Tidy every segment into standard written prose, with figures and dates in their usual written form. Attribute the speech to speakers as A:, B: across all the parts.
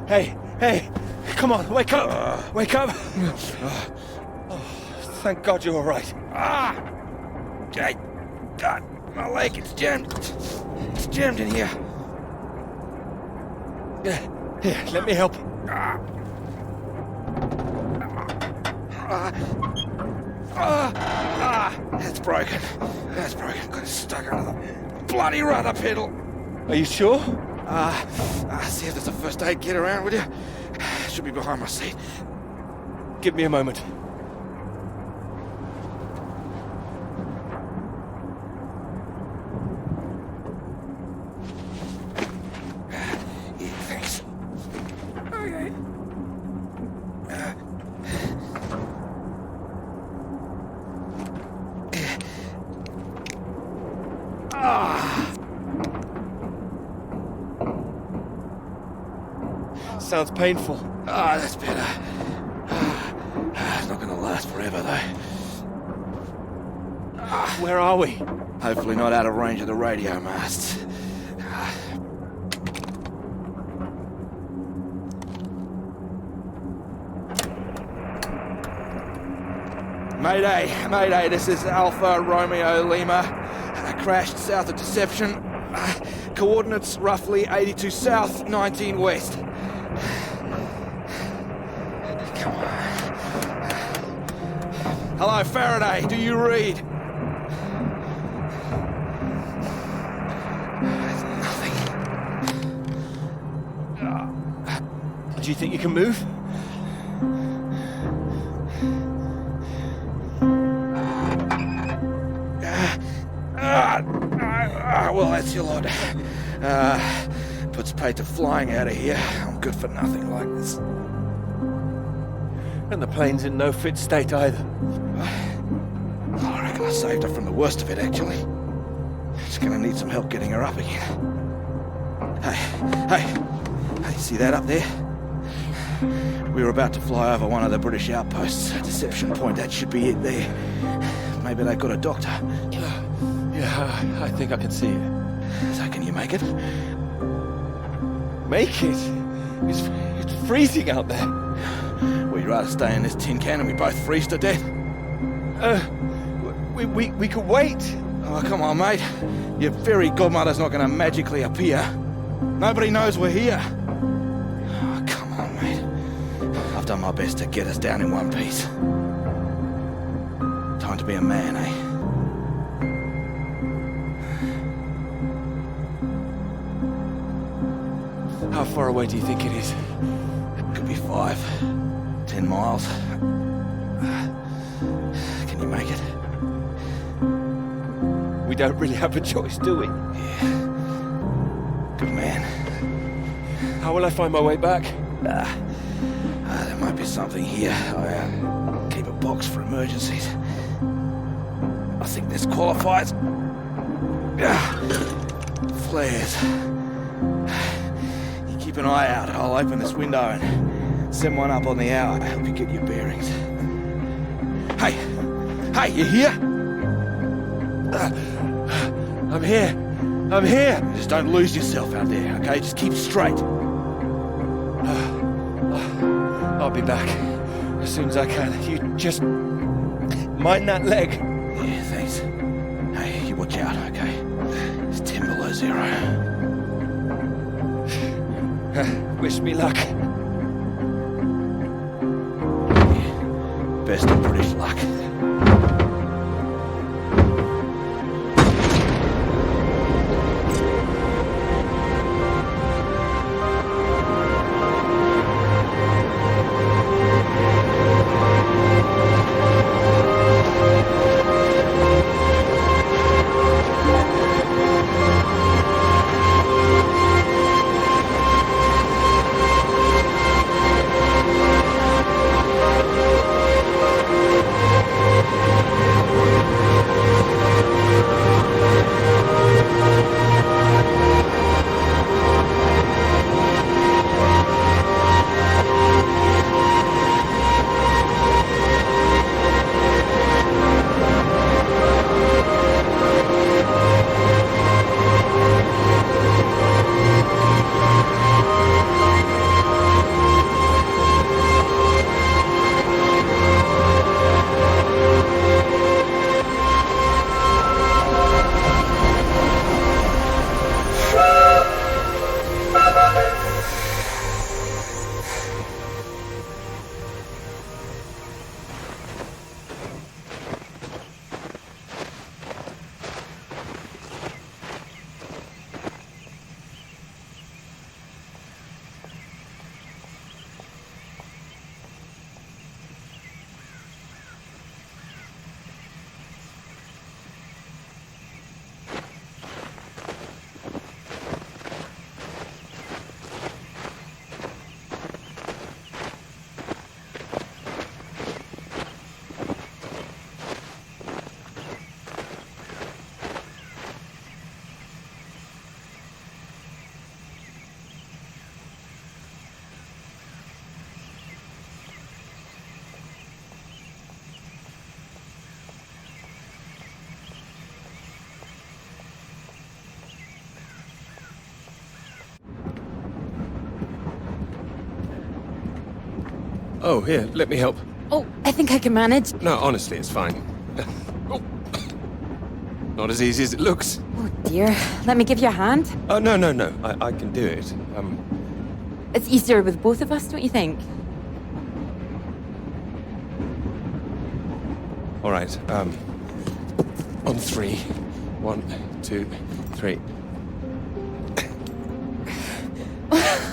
A: Hey, come on, wake up! Wake up! Oh, thank God you're all right.
B: God, my leg, it's jammed. It's jammed in here.
A: Here, let me help.
B: That's broken. That's broken. Got it stuck under the bloody rudder pedal.
A: Are you sure?
B: See if there's a first aid kit around, will you? Should be behind my seat.
A: Give me a moment.
B: Yeah, thanks. Okay.
A: Sounds painful.
B: That's better. It's not gonna last forever, though.
A: Where are we?
B: Hopefully not out of range of the radio masts. Mayday, this is Alpha Romeo Lima. Crashed south of Deception. Coordinates roughly 82 south, 19 west. Come on. Hello, Faraday, do you read? Nothing.
A: Do you think you can move?
B: Well, that's your lot. Puts paid to flying out of here. I'm good for nothing like this.
A: And the plane's in no fit state either.
B: I reckon I saved her from the worst of it, actually. Just gonna need some help getting her up again. Hey, see that up there? We were about to fly over one of the British outposts. Deception Point, that should be it there. Maybe they got a doctor.
A: Yeah, I think I can see it.
B: So can you make it?
A: Make it? It's freezing out there.
B: Well, you'd rather stay in this tin can and we both freeze to death?
A: We could wait.
B: Oh, come on, mate. Your fairy godmother's not going to magically appear. Nobody knows we're here. Oh, come on, mate. I've done my best to get us down in one piece. Time to be a man, eh?
A: How far away do you think it is?
B: Could be 5, 10 miles. Can you make it?
A: We don't really have a choice, do we?
B: Yeah. Good man.
A: How will I find my way back?
B: There might be something here. I keep a box for emergencies. I think this qualifies. Flares. You keep an eye out. I'll open this window and send one up on the hour to help you get your bearings. Hey, you here?
A: I'm here.
B: Just don't lose yourself out there, okay? Just keep straight.
A: I'll be back as soon as I can. You just mind that leg.
B: Yeah, thanks. Hey, you watch out, okay? It's 10 below 0.
A: Wish me luck.
B: Yeah, best of British luck.
C: Oh, here, let me help.
D: Oh, I think I can manage.
C: No, honestly, it's fine. Oh. Not as easy as it looks.
D: Oh dear. Let me give you a hand.
C: Oh, no. I can do it.
D: It's easier with both of us, don't you think?
C: All right, on 3. 1, 2, 3.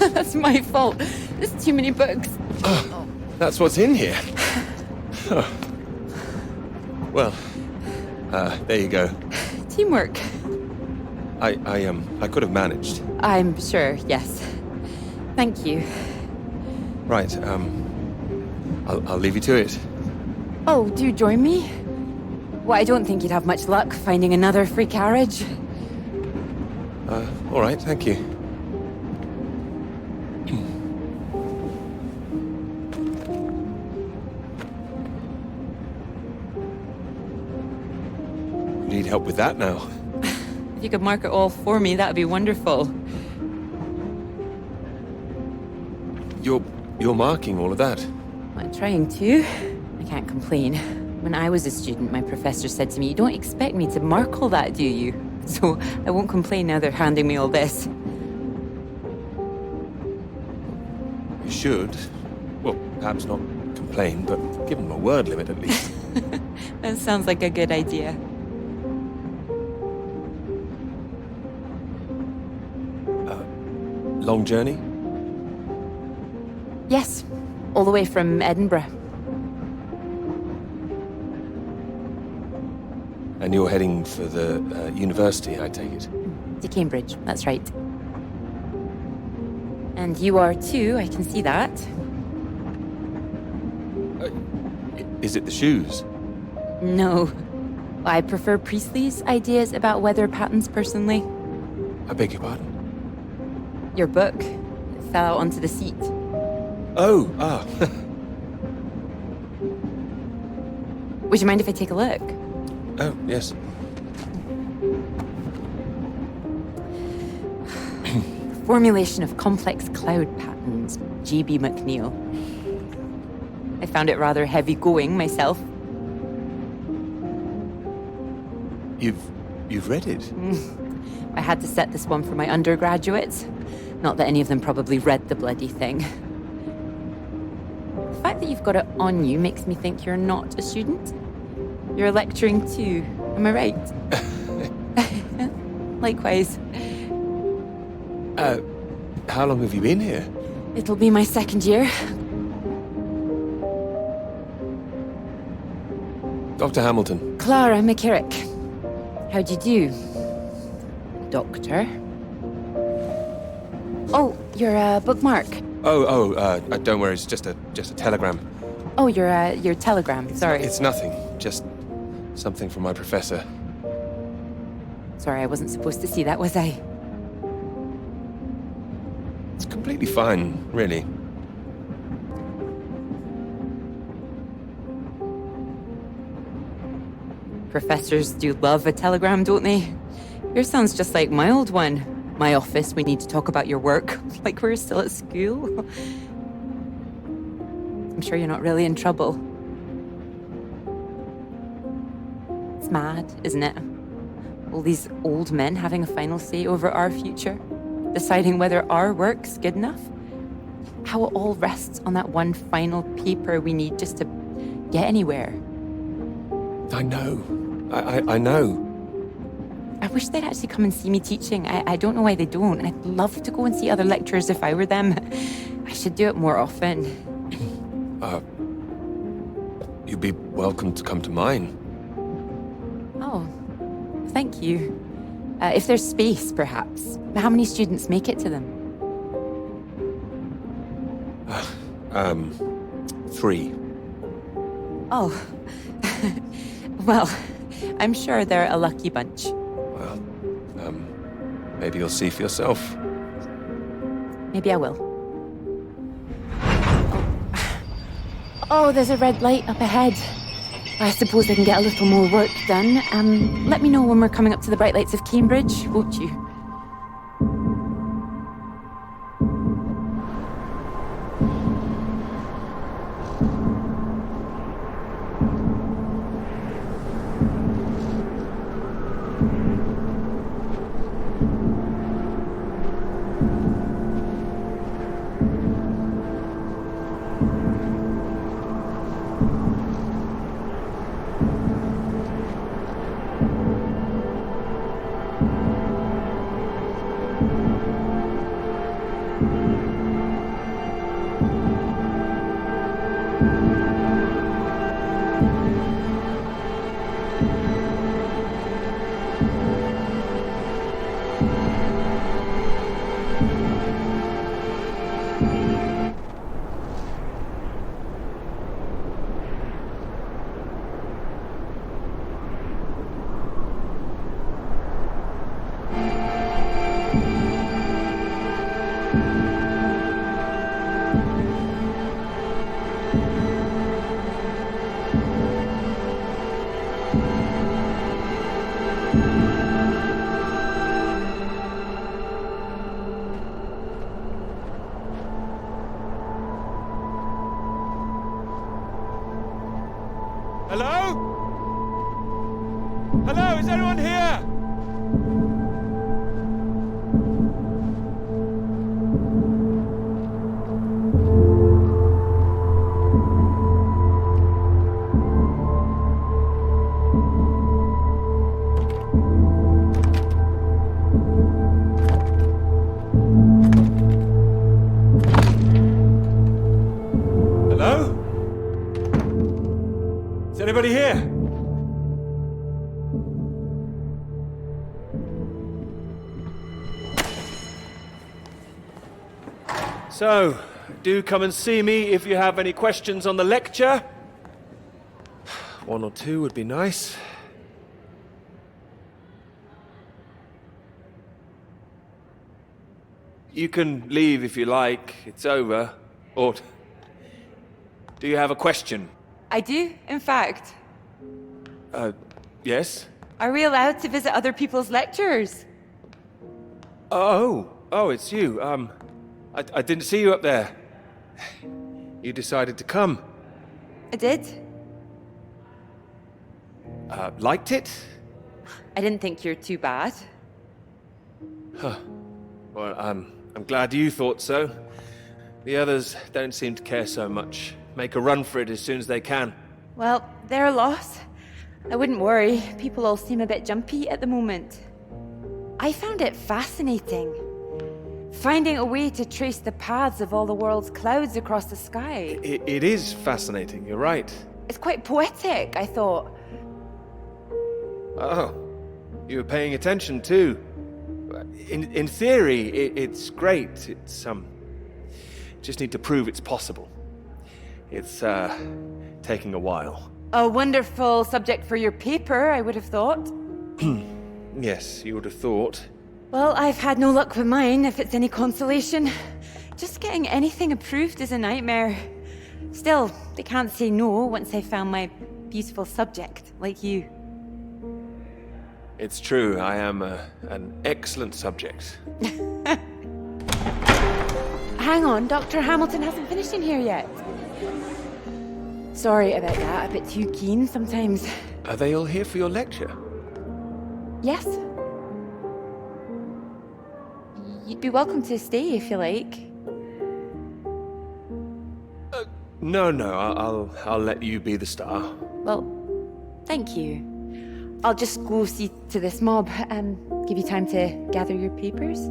D: That's my fault. There's too many books.
C: That's what's in here. Oh. Well, there you go.
D: Teamwork.
C: I could have managed.
D: I'm sure, yes. Thank you.
C: Right, I'll leave you to it.
D: Oh, do you join me? Well, I don't think you'd have much luck finding another free carriage.
C: All right, thank you. Need help with that now.
D: If you could mark it all for me, that'd be wonderful.
C: You're marking all of that?
D: I'm trying to. I can't complain. When I was a student, my professor said to me, "You don't expect me to mark all that, do you?" So I won't complain now they're handing me all this.
C: You should. Well, perhaps not complain, but give them a word limit at least.
D: That sounds like a good idea.
C: Long journey?
D: Yes, all the way from Edinburgh.
C: And you're heading for the university, I take it?
D: To Cambridge, that's right. And you are too, I can see that.
C: Is it the shoes?
D: No. I prefer Priestley's ideas about weather patterns personally.
C: I beg your pardon?
D: Your book fell out onto the seat.
C: Oh,
D: Would you mind if I take a look?
C: Oh, yes.
D: Formulation of complex cloud patterns, J.B. McNeill. I found it rather heavy going myself.
C: You've read it?
D: I had to set this one for my undergraduates. Not that any of them probably read the bloody thing. The fact that you've got it on you makes me think you're not a student. You're lecturing too, am I right? Likewise.
C: How long have you been here?
D: It'll be my second year.
C: Dr. Hamilton.
D: Clara McKirrick. How'd you do? Doctor? Oh, your bookmark.
C: Don't worry, it's just a telegram.
D: Oh, your telegram, sorry.
C: It's nothing, just something from my professor.
D: Sorry, I wasn't supposed to see that, was I?
C: It's completely fine, really.
D: Professors do love a telegram, don't they? Yours sounds just like my old one. My office, we need to talk about your work, like we're still at school. I'm sure you're not really in trouble. It's mad, isn't it? All these old men having a final say over our future, deciding whether our work's good enough. How it all rests on that one final paper we need just to get anywhere.
C: I know. I know.
D: I wish they'd actually come and see me teaching. I don't know why they don't, and I'd love to go and see other lecturers if I were them. I should do it more often.
C: You'd be welcome to come to mine.
D: Oh, thank you. If there's space, perhaps. How many students make it to them?
C: 3.
D: Oh. Well, I'm sure they're a lucky bunch.
C: Well, maybe you'll see for yourself.
D: Maybe I will. Oh, there's a red light up ahead. I suppose I can get a little more work done. Let me know when we're coming up to the bright lights of Cambridge, won't you?
A: is anyone here? Hello? Is anybody here? So, do come and see me if you have any questions on the lecture. One or two would be nice. You can leave if you like. It's over. Or do you have a question?
D: I do, in fact.
A: Yes?
D: Are we allowed to visit other people's lectures?
A: Oh, it's you. I didn't see you up there. You decided to come.
D: I did.
A: Liked it?
D: I didn't think you're too bad.
A: Well, I'm glad you thought so. The others don't seem to care so much. Make a run for it as soon as they can.
D: Well, they're a loss. I wouldn't worry. People all seem a bit jumpy at the moment. I found it fascinating. Finding a way to trace the paths of all the world's clouds across the sky.
A: It is fascinating, you're right.
D: It's quite poetic, I thought.
A: Oh, you were paying attention too. In theory, it's great. It's, just need to prove it's possible. It's, taking a while.
D: A wonderful subject for your paper, I would have thought.
A: Yes, you would have thought.
D: Well, I've had no luck with mine, if it's any consolation. Just getting anything approved is a nightmare. Still, they can't say no once they've found my beautiful subject, like you.
A: It's true, I am an excellent subject.
D: Hang on, Dr. Hamilton hasn't finished in here yet. Sorry about that, a bit too keen sometimes.
A: Are they all here for your lecture?
D: Yes. You'd be welcome to stay if you like.
A: No, I'll let you be the star.
D: Well, thank you. I'll just go see to this mob and give you time to gather your papers.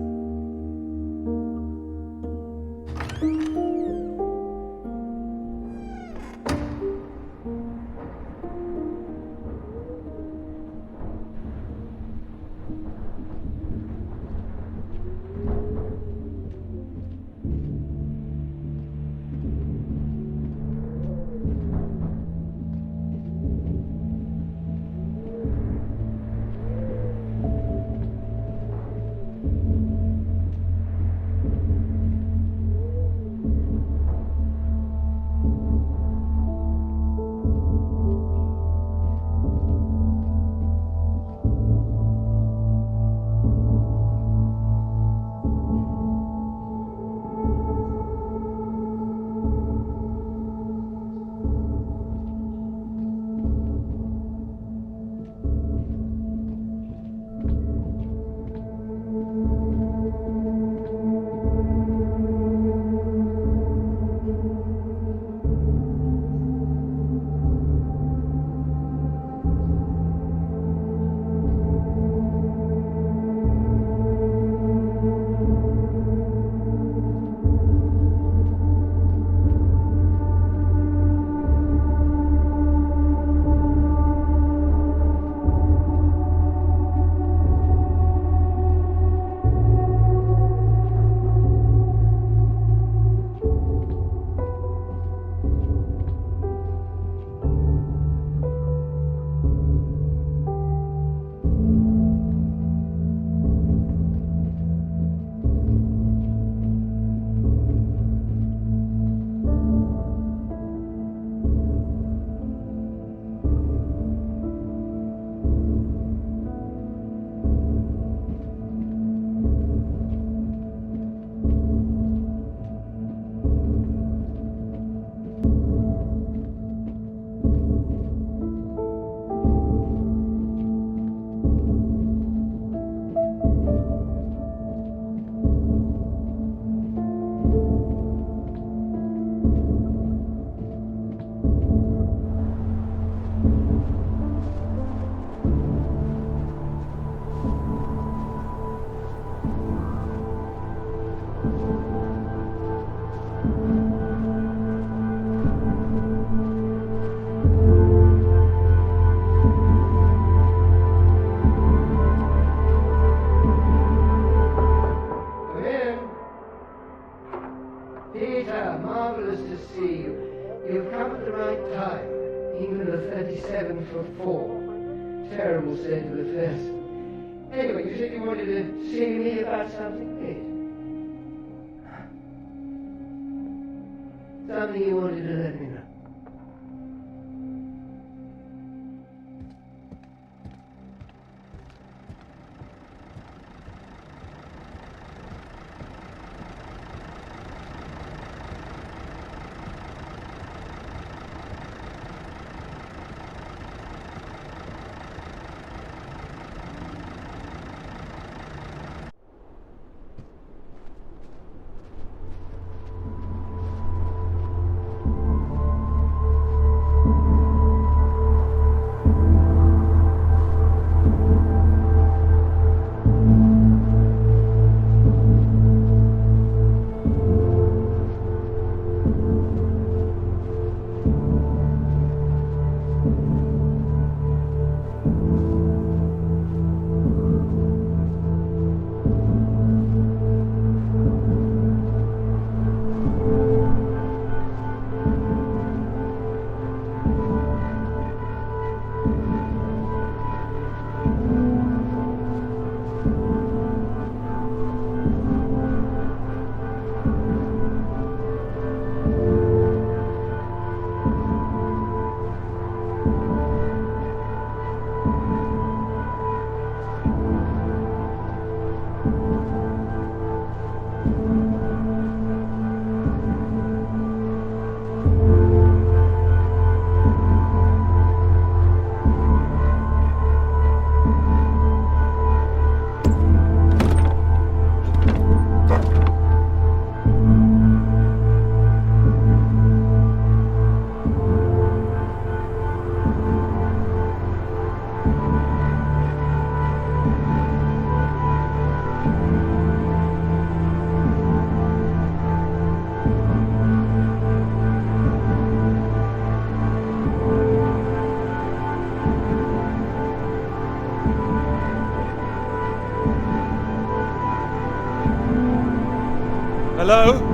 E: marvellous to see you. You've come at the right time. England are 37 for 4. Terrible state of affairs. Anyway, you said you wanted to see me about something, please. Something you wanted to let me know.
A: Hello?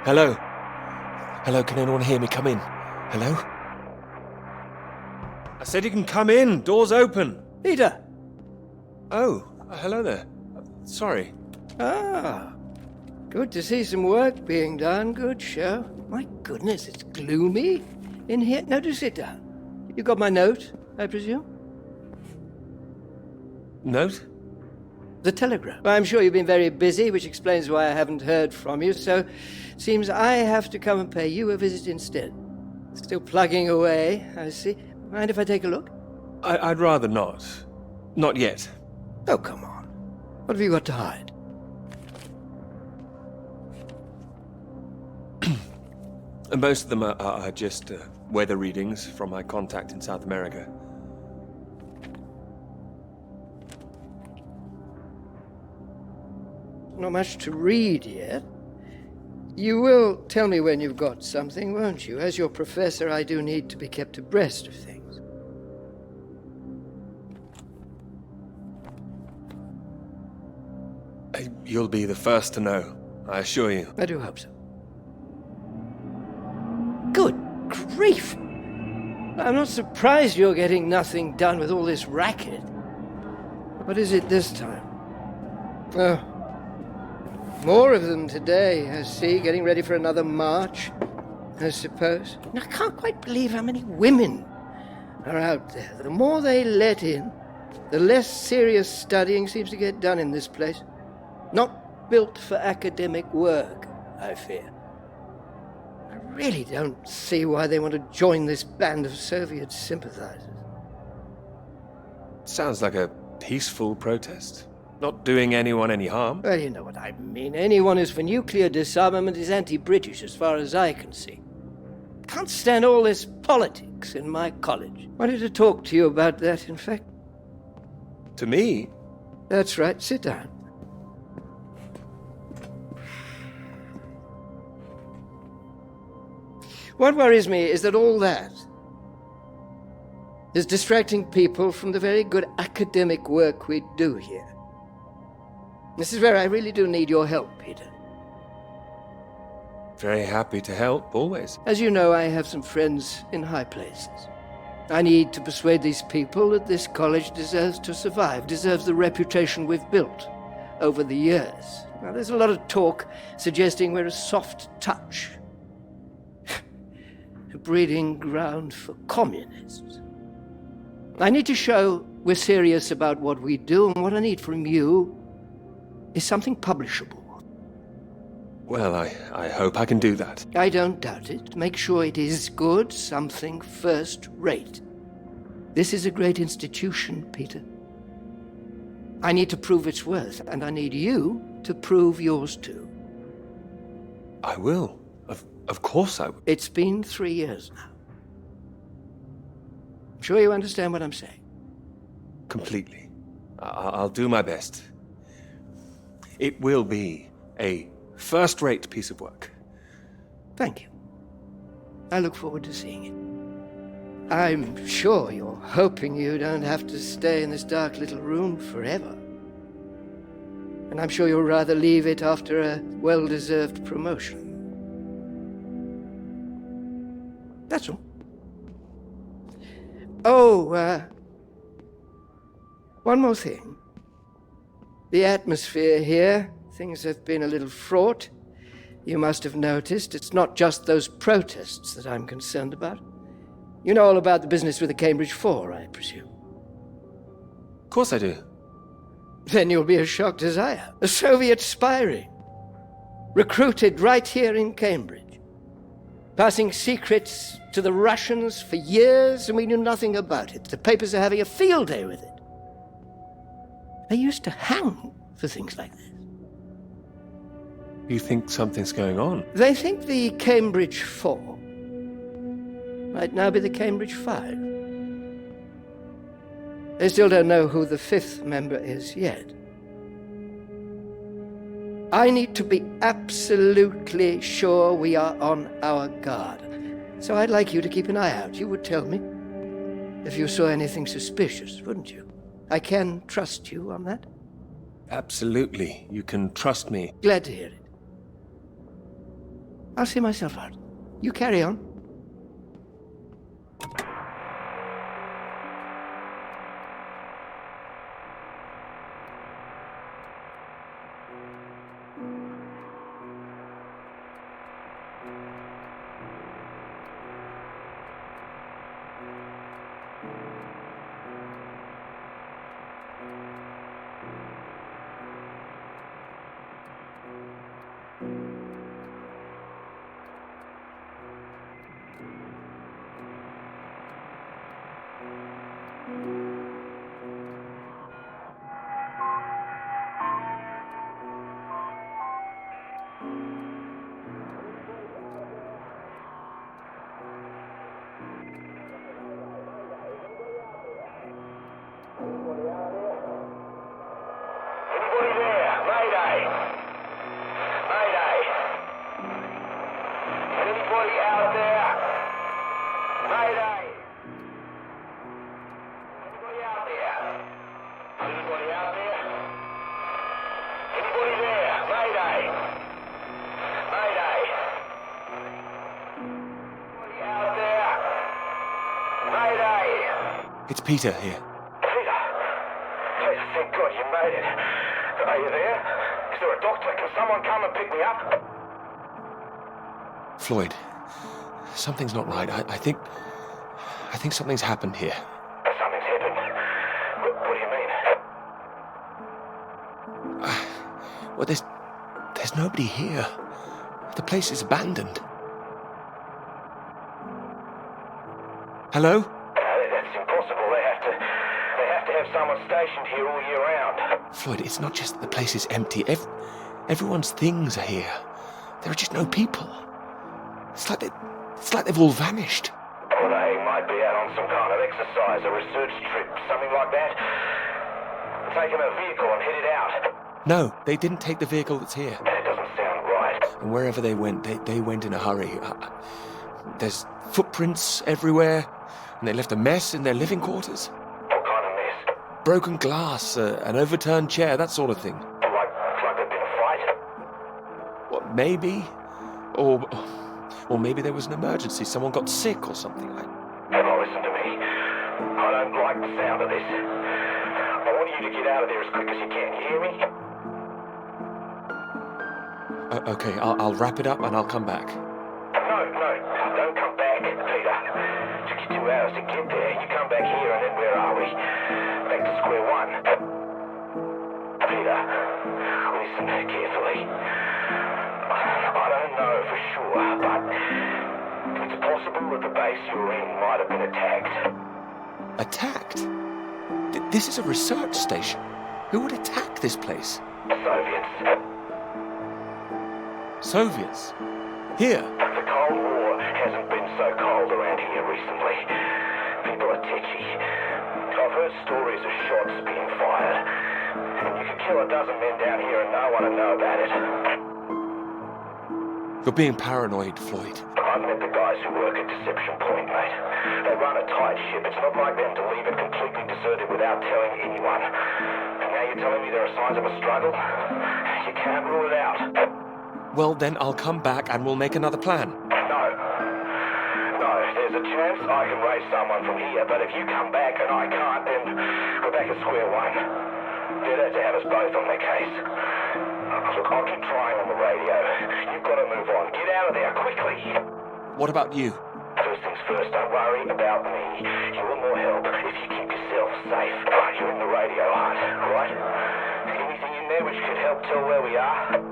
C: Hello? Hello, can anyone hear me? Come in. Hello?
A: I said you can come in. Door's open.
E: Peter!
C: Oh, hello there. Sorry.
E: Ah, good to see some work being done. Good show. My goodness, it's gloomy in here. Now do sit down. You got my note, I presume?
C: Note?
E: The telegram. I'm sure you've been very busy, which explains why I haven't heard from you, so seems I have to come and pay you a visit instead. Still plugging away, I see. Mind if I take a look?
C: I'd rather not. Not yet.
E: Oh, come on. What have you got to hide?
C: And most of them are just weather readings from my contact in South America.
E: Not much to read yet. You will tell me when you've got something, won't you? As your professor, I do need to be kept abreast of things.
C: You'll be the first to know, I assure you.
E: I do hope so. Good grief! I'm not surprised you're getting nothing done with all this racket. What is it this time? Oh, more of them today, I see, getting ready for another march, I suppose. I can't quite believe how many women are out there. The more they let in, the less serious studying seems to get done in this place. Not built for academic work, I fear. I really don't see why they want to join this band of Soviet sympathizers.
C: Sounds like a peaceful protest. Not doing anyone any harm.
E: Well, you know what I mean. Anyone who's for nuclear disarmament is anti-British as far as I can see. Can't stand all this politics in my college. Wanted to talk to you about that, in fact.
C: To me?
E: That's right. Sit down. What worries me is that all that is distracting people from the very good academic work we do here. This is where I really do need your help, Peter.
C: Very happy to help, always.
E: As you know, I have some friends in high places. I need to persuade these people that this college deserves to survive, deserves the reputation we've built over the years. Now, there's a lot of talk suggesting we're a soft touch, a breeding ground for communists. I need to show we're serious about what we do, and what I need from you is something publishable.
C: Well, I hope I can do that.
E: I don't doubt it. Make sure it is good, something first-rate. This is a great institution, Peter. I need to prove its worth, and I need you to prove yours too.
C: I will. Of course I will.
E: It's been 3 years now. I'm sure you understand what I'm saying.
C: Completely. I'll do my best. It will be a first-rate piece of work.
E: Thank you. I look forward to seeing it. I'm sure you're hoping you don't have to stay in this dark little room forever. And I'm sure you'll rather leave it after a well-deserved promotion. That's all. Oh, one more thing. The atmosphere here, things have been a little fraught. You must have noticed it's not just those protests that I'm concerned about. You know all about the business with the Cambridge Four, I presume.
C: Of course I do.
E: Then you'll be as shocked as I am. A Soviet spy ring. Recruited right here in Cambridge. Passing secrets to the Russians for years, and we knew nothing about it. The papers are having a field day with it. They used to hang for things like this.
C: You think something's going on?
E: They think the Cambridge Four might now be the Cambridge Five. They still don't know who the fifth member is yet. I need to be absolutely sure we are on our guard. So I'd like you to keep an eye out. You would tell me if you saw anything suspicious, wouldn't you? I can trust you on that?
C: Absolutely. You can trust me.
E: Glad to hear it. I'll see myself out. You carry on.
C: It's Peter here.
B: Peter, thank God you made it. Are you there? Is there a doctor? Can someone come and pick me up?
C: Floyd, something's not right. I think something's happened here.
B: Something's happened. What do you mean?
C: Well, there's nobody here. The place is abandoned. Hello?
B: That's impossible. They have to have someone stationed here all year round.
C: Floyd, it's not just that the place is empty. Everyone's things are here. There are just no people. It's like they've all vanished.
B: Well, they might be out on some kind of exercise, a research trip, something like that. Taking a vehicle and headed out.
C: No, they didn't take the vehicle that's here.
B: That doesn't sound right.
C: And wherever they went, they went in a hurry. There's footprints everywhere, and they left a mess in their living quarters.
B: What kind of mess?
C: Broken glass, an overturned chair, that sort of thing.
B: Like there'd been a fight?
C: What, maybe? Or maybe there was an emergency. Someone got sick or something.
B: Now listen to me. I don't like the sound of this. I want you to get out of there as quick as you can. You hear me?
C: Okay, I'll wrap it up and I'll come back.
B: No, don't come back, Peter. It took you 2 hours to get there. You come back here and then where are we? Back to square one. Peter, listen carefully. I don't know for sure, but it's possible that the base you're in might have been attacked.
C: Attacked? This is a research station. Who would attack this place?
B: Soviets.
C: Soviets? Here?
B: The Cold War hasn't been so cold around here recently. People are tetchy. I've heard stories of shots being fired. And you could kill a dozen men down here and no one would know about it.
C: You're being paranoid, Floyd.
B: I've met the guys who work at Deception Point, mate. They run a tight ship. It's not like them to leave it completely deserted without telling anyone. And now you're telling me there are signs of a struggle? You can't rule it out.
C: Well, then I'll come back and we'll make another plan.
B: No, there's a chance I can raise someone from here, but if you come back and I can't, then we're back at square one. Better to have us both on their case. Look, I'll keep trying on the radio. You've got to move on. Get out of there, quickly.
C: What about you?
B: First things first, don't worry about me. You will more help if you keep yourself safe. You're in the radio hunt, right? Anything in there which could help tell where we are?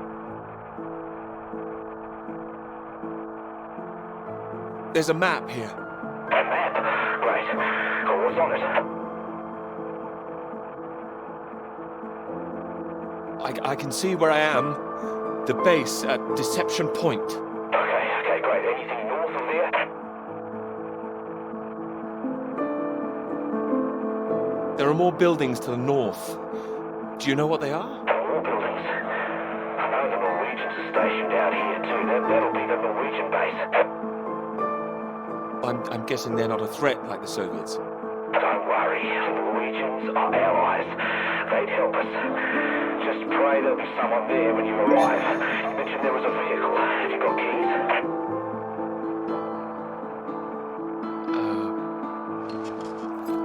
C: There's a map here.
B: A map? Great. Oh, what's on it?
C: I can see where I am. The base at Deception Point.
B: Okay, great. Anything north of there?
C: There are more buildings to the north. Do you know what they are?
B: More buildings. I know the Norwegians are stationed out here too. That'll be the Norwegian base.
C: I'm guessing they're not a threat like the Soviets.
B: Don't worry. The Norwegians are allies. They'd help us. Just pray there'll be someone there when you arrive. You mentioned there was a vehicle. Have you got keys?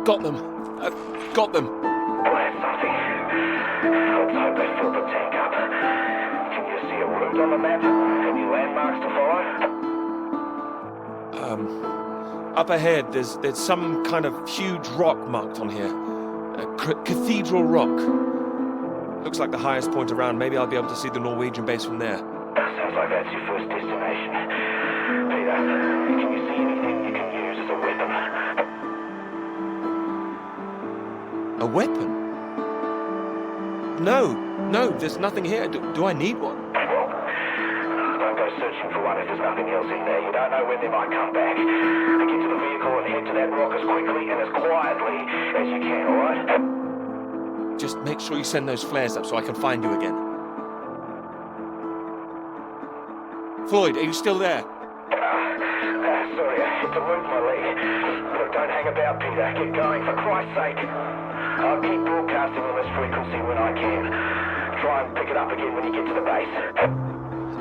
C: Got them. Got them.
B: Well, that's something. Let's hope they filled the tank up. Can you see a route on the map? Any landmarks to follow?
C: Up ahead, there's some kind of huge rock marked on here. Cathedral Rock. Looks like the highest point around. Maybe I'll be able to see the Norwegian base from there.
B: Sounds like that's your first destination. Peter, can you see anything you can use as a weapon?
C: A weapon? No, there's nothing here. Do I need one?
B: Well, don't go searching for one if there's nothing else in there. You don't know when they might come back. Get to the vehicle and head to that rock as quickly and as quietly as you can, alright?
C: Just make sure you send those flares up so I can find you again. Floyd, are you still there?
B: Sorry, I had to move my leg. Look, don't hang about, Peter. Get going, for Christ's sake. I'll keep broadcasting on this frequency when I can. Try and pick it up again when you get to the base.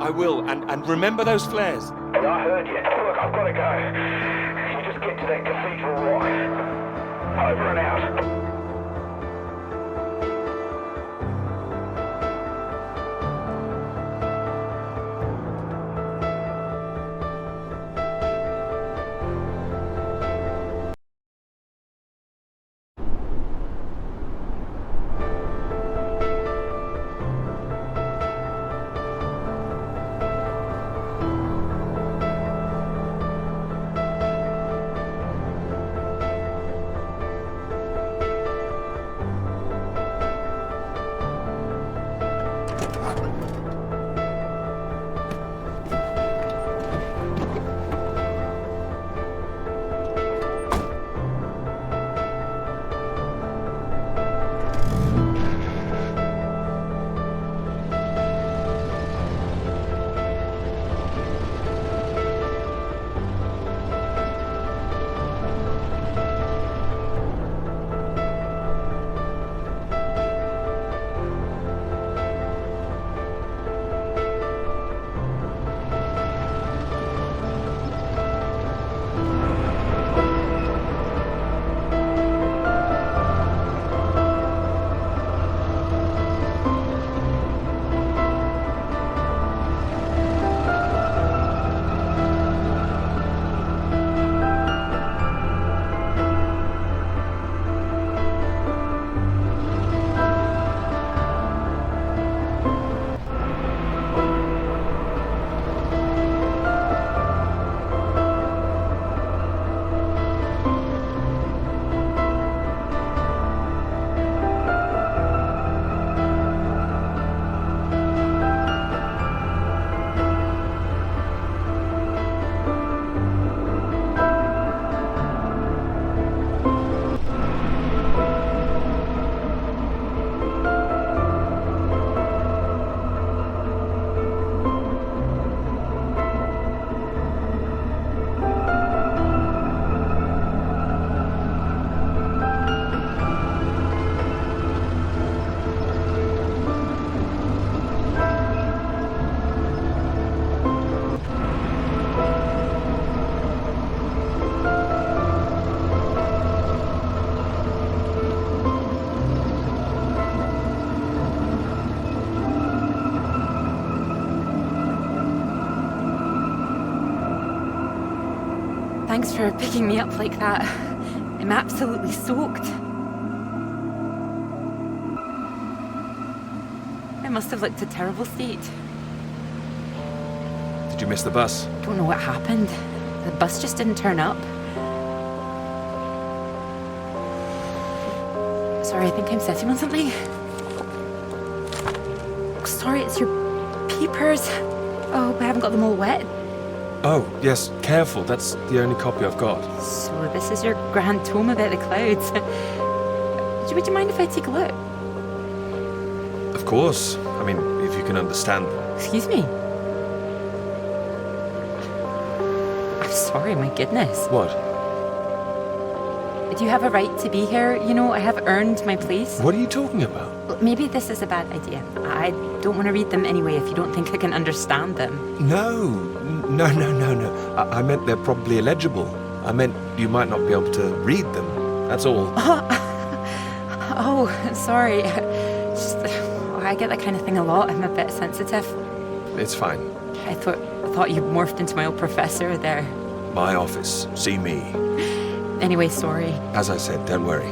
C: I will, and remember those flares.
B: I heard you. Look, I've got to go. You just get to that cathedral rock. Over
D: Thanks for picking me up like that. I'm absolutely soaked. I must have looked a terrible state.
C: Did you miss the bus?
D: Don't know what happened. The bus just didn't turn up. Sorry, I think I'm sitting on something. Sorry, it's your papers. Oh, I haven't got them all wet.
C: Oh, yes, careful. That's the only copy I've got.
D: So this is your grand tome about the clouds. Would you mind if I take a look?
C: Of course. I mean, if you can understand them.
D: Excuse me? I'm sorry, my goodness.
C: What?
D: Do you have a right to be here? You know, I have earned my place.
C: What are you talking about?
D: Well, maybe this is a bad idea. I don't want to read them anyway if you don't think I can understand them.
C: No. I meant they're probably illegible. I meant you might not be able to read them. That's all.
D: Oh, sorry. Just, I get that kind of thing a lot. I'm a bit sensitive.
C: It's fine.
D: I thought you morphed into my old professor there.
C: My office. See me.
D: Anyway, sorry.
C: As I said, don't worry.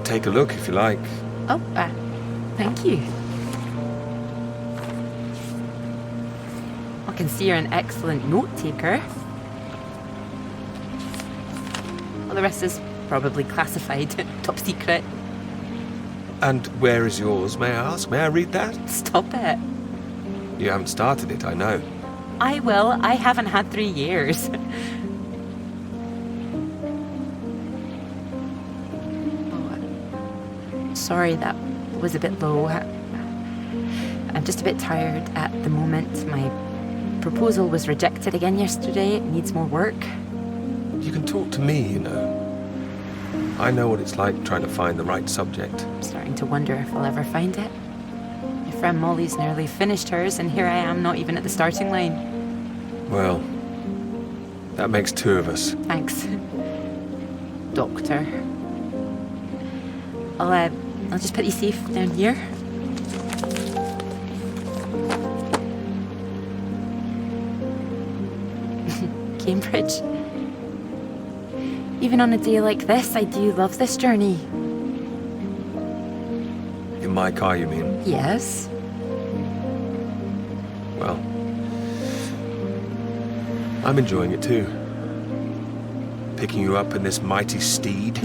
C: Take a look if you like.
D: Oh, thank you. I can see you're an excellent note taker. Well, the rest is probably classified, top secret.
C: And where is yours, may I ask? May I read that?
D: Stop it.
C: You haven't started it, I know.
D: I will. I haven't had 3 years. Sorry, that was a bit low. I'm just a bit tired at the moment. My proposal was rejected again yesterday. It needs more work.
C: You can talk to me, you know. I know what it's like trying to find the right subject.
D: I'm starting to wonder if I'll ever find it. My friend Molly's nearly finished hers, and here I am, not even at the starting line.
C: Well, that makes 2 of us.
D: Thanks, Doctor. I'll just put you safe down here. Cambridge. Even on a day like this, I do love this journey.
C: In my car, you mean?
D: Yes.
C: Well, I'm enjoying it too. Picking you up in this mighty steed.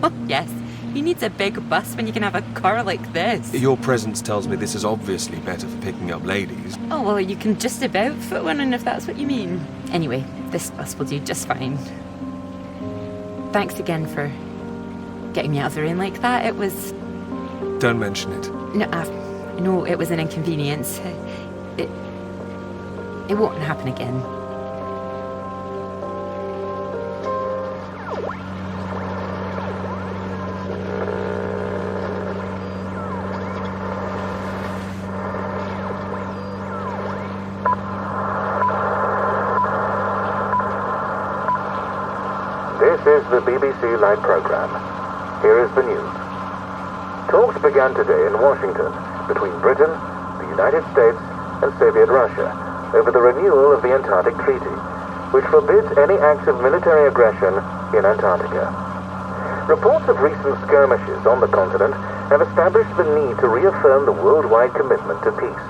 D: Oh, yes. Who needs a big bus when you can have a car like this?
C: Your presence tells me this is obviously better for picking up ladies.
D: Oh, well, you can just about fit one in if that's what you mean. Anyway, this bus will do just fine. Thanks again for getting me out of the rain like that. It was...
C: Don't mention it.
D: No, it was an inconvenience. It won't happen again.
F: This is the BBC Live programme. Here is the news. Talks began today in Washington between Britain, the United States, and Soviet Russia over the renewal of the Antarctic Treaty, which forbids any acts of military aggression in Antarctica. Reports of recent skirmishes on the continent have established the need to reaffirm the worldwide commitment to peace.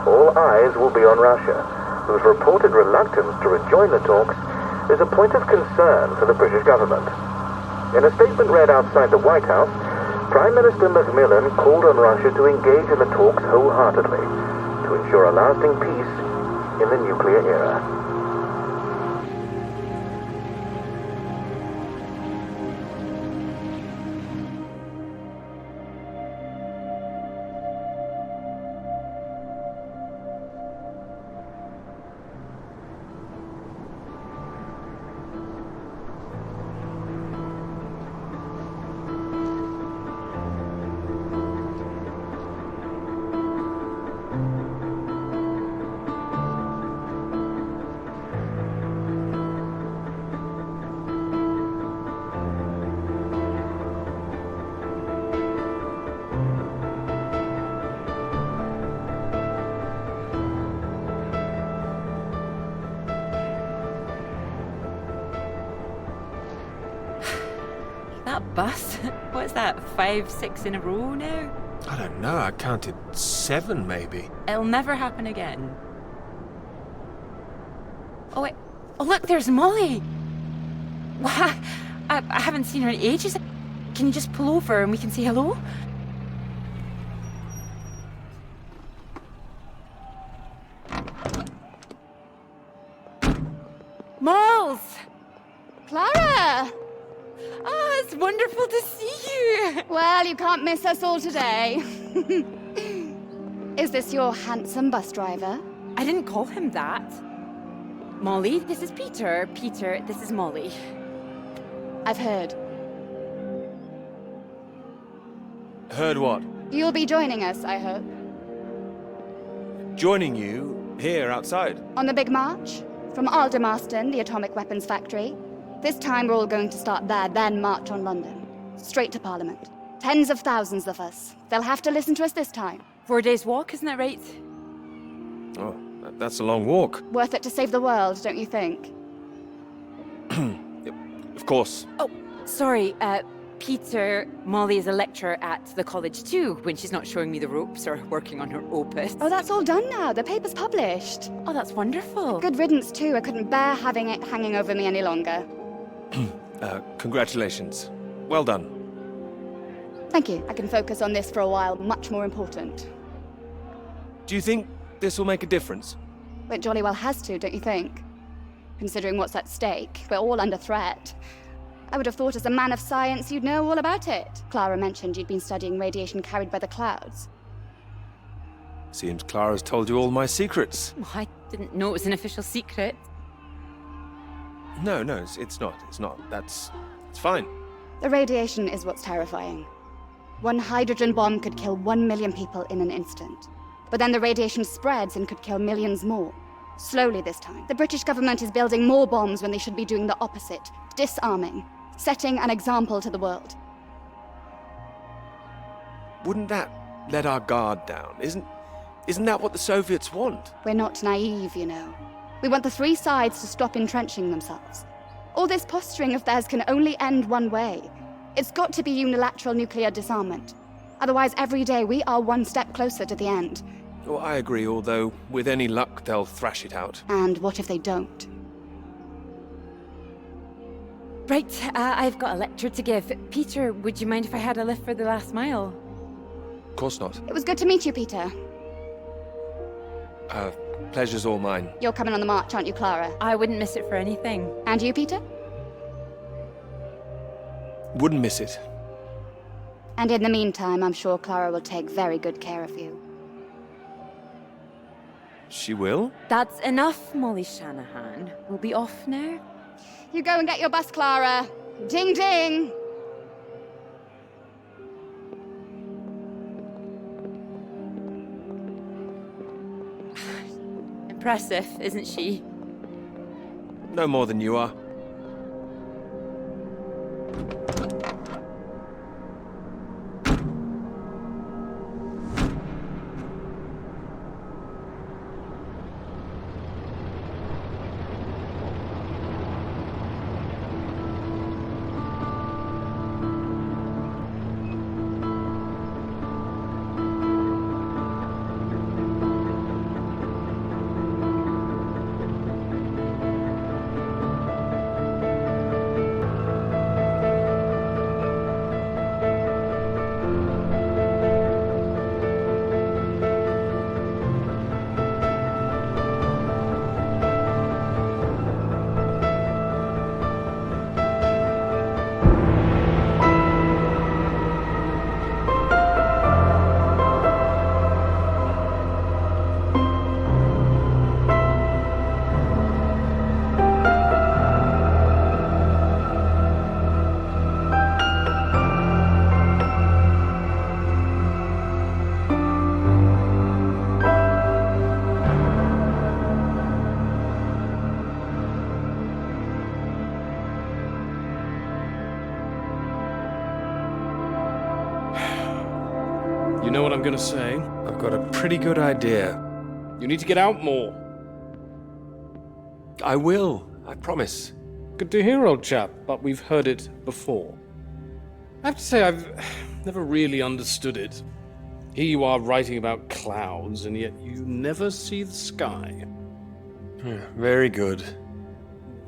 F: All eyes will be on Russia, whose reported reluctance to rejoin the talks is a point of concern for the British government. In a statement read outside the White House, Prime Minister Macmillan called on Russia to engage in the talks wholeheartedly to ensure a lasting peace in the nuclear era.
D: That bus? What's that, 5, 6 in a row now?
C: I don't know, I counted 7 maybe.
D: It'll never happen again. Oh, wait. Oh, look, there's Molly. Wow, I haven't seen her in ages. Can you just pull over and we can say hello? Moles!
G: Clara!
D: Oh, it's wonderful to see you.
G: Well, you can't miss us all today. Is this your handsome bus driver?
D: I didn't call him that. Molly, this is Peter. Peter, this is Molly.
G: I've heard.
C: Heard what?
G: You'll be joining us, I hope.
C: Joining you here outside.
G: On the big march? From Aldermaston, the atomic weapons factory. This time we're all going to start there, then march on London. Straight to Parliament. Tens of thousands of us. They'll have to listen to us this time.
D: 4 days walk, isn't that right?
C: Oh, that's a long walk.
G: Worth it to save the world, don't you think?
C: Of course.
D: Oh, sorry, Peter, Molly is a lecturer at the college too, when she's not showing me the ropes or working on her opus.
G: Oh, that's all done now. The paper's published.
D: Oh, that's wonderful.
G: Good riddance, too. I couldn't bear having it hanging over me any longer.
C: Congratulations. Well done.
G: Thank you. I can focus on this for a while. Much more important.
C: Do you think this will make a difference?
G: It jolly well has to, don't you think? Considering what's at stake, we're all under threat. I would have thought as a man of science you'd know all about it. Clara mentioned you'd been studying radiation carried by the clouds.
C: Seems Clara's told you all my secrets.
D: Oh, I didn't know it was an official secret.
C: No, it's not. It's fine.
G: The radiation is what's terrifying. One hydrogen bomb could kill 1 million people in an instant. But then the radiation spreads and could kill millions more. Slowly this time. The British government is building more bombs when they should be doing the opposite. Disarming. Setting an example to the world.
C: Wouldn't that let our guard down? Isn't that what the Soviets want?
G: We're not naive, you know. We want the three sides to stop entrenching themselves. All this posturing of theirs can only end one way. It's got to be unilateral nuclear disarmament. Otherwise, every day we are one step closer to the end.
C: Oh, I agree, although with any luck they'll thrash it out.
G: And what if they don't?
D: Right, I've got a lecture to give. Peter, would you mind if I had a lift for the last mile?
C: Of course not.
G: It was good to meet you, Peter.
C: Pleasure's all mine.
G: You're coming on the march, aren't you, Clara?
D: I wouldn't miss it for anything.
G: And you, Peter?
C: Wouldn't miss it.
G: And in the meantime, I'm sure Clara will take very good care of you.
C: She will?
D: That's enough, Molly Shanahan. We'll be off now.
G: You go and get your bus, Clara. Ding, ding!
D: Impressive, isn't she?
C: No more than you are.
H: You know what I'm gonna say?
C: I've got a pretty good idea.
H: You need to get out more.
C: I will, I promise.
H: Good to hear, old chap, but we've heard it before. I have to say, I've never really understood it. Here you are writing about clouds, and yet you never see the sky.
C: Very good.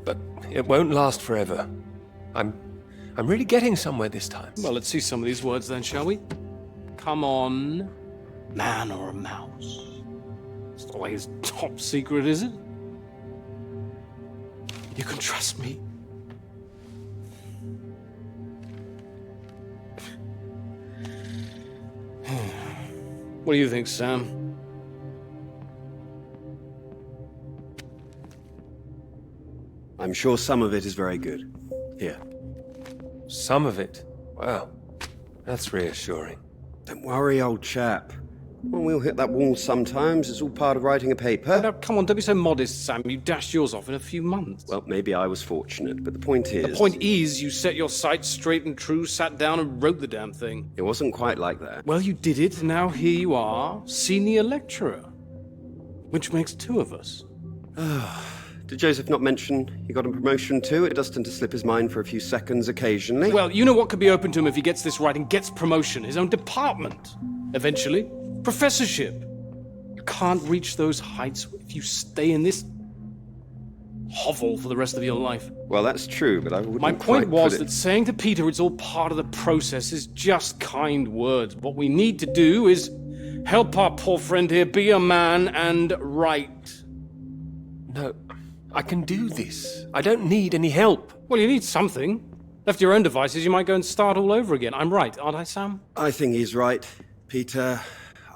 C: But it won't last forever. I'm really getting somewhere this time.
H: Well, let's see some of these words then, shall we? Come on. Man or a mouse? It's not like it's top secret, is it? You can trust me. What do you think, Sam?
I: I'm sure some of it is very good. Here.
C: Some of it? Wow. That's reassuring.
I: Don't worry, old chap. Well, we'll hit that wall sometimes. It's all part of writing a paper.
H: Now, come on, don't be so modest, Sam. You dashed yours off in a few months.
I: Well, maybe I was fortunate, but the point is...
H: The point is, you set your sights straight and true, sat down and wrote the damn thing.
I: It wasn't quite like that.
H: Well, you did it, and now here you are, senior lecturer. Which makes two of us.
I: Did Joseph not mention he got a promotion too? It does tend to slip his mind for a few seconds occasionally.
H: Well, you know what could be open to him if he gets this right and gets promotion? His own department. Eventually. Professorship. You can't reach those heights if you stay in this hovel for the rest of your life.
I: Well, that's true, but I wouldn't
H: My point
I: quite
H: was
I: put it...
H: that saying to Peter it's all part of the process is just kind words. What we need to do is help our poor friend here be a man and write.
C: No, I can do this. I don't need any help.
H: Well, you need something. Left to your own devices, you might go and start all over again. I'm right, aren't I, Sam?
I: I think he's right, Peter.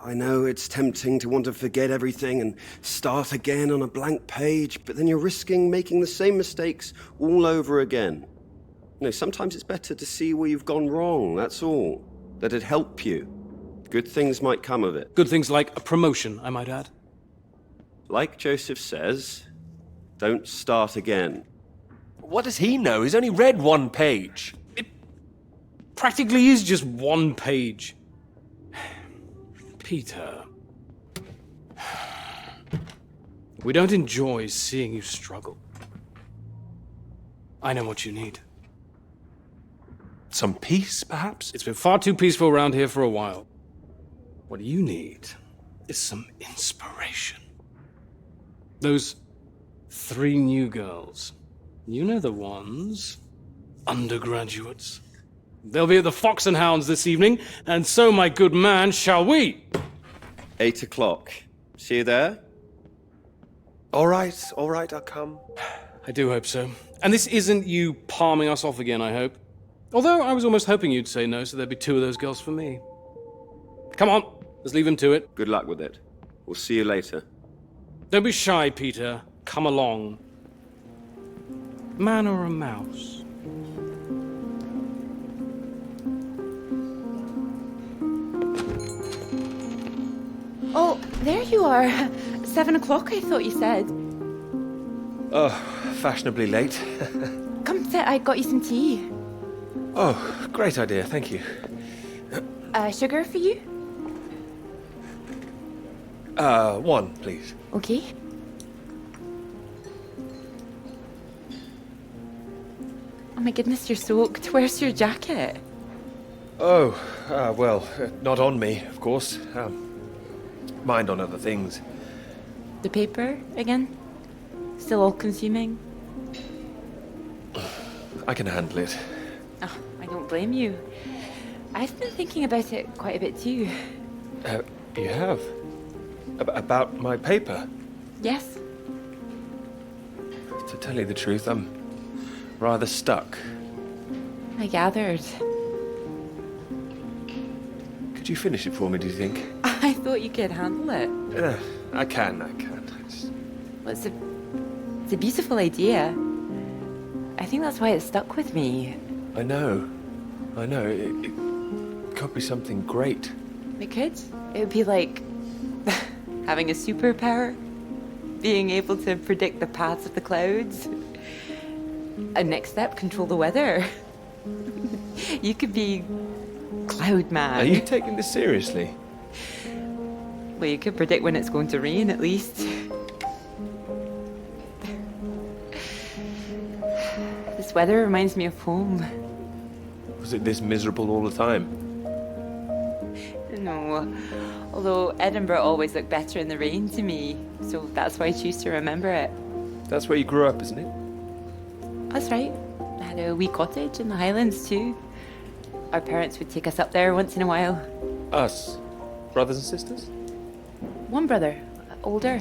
I: I know it's tempting to want to forget everything and start again on a blank page, but then you're risking making the same mistakes all over again. You know, sometimes it's better to see where you've gone wrong, that's all. Let it help you. Good things might come of it.
H: Good things like a promotion, I might add.
I: Like Joseph says, don't start again.
C: What does he know? He's only read one page.
H: It practically is just one page. Peter. We don't enjoy seeing you struggle. I know what you need.
C: Some peace, perhaps?
H: It's been far too peaceful around here for a while. What you need is some inspiration. Those 3 new girls. You know the ones. Undergraduates. They'll be at the Fox and Hounds this evening, and so, my good man, shall we?
I: 8 o'clock. See you there?
C: All right, I'll come.
H: I do hope so. And this isn't you palming us off again, I hope. Although I was almost hoping you'd say no, so there'd be 2 of those girls for me. Come on, let's leave him to it.
I: Good luck with it. We'll see you later.
H: Don't be shy, Peter. Come along. Man or a mouse?
D: Oh, there you are. 7 o'clock, I thought you said.
C: Oh, fashionably late.
D: Come sit, I got you some tea.
C: Oh, great idea, thank you.
D: Sugar for you?
C: 1, please.
D: Okay. Oh my goodness, you're soaked. Where's your jacket?
C: Oh, well, not on me, of course. Mind on other things.
D: The paper again? Still all-consuming?
C: I can handle it.
D: Oh, I don't blame you. I've been thinking about it quite a bit too.
C: You have? About my paper?
D: Yes.
C: To tell you the truth, I'm rather stuck.
D: I gathered.
C: Could you finish it for me, do you think?
D: I thought you could handle it.
C: I can.
D: Well, it's a beautiful idea. I think that's why it stuck with me.
C: I know. It could be something great.
D: It could. It would be like having a superpower. Being able to predict the paths of the clouds. And next step, control the weather. You could be Cloud Man.
C: Are you taking this seriously?
D: Well, you could predict when it's going to rain, at least. This weather reminds me of home.
C: Was it this miserable all the time?
D: No, although Edinburgh always looked better in the rain to me, so that's why I choose to remember it.
C: That's where you grew up, isn't it?
D: That's right. I had a wee cottage in the Highlands too. Our parents would take us up there once in a while.
C: Us? Brothers and sisters?
D: One brother, older.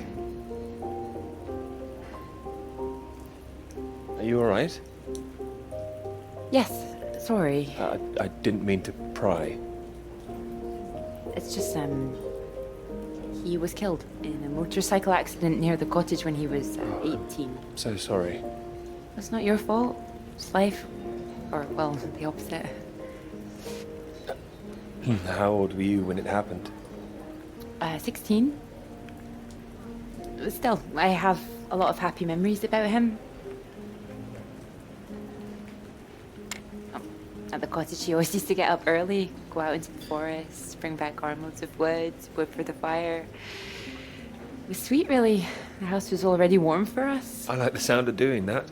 C: Are you alright?
D: Yes, sorry.
C: I didn't mean to pry.
D: It's just, he was killed in a motorcycle accident near the cottage when he was 18.
C: So sorry.
D: It's not your fault. It's life. Or, well, the opposite.
C: How old were you when it happened?
D: 16. Still, I have a lot of happy memories about him. At the cottage, he always used to get up early, go out into the forest, bring back armloads of wood, wood for the fire. It was sweet, really. The house was already warm for us.
C: I like the sound of doing that.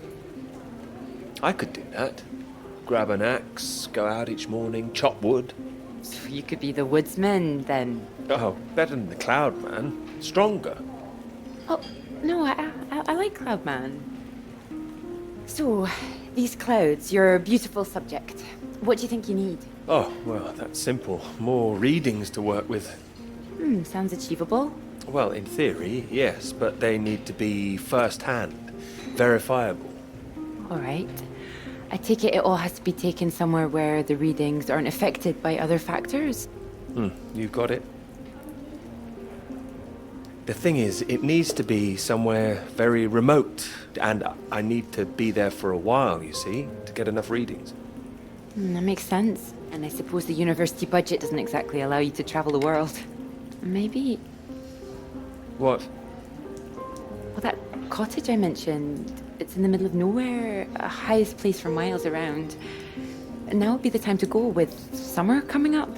C: I could do that. Grab an axe, go out each morning, chop wood.
D: So you could be the woodsman, then.
C: Oh, better than the Cloud Man. Stronger.
D: Oh, no, I like Cloudman. So, these clouds, your beautiful subject. What do you think you need?
C: Oh, well, that's simple. More readings to work with.
D: Sounds achievable.
C: Well, in theory, yes, but they need to be first-hand, verifiable.
D: All right. I take it all has to be taken somewhere where the readings aren't affected by other factors?
C: You got it. The thing is, it needs to be somewhere very remote, and I need to be there for a while, you see, to get enough readings.
D: That makes sense. And I suppose the university budget doesn't exactly allow you to travel the world. Maybe...
C: What?
D: Well, that cottage I mentioned, it's in the middle of nowhere, a highest place for miles around. And now would be the time to go with summer coming up.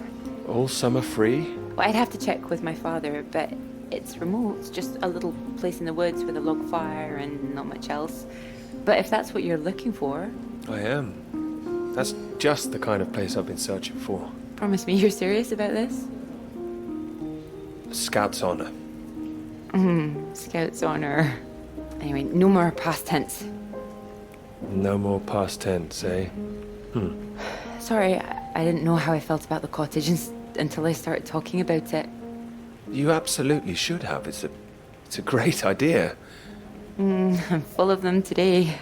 C: All summer free?
D: Well, I'd have to check with my father, but it's remote. It's just a little place in the woods with a log fire and not much else. But if that's what you're looking for...
C: I am. That's just the kind of place I've been searching for.
D: Promise me you're serious about this?
C: Scout's honor.
D: Scout's honor. Anyway, no more past tense.
C: No more past tense, eh?
D: Sorry, I didn't know how I felt about the cottage until I started talking about it.
C: You absolutely should have. It's a great idea.
D: I'm full of them today.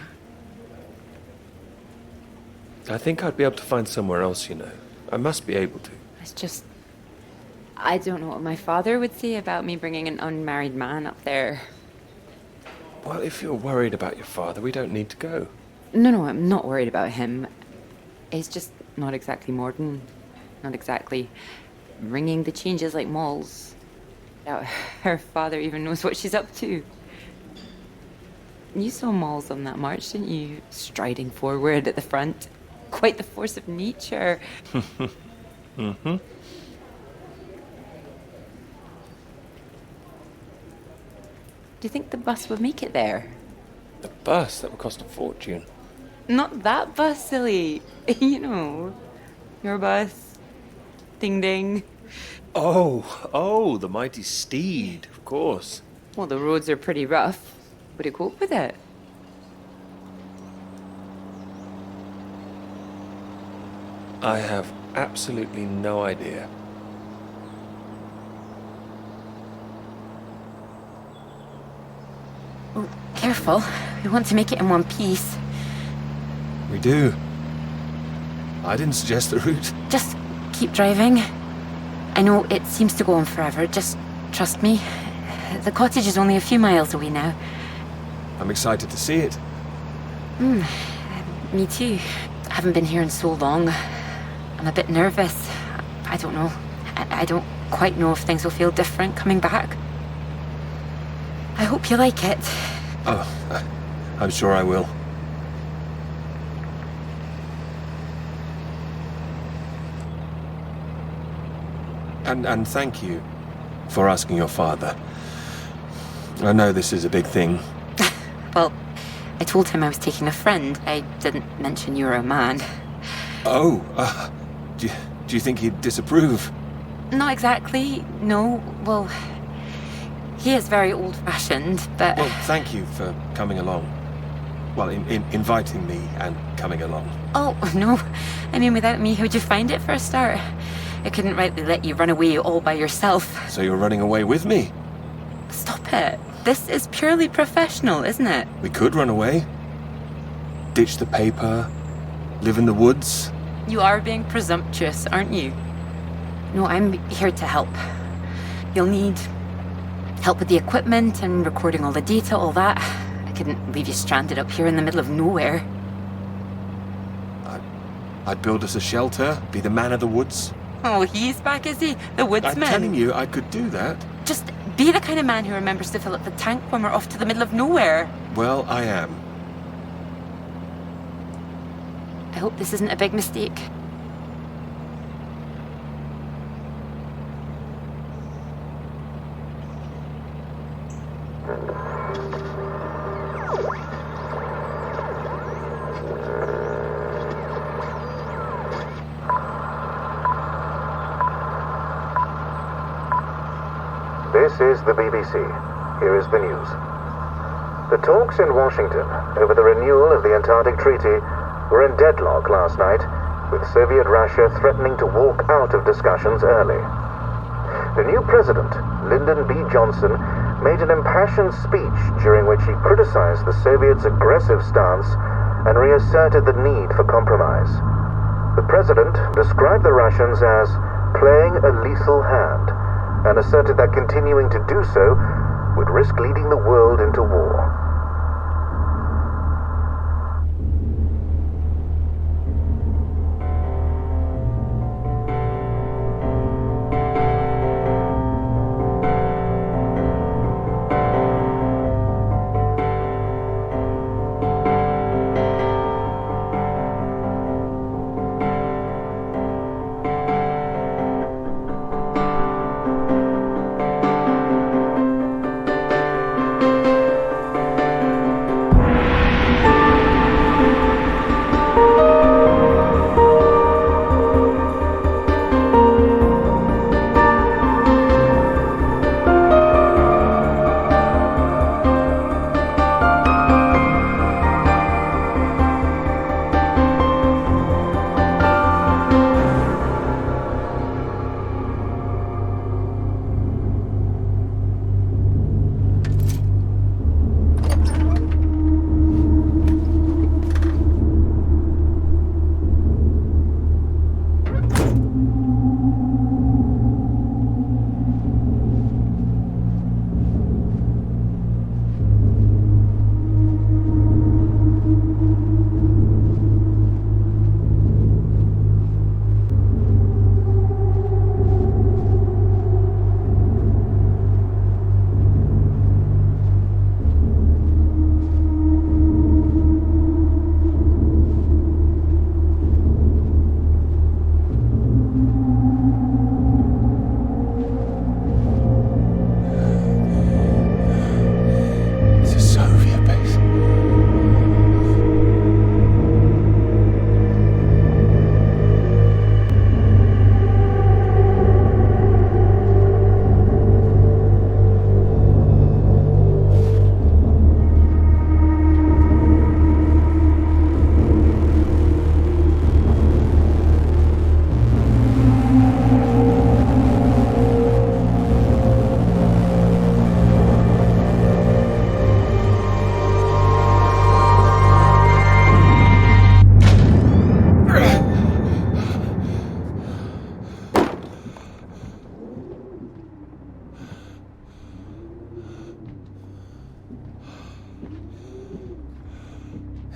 C: I think I'd be able to find somewhere else, you know. I must be able to.
D: It's just... I don't know what my father would say about me bringing an unmarried man up there.
C: Well, if you're worried about your father, we don't need to go.
D: No, I'm not worried about him. It's just not exactly modern. Not exactly ringing the changes like Moll's. Doubt her father even knows what she's up to. You saw Moll's on that march, didn't you? Striding forward at the front. Quite the force of nature.
C: Mm-hmm.
D: Do you think the bus would make it there?
C: The bus? That would cost a fortune.
D: Not that bus, silly. You know, your bus. Ding ding.
C: Oh, the mighty steed, of course.
D: Well, the roads are pretty rough. Would it cope with it?
C: I have absolutely no idea.
D: Oh, careful. We want to make it in one piece.
C: We do. I didn't suggest the route.
D: Just keep driving. I know it seems to go on forever. Just trust me. The cottage is only a few miles away now.
C: I'm excited to see it.
D: Me too. I haven't been here in so long. I'm a bit nervous. I don't know. I don't quite know if things will feel different coming back. I hope you like it.
C: Oh, I'm sure I will. And thank you for asking your father. I know this is a big thing.
D: Well, I told him I was taking a friend. I didn't mention you were a man.
C: Oh, do you think he'd disapprove?
D: Not exactly, no. Well, he is very old-fashioned, but...
C: Well, thank you for coming along. Well, inviting me and coming along.
D: Oh, no. I mean, without me, how'd you find it for a start? I couldn't rightly let you run away all by yourself.
C: So you're running away with me?
D: Stop it. This is purely professional, isn't it?
C: We could run away. Ditch the paper. Live in the woods.
D: You are being presumptuous, aren't you? No, I'm here to help. You'll need help with the equipment and recording all the data, all that. I couldn't leave you stranded up here in the middle of nowhere.
C: I'd build us a shelter, be the man of the woods.
D: Oh, he's back, is he? The woodsman?
C: I'm telling you, I could do that.
D: Just be the kind of man who remembers to fill up the tank when we're off to the middle of nowhere.
C: Well, I am.
D: I hope this isn't a big mistake.
F: This is the BBC. Here is the news. The talks in Washington over the renewal of the Antarctic Treaty were in deadlock last night, with Soviet Russia threatening to walk out of discussions early. The new president, Lyndon B. Johnson, made an impassioned speech during which he criticized the Soviets' aggressive stance and reasserted the need for compromise. The president described the Russians as playing a lethal hand and asserted that continuing to do so would risk leading the world into war.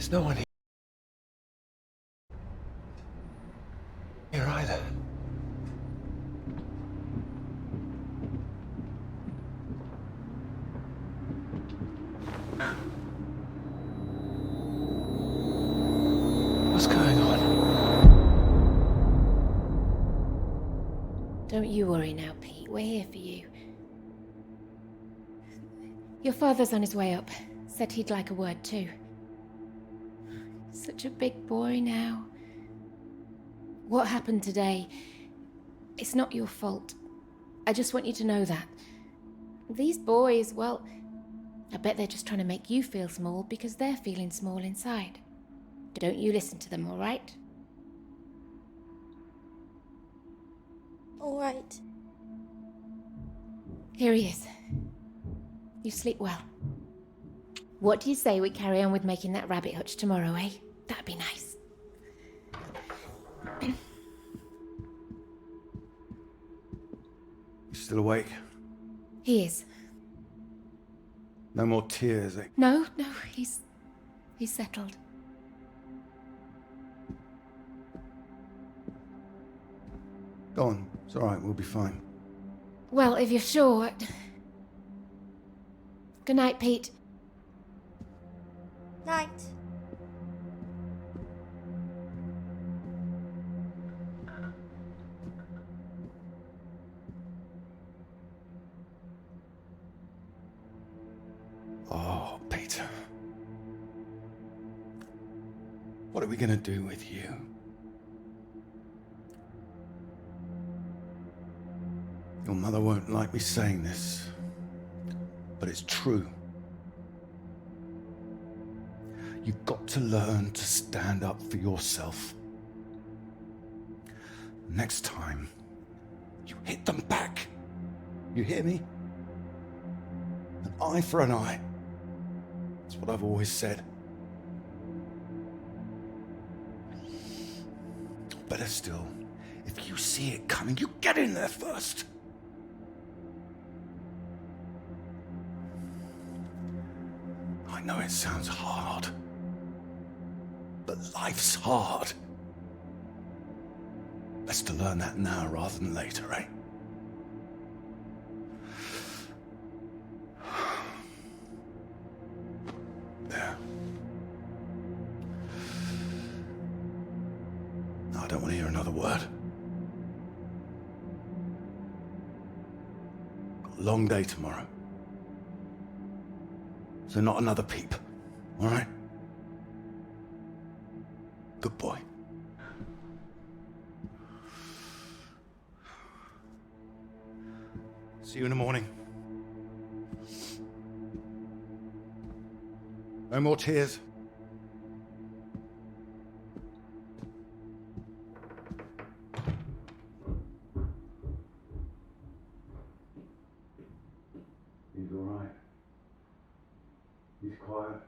C: There's no one here either. What's going on?
J: Don't you worry now, Pete. We're here for you. Your father's on his way up. Said he'd like a word too. Such a big boy now. What happened today, it's not your fault. I just want you to know that. These boys, well, I bet they're just trying to make you feel small because they're feeling small inside. Don't you listen to them, all right?
K: All right.
J: Here he is. You sleep well. What do you say we carry on with making that rabbit hutch tomorrow, eh? That'd be nice.
B: You still awake?
J: He is.
B: No more tears, eh?
J: No, he's settled.
B: Go on. It's all right. We'll be fine.
J: Well, if you're sure. Good night, Pete.
K: Night.
B: Oh, Peter. What are we gonna do with you? Your mother won't like me saying this, but it's true. You've got to learn to stand up for yourself. Next time, you hit them back. You hear me? An eye for an eye. That's what I've always said. Or better still, if you see it coming, you get in there first. I know it sounds hard, but life's hard. Best to learn that now rather than later, eh? There. No, I don't want to hear another word. Got a long day tomorrow. So not another peep, all right? Good boy. See you in the morning. No more tears. He's all right. He's quiet.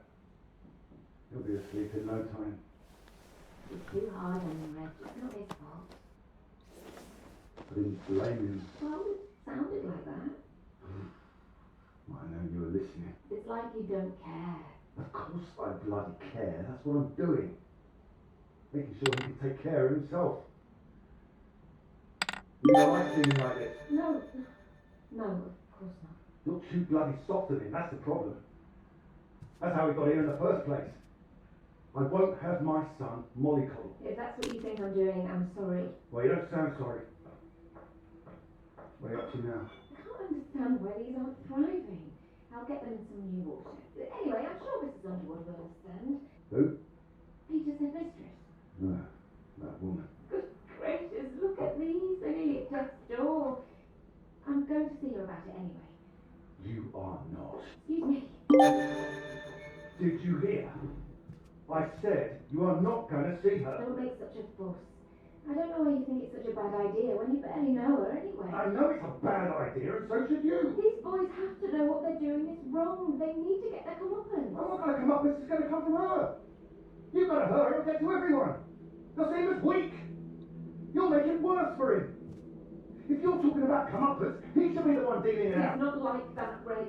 B: He'll be asleep in no time.
L: It's too hard on him, Reg. It's not his fault.
B: I didn't blame him.
L: Well, it sounded like that.
B: I know you were listening.
L: It's like you don't care.
B: Of course I bloody care. That's what I'm doing. Making sure he can take care of himself. You don't like feeling like this.
L: No, of course not.
B: You're too bloody soft of him. That's the problem. That's how we got here in the first place. I won't have my son mollycoddled.
L: If that's what you think I'm doing, I'm sorry.
B: Well, you don't sound sorry. What are you up to now?
L: I can't understand why these aren't thriving. I'll get them some new water. Anyway, I'm sure Mrs. Underwood will understand.
B: Who?
L: Peter's headmistress.
B: No, that woman.
L: Good gracious, look at these. They're nearly at death's door. I'm going to see her about it anyway.
B: You are not.
L: Excuse me.
B: Did you hear? I said you are not going to see her.
L: Don't make such a fuss. I don't know why you think it's such a bad idea when you barely know her anyway.
B: I know it's a bad idea, and so should you.
L: These boys have to know what they're doing is wrong. They need to get their comeuppance.
B: I'm not going to come up. This is going to come from her. You've got to her. It'll get to everyone. They'll see him as weak. You'll make it worse for him. If you're talking about comeuppance, he should be the one dealing it out.
L: He's not like that, Reg.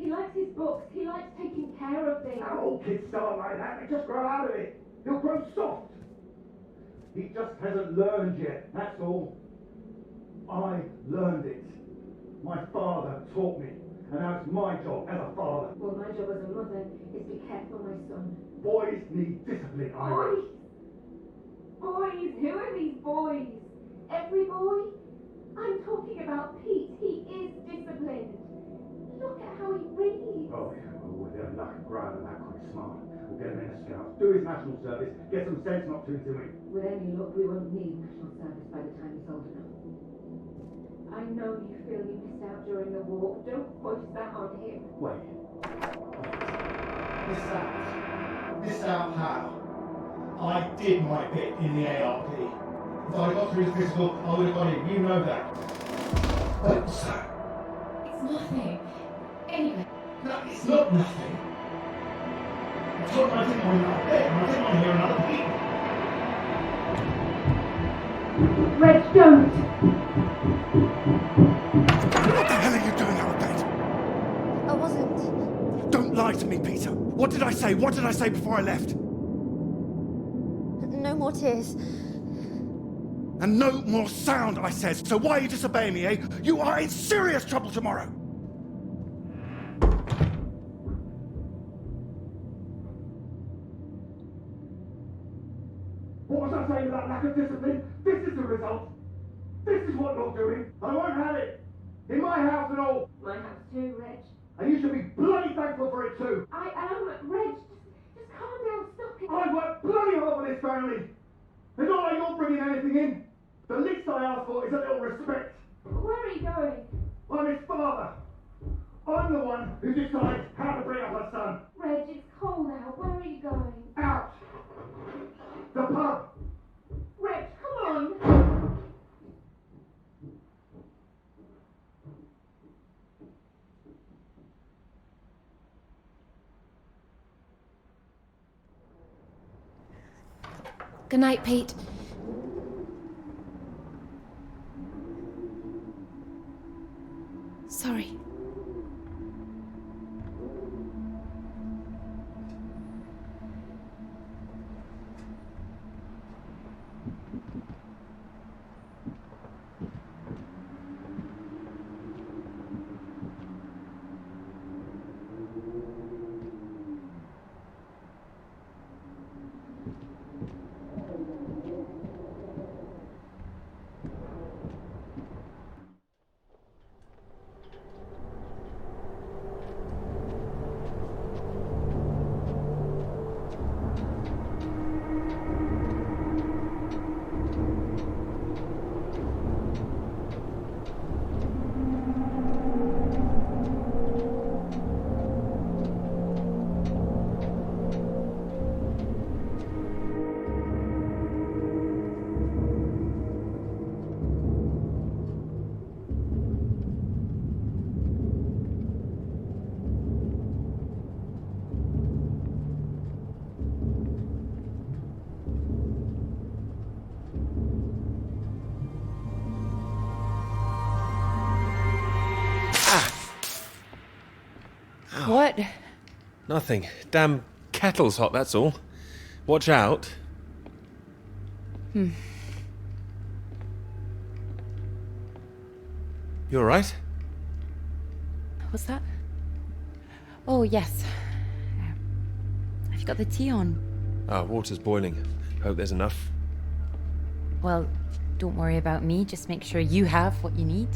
L: He likes his books. He likes taking care of things.
B: All kids start like that. They just grow out of it. He'll grow soft. He just hasn't learned yet, that's all. I learned it. My father taught me. And now it's my job as a father.
L: Well, my job as a mother is to care for my son.
B: Boys need discipline, Ira.
L: Boys? Who are these boys? Every boy? I'm talking about Pete. He is disciplined. Look at how he reads.
B: Oh, yeah, well, with their luck, growing and that quite smart.
M: will get him in a scout, do his national service, get some sense knocked into him.
L: With any luck, we won't need national service by the time he's old enough. I know you feel you missed out during the war. Don't hoist that on him.
M: Wait. Missed out how? I did my bit in the ARP. If I'd got through his physical, I would have got him. You know that. But so.
L: It's nothing. Anyway.
M: No, it's not nothing. I told him I didn't want another bed, and I didn't want to hear another peep.
L: Reg, don't!
B: What the hell are you doing out there?
K: I wasn't.
B: Don't lie to me, Peter. What did I say? What did I say before I left?
K: No more tears.
B: And no more sound, I said. So why are you disobeying me, eh? You are in serious trouble tomorrow.
M: What was I saying about lack of discipline? This is the result. This is what you're doing. I won't have it. In my house and all.
L: My house too, Reg.
M: And you should be bloody thankful for it too.
L: I am. Reg, just calm down, stop it.
M: I work bloody hard for this family. It's not like you're bringing anything in. The least I ask for is a little respect.
L: Where are you going?
M: I'm his father. I'm the one who decides how to bring up a son.
L: Reg, it's cold out. Where are you going?
M: Out. The pub.
L: Reg, come on.
J: Good night, Pete. Sorry. What?
C: Nothing. Damn kettle's hot, that's all. Watch out.
D: Hmm.
C: You alright?
D: What's that? Oh, yes. Have you got the tea on?
C: Water's boiling. Hope there's enough.
D: Well, don't worry about me. Just make sure you have what you need.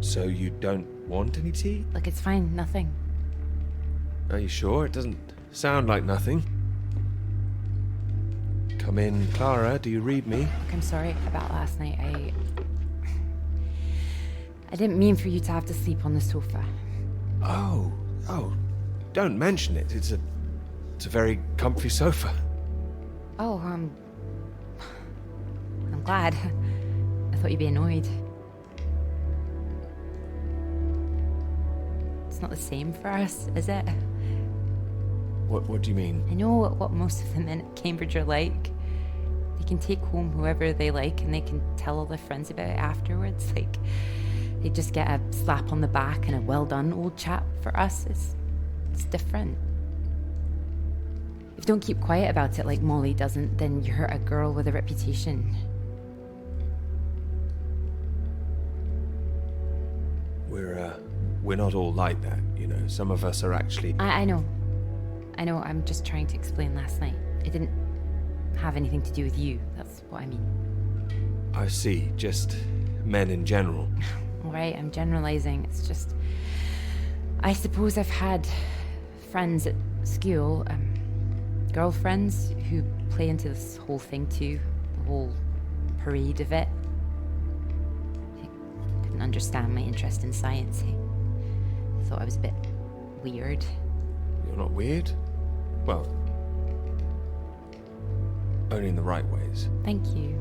C: So you don't want any tea?
D: Look, it's fine. Nothing.
C: Are you sure? It doesn't sound like nothing. Come in, Clara. Do you read me?
D: Look, I'm sorry about last night. I didn't mean for you to have to sleep on the sofa.
C: Oh, don't mention it. It's a very comfy sofa.
D: Oh, I'm glad. I thought you'd be annoyed. It's not the same for us, is it?
C: What do you mean?
D: I know what most of the men at Cambridge are like. They can take home whoever they like and they can tell all their friends about it afterwards. Like, they just get a slap on the back and a well done, old chap. For us, it's different. If you don't keep quiet about it like Molly doesn't, then you're a girl with a reputation.
C: We're not all like that, you know. Some of us are actually...
D: I know. I'm just trying to explain last night. It didn't have anything to do with you. That's what I mean.
C: I see. Just men in general.
D: All right, I'm generalizing. It's just... I suppose I've had friends at school, girlfriends who play into this whole thing too, the whole parade of it. I couldn't understand my interest in science. I thought I was a bit weird.
C: You're not weird? Well, only in the right ways.
D: Thank you.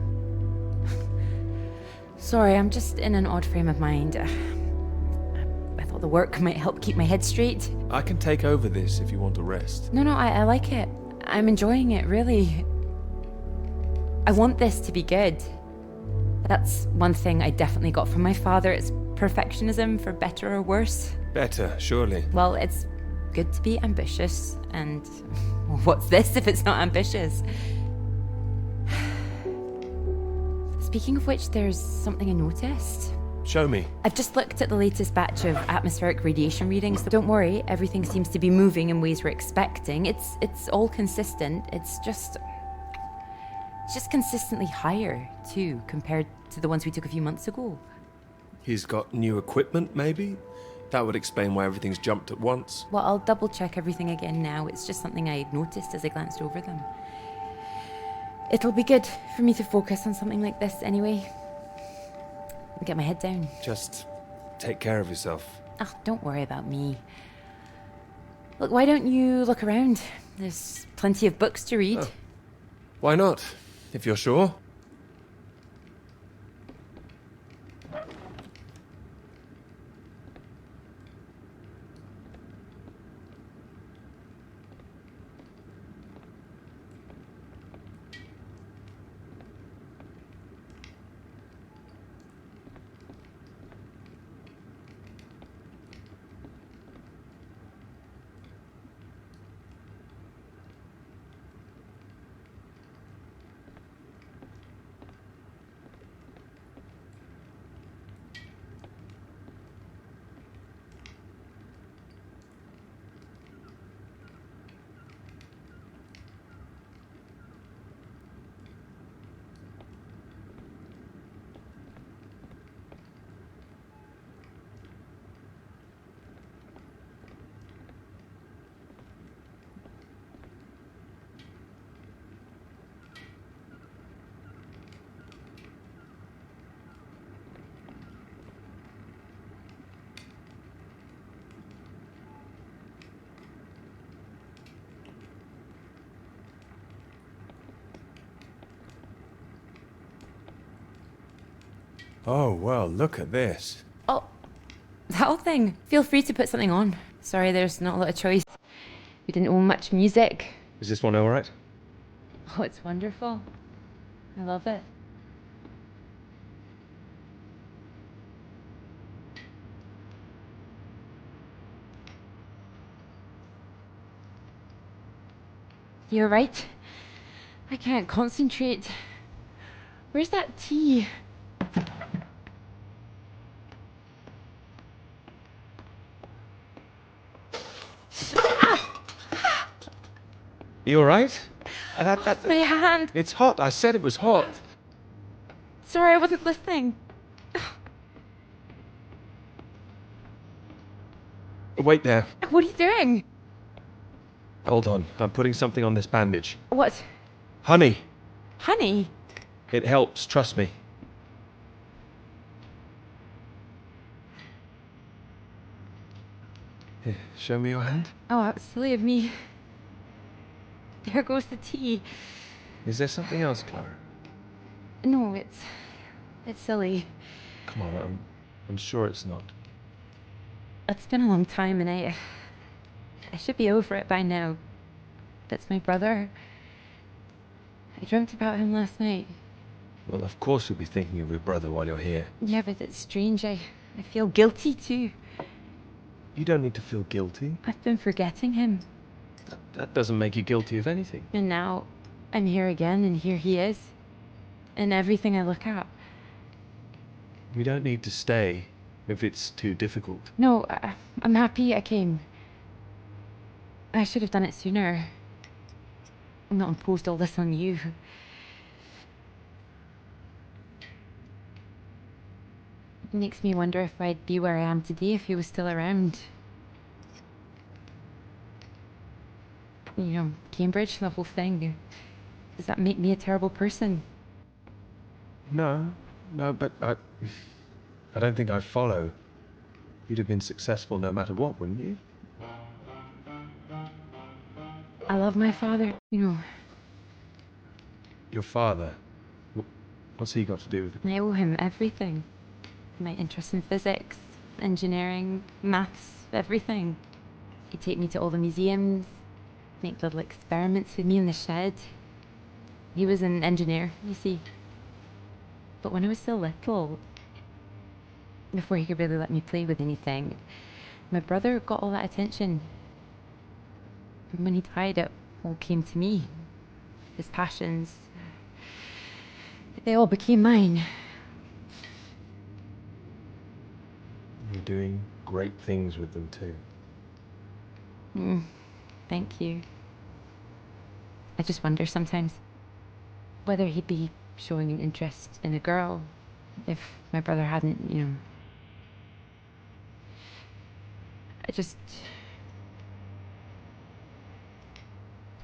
D: Sorry, I'm just in an odd frame of mind. I thought the work might help keep my head straight.
C: I can take over this if you want to rest.
D: No, I like it. I'm enjoying it, really. I want this to be good. That's one thing I definitely got from my father. It's perfectionism, for better or worse.
C: Better, surely.
D: Well, it's good to be ambitious, and what's this if it's not ambitious? Speaking of which, there's something I noticed.
C: Show me.
D: I've just looked at the latest batch of atmospheric radiation readings. Don't worry, everything seems to be moving in ways we're expecting. It's all consistent. It's just consistently higher, too, compared to the ones we took a few months ago.
C: He's got new equipment, maybe? That would explain why everything's jumped at once.
D: Well, I'll double check everything again now. It's just something I noticed as I glanced over them. It'll be good for me to focus on something like this anyway. And get my head down.
C: Just take care of yourself.
D: Oh, don't worry about me. Look, why don't you look around? There's plenty of books to read.
C: Oh. Why not, if you're sure? Oh, well, look at this.
D: Oh, that whole thing. Feel free to put something on. Sorry, there's not a lot of choice. We didn't own much music.
C: Is this one all right?
D: Oh, it's wonderful. I love it. You're right. I can't concentrate. Where's that tea?
C: You all right?
D: My hand.
C: It's hot. I said it was hot.
D: Sorry, I wasn't listening.
C: Wait there.
D: What are you doing?
C: Hold on. I'm putting something on this bandage.
D: What?
C: Honey.
D: Honey?
C: It helps. Trust me. Here, show me your hand.
D: Oh, that's silly of me. There goes the tea.
C: Is there something else, Clara?
D: No, it's silly.
C: Come on, I'm sure it's not.
D: It's been a long time, and I should be over it by now. That's my brother. I dreamt about him last night.
C: Well, of course you'll be thinking of your brother while you're here.
D: Yeah, but it's strange. I feel guilty too.
C: You don't need to feel guilty.
D: I've been forgetting him.
C: That doesn't make you guilty of anything.
D: And now I'm here again, and here he is. And everything I look at.
C: You don't need to stay if it's too difficult.
D: No, I'm happy I came. I should have done it sooner. Not imposed all this on you. It makes me wonder if I'd be where I am today if he was still around. Cambridge, the whole thing. Does that make me a terrible person?
C: No, but I don't think I follow. You'd have been successful no matter what, wouldn't you?
D: I love my father,
C: Your father? What's he got to do with it?
D: I owe him everything. My interest in physics, engineering, maths, everything. He'd take me to all the museums, make little experiments with me in the shed. He was an engineer, you see. But when I was still little, before he could really let me play with anything, my brother got all that attention. And when he died, it all came to me. His passions, they all became mine.
C: You're doing great things with them too.
D: Thank you. I just wonder sometimes whether he'd be showing an interest in a girl if my brother hadn't,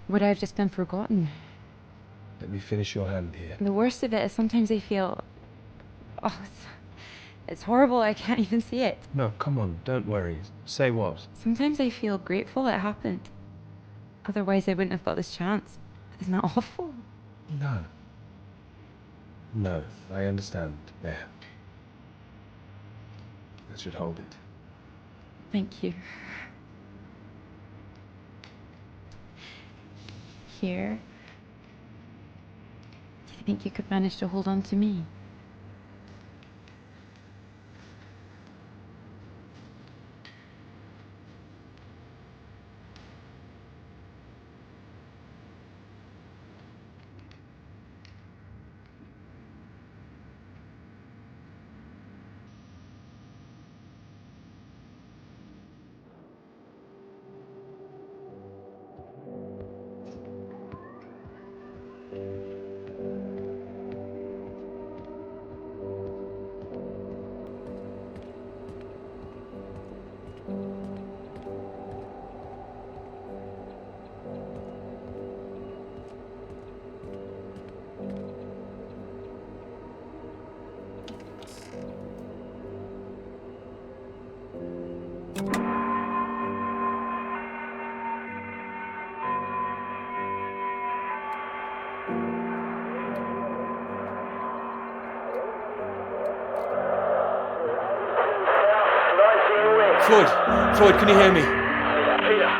D: would I have just been forgotten?
C: Let me finish your hand here.
D: The worst of it is sometimes I feel, it's horrible, I can't even see it.
C: No, come on, don't worry. Say what?
D: Sometimes I feel grateful it happened. Otherwise I wouldn't have got this chance. Isn't that awful?
C: No, I understand. There. That should hold it.
D: Thank you. Here. Do you think you could manage to hold on to me?
C: Floyd, can you hear me?
N: Peter,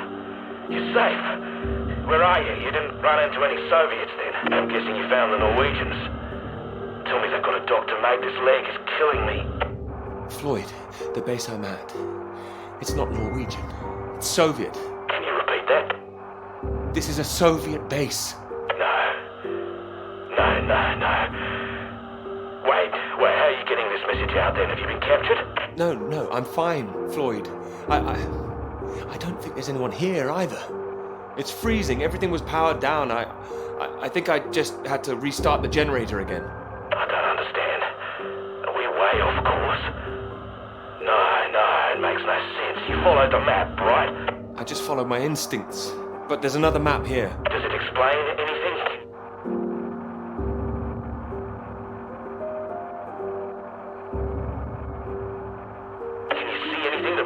N: you're safe. Where are you? You didn't run into any Soviets then? I'm guessing you found the Norwegians. Tell me they've got a doctor, mate. This leg is killing me.
C: Floyd, the base I'm at, it's not Norwegian. It's Soviet.
N: Can you repeat that?
C: This is a Soviet base.
N: No. Wait, how are you getting this message out then? Have you been captured?
C: No, I'm fine, Floyd. I don't think there's anyone here either. It's freezing. Everything was powered down. I think I just had to restart the generator again.
N: I don't understand. We're way off course. No, it makes no sense. You followed the map, right?
C: I just followed my instincts. But there's another map here.
N: Does it explain anything?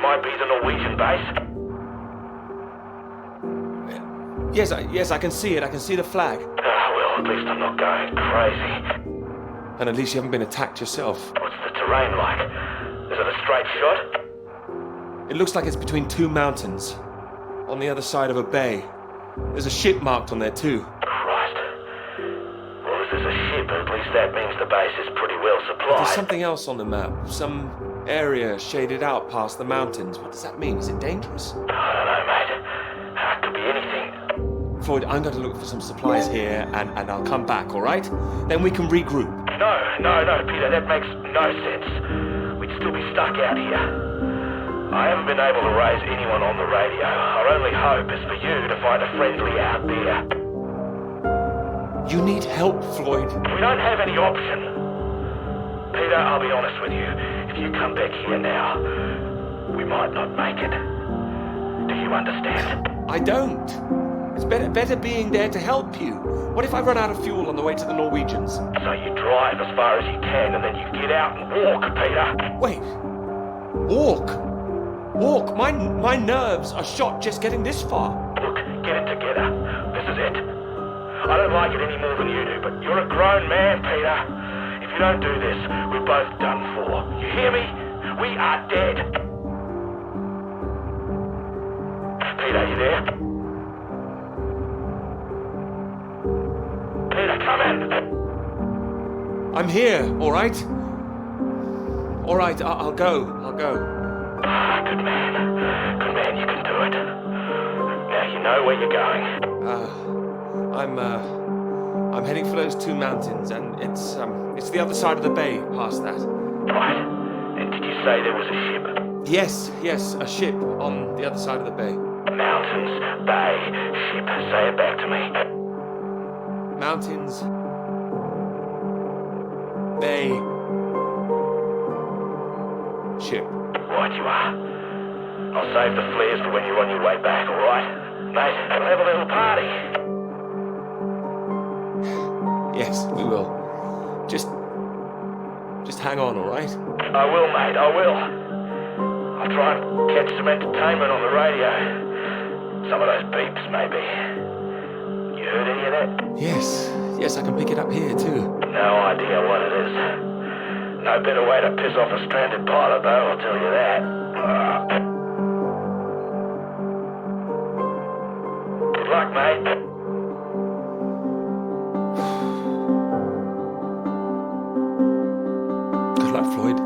N: Might be the Norwegian base.
C: Yes, I can see it. I can see the flag.
N: Well, at least I'm not going crazy.
C: And at least you haven't been attacked yourself.
N: What's the terrain like? Is it a straight shot?
C: It looks like it's between two mountains, on the other side of a bay. There's a ship marked on there too.
N: Christ. Well, if there's a ship, at least that means the base is pretty well supplied.
C: But there's something else on the map. Some area shaded out past the mountains. What does that mean? Is it dangerous?
N: I don't know, mate. It could be anything.
C: Floyd, I'm going to look for some supplies here and I'll come back, all right? Then we can regroup.
N: No, Peter, that makes no sense. We'd still be stuck out here. I haven't been able to raise anyone on the radio. Our only hope is for you to find a friendly out there.
C: You need help, Floyd.
N: We don't have any option. Peter, I'll be honest with you. If you come back here now, we might not make it. Do you understand?
C: I don't. It's better being there to help you. What if I run out of fuel on the way to the Norwegians?
N: So you drive as far as you can and then you get out and walk, Peter.
C: Wait. Walk? My nerves are shot just getting this far.
N: Look, get it together. This is it. I don't like it any more than you do, but you're a grown man, Peter. If you don't do this, we're both done for. You hear me? We are dead. Peter, you there? Peter, come in.
C: I'm here, all right? All right, I'll go.
N: Good man, you can do it. Now you know where you're going.
C: I'm heading for those 2 mountains, and it's the other side of the bay, past that.
N: Right. And did you say there was a ship?
C: Yes, a ship on the other side of the bay.
N: Mountains, bay, ship. Say it back to me.
C: Mountains, bay, ship.
N: Right you are. I'll save the flares for when you're on your way back, all right? Mate, we'll have a little party.
C: Yes, we will. Just hang on, all right?
N: I will, mate, I will. I'll try and catch some entertainment on the radio. Some of those beeps, maybe. You heard any of that?
C: Yes, I can pick it up here, too.
N: No idea what it is. No better way to piss off a stranded pilot, though, I'll tell you that. Good luck, mate.
C: Good luck, Floyd.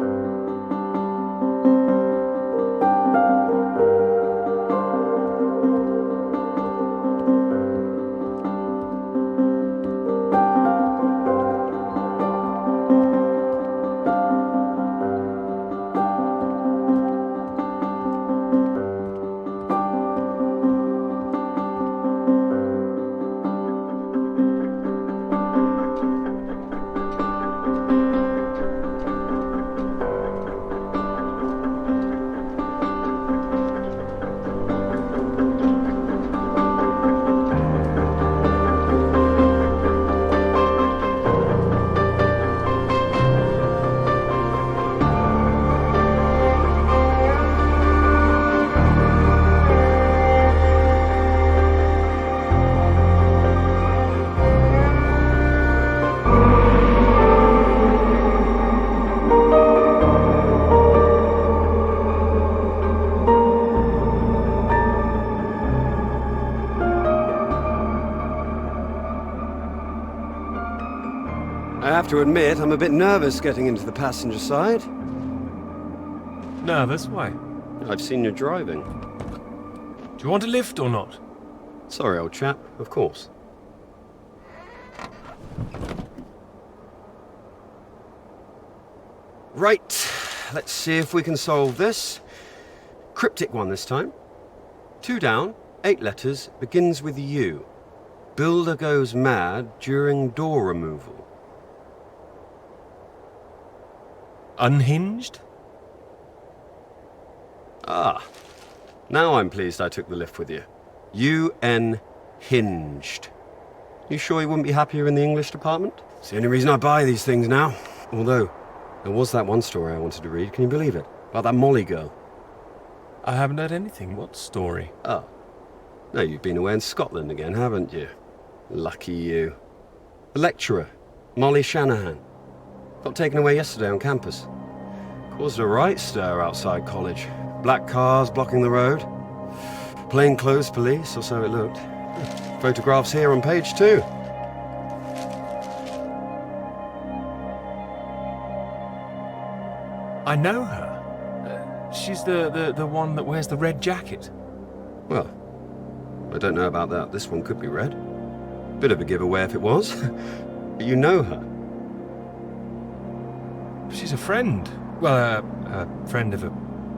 I: I have to admit, I'm a bit nervous getting into the passenger side.
O: Nervous? Why?
I: I've seen you driving.
O: Do you want a lift or not?
I: Sorry, old chap, of course. Right, let's see if we can solve this. Cryptic one this time. 2 down, 8 letters, begins with U. Builder goes mad during door removal.
O: Unhinged?
I: Ah, now I'm pleased I took the lift with you. UN hinged. You sure you wouldn't be happier in the English department? It's the only reason I buy these things now. Although, there was that one story I wanted to read, can you believe it? About that Molly girl.
O: I haven't heard anything. What story?
I: Oh. No, you've been away in Scotland again, haven't you? Lucky you. The lecturer, Molly Shanahan. Got taken away yesterday on campus. Caused a right stir outside college. Black cars blocking the road. Plainclothes police, or so it looked. Photographs here on page 2.
O: I know her. She's the one that wears the red jacket.
I: Well, I don't know about that. This one could be red. Bit of a giveaway if it was. But you know her.
O: She's a friend. Well, a friend of a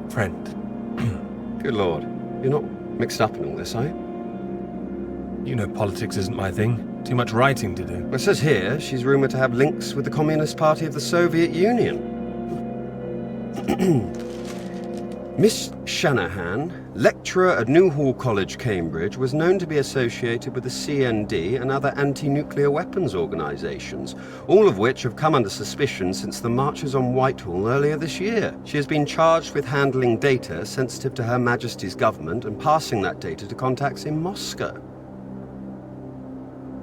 O: friend.
I: Good Lord. You're not mixed up in all this, are you?
O: You know politics isn't my thing. Too much writing to do.
I: Well, it says here she's rumoured to have links with the Communist Party of the Soviet Union. Miss Shanahan, lecturer at Newhall College, Cambridge, was known to be associated with the CND and other anti-nuclear weapons organisations, all of which have come under suspicion since the marches on Whitehall earlier this year. She has been charged with handling data sensitive to Her Majesty's government and passing that data to contacts in Moscow.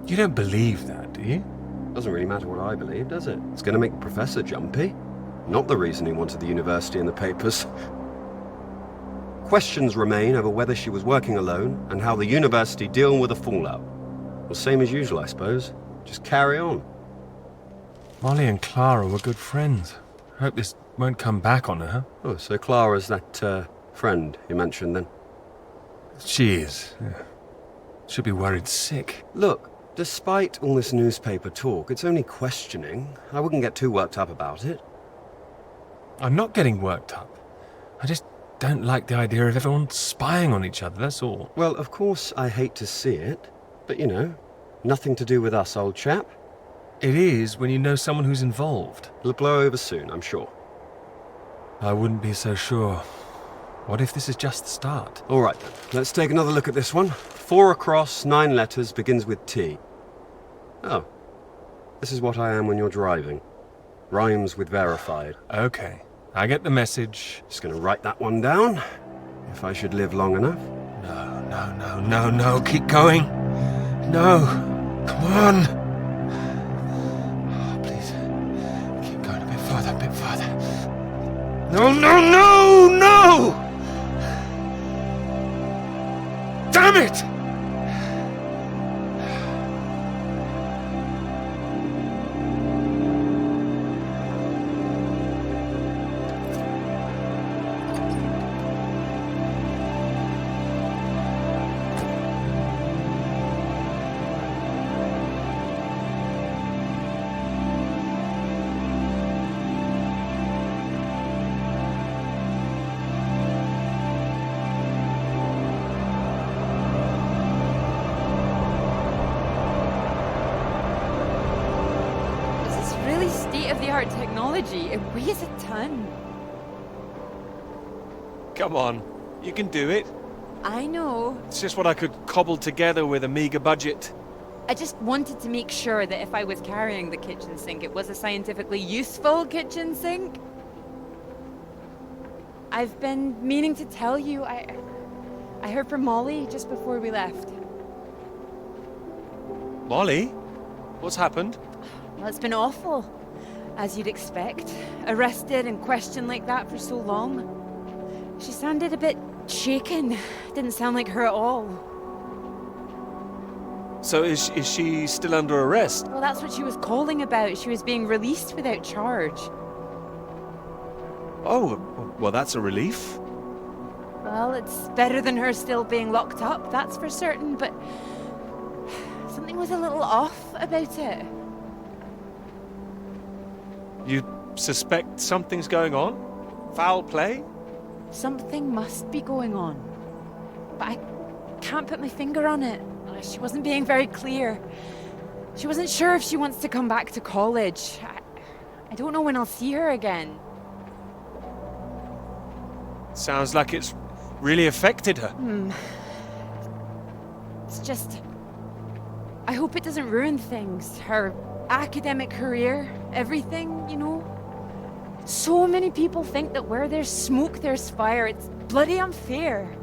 O: You don't believe that, do you?
I: Doesn't really matter what I believe, does it? It's going to make the professor jumpy. Not the reason he wanted the university in the papers. Questions remain over whether she was working alone and how the university deal with the fallout. Well, same as usual, I suppose. Just carry on.
O: Molly and Clara were good friends. I hope this won't come back on her.
I: Oh, so Clara's that, friend you mentioned then?
O: She is. Yeah. Should be worried sick.
I: Look, despite all this newspaper talk, it's only questioning. I wouldn't get too worked up about it.
O: I'm not getting worked up. I just don't like the idea of everyone spying on each other, that's all.
I: Well, of course I hate to see it, but you know, nothing to do with us, old chap.
O: It is when you know someone who's involved.
I: It'll blow over soon, I'm sure.
O: I wouldn't be so sure. What if this is just the start?
I: All right then, let's take another look at this one. 4 across, 9 letters, begins with T. Oh, this is what I am when you're driving. Rhymes with verified.
O: Okay, I get the message.
I: Just gonna write that one down, if I should live long enough.
O: No, keep going. No, come on. Oh, please, keep going a bit further. No! Damn it!
D: State-of-the-art technology. It weighs a ton.
C: Come on, you can do it.
D: I know.
C: It's just what I could cobble together with a meager budget.
D: I just wanted to make sure that if I was carrying the kitchen sink, it was a scientifically useful kitchen sink. I've been meaning to tell you, I heard from Molly just before we left.
C: Molly? What's happened?
D: Well, it's been awful. As you'd expect. Arrested and questioned like that for so long. She sounded a bit shaken. Didn't sound like her at all.
C: So is she still under arrest?
D: Well, that's what she was calling about. She was being released without charge.
C: Oh, well, that's a relief.
D: Well, it's better than her still being locked up, that's for certain, but something was a little off about it.
C: You suspect something's going on? Foul play?
D: Something must be going on. But I can't put my finger on it. She wasn't being very clear. She wasn't sure if she wants to come back to college. I don't know when I'll see her again.
C: Sounds like it's really affected her.
D: It's just... I hope it doesn't ruin things. Her academic career, everything, you know? So many people think that where there's smoke, there's fire. It's bloody unfair.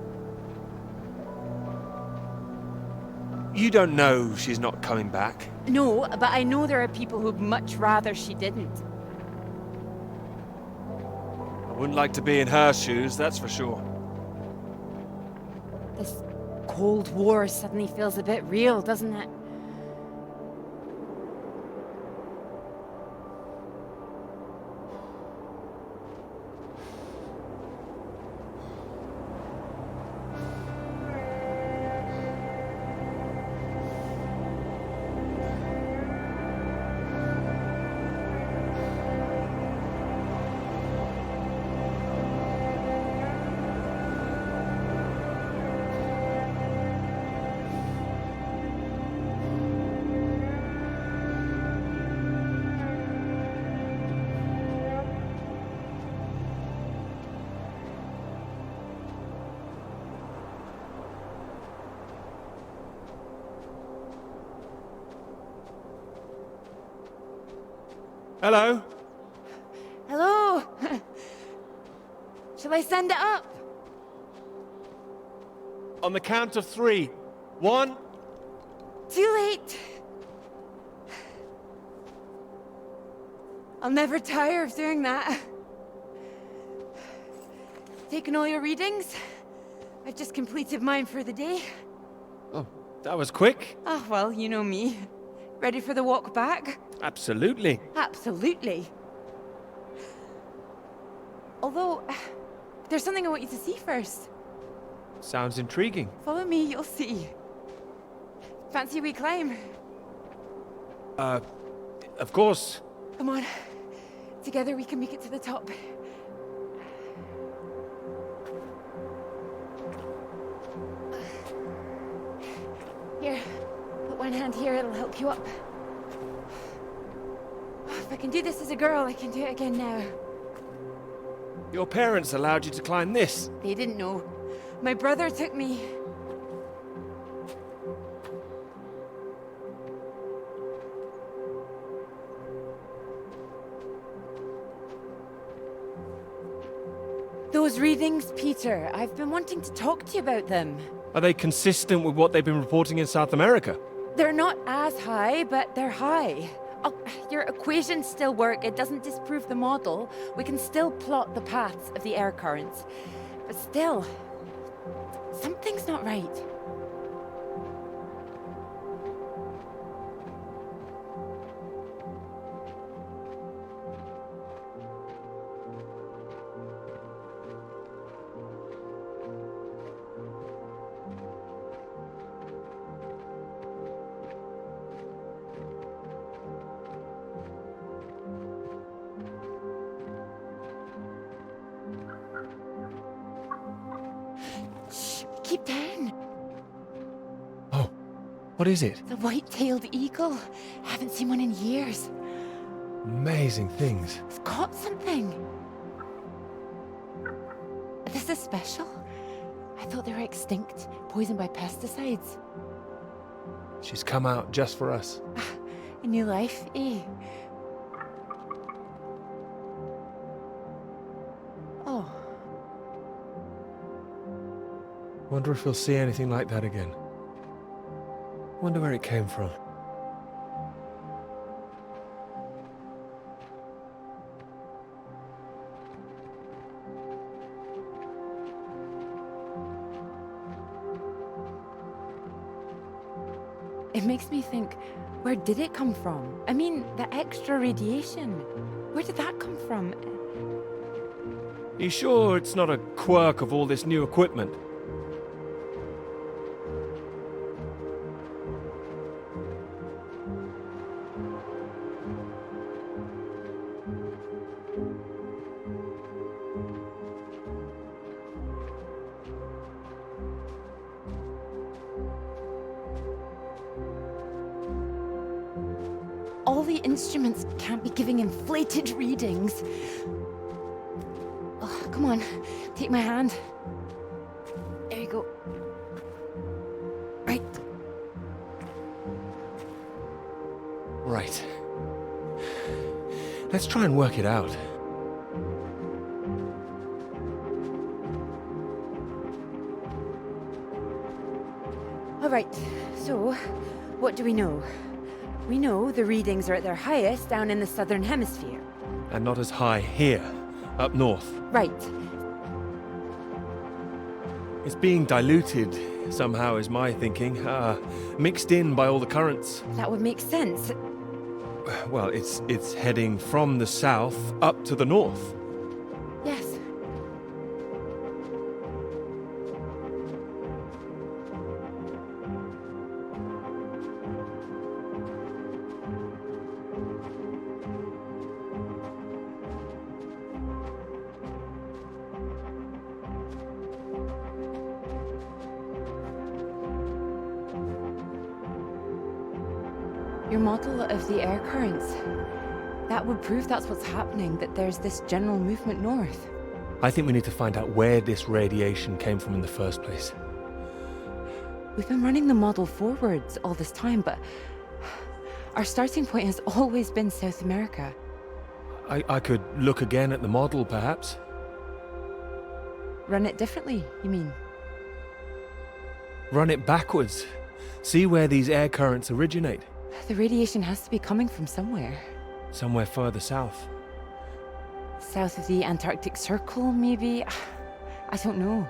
C: You don't know she's not coming back.
D: No, but I know there are people who'd much rather she didn't.
C: I wouldn't like to be in her shoes, that's for sure.
D: This Cold War suddenly feels a bit real, doesn't it?
A: Hello?
D: Hello? Shall I send it up?
A: On the count of 3. 1.
D: Too late. I'll never tire of doing that. Taken all your readings? I've just completed mine for the day.
A: Oh, that was quick.
D: Oh, well, you know me. Ready for the walk back?
A: Absolutely.
D: Absolutely. Although, there's something I want you to see first.
A: Sounds intriguing.
D: Follow me, you'll see. Fancy a wee climb?
A: Of course.
D: Come on. Together we can make it to the top. Here, put one hand here, it'll help you up. If I can do this as a girl, I can do it again now.
A: Your parents allowed you to climb this.
D: They didn't know. My brother took me. Those readings, Peter, I've been wanting to talk to you about them.
A: Are they consistent with what they've been reporting in South America?
D: They're not as high, but they're high. Oh, your equations still work. It doesn't disprove the model. We can still plot the paths of the air currents. But still, something's not right. Keep down.
A: Oh, what is it?
D: The white-tailed eagle. I haven't seen one in years.
A: Amazing things.
D: It's caught something. This is special. I thought they were extinct, poisoned by pesticides.
A: She's come out just for us.
D: A new life, eh? Oh.
A: Wonder if we'll see anything like that again. Wonder where it came from.
D: It makes me think, where did it come from? I mean, the extra radiation. Where did that come from?
A: You sure it's not a quirk of all this new equipment?
D: All the instruments can't be giving inflated readings. Oh, come on, take my hand. There you go. Right.
A: Right. Let's try and work it out.
D: All right, so what do we know? We know the readings are at their highest down in the southern hemisphere.
A: And not as high here, up north.
D: Right.
A: It's being diluted somehow, is my thinking. Mixed in by all the currents.
D: That would make sense.
A: Well, it's heading from the south up to the north.
D: Yes. Your model of the air currents. That would prove that's what's happening, that there's this general movement north.
A: I think we need to find out where this radiation came from in the first place.
D: We've been running the model forwards all this time, but our starting point has always been South America.
C: I could look again at the model, perhaps.
D: Run it differently, you mean?
C: Run it backwards. See where these air currents originate.
D: The radiation has to be coming from somewhere.
C: Somewhere further south.
D: South of the Antarctic Circle, maybe? I don't know.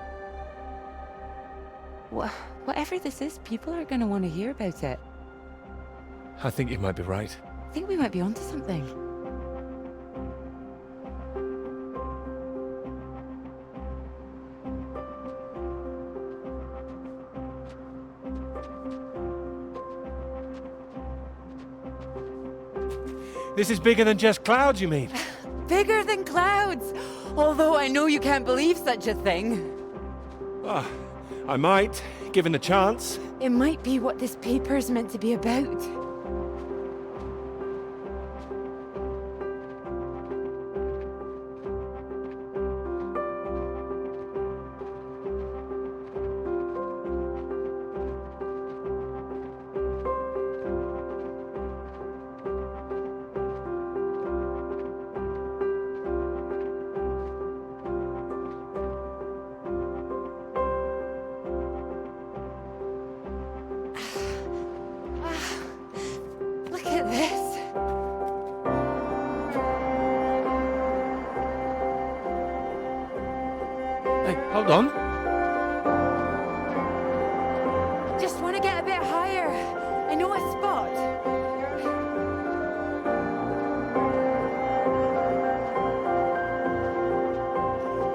D: Whatever this is, people are going to want to hear about it.
C: I think you might be right.
D: I think we might be onto something.
C: This is bigger than just clouds, you mean?
D: Bigger than clouds! Although I know you can't believe such a thing.
C: Ah, I might, given the chance.
D: It might be what this paper's meant to be about. Look at this.
C: Hey, hold on.
D: Just want to get a bit higher. I know a spot.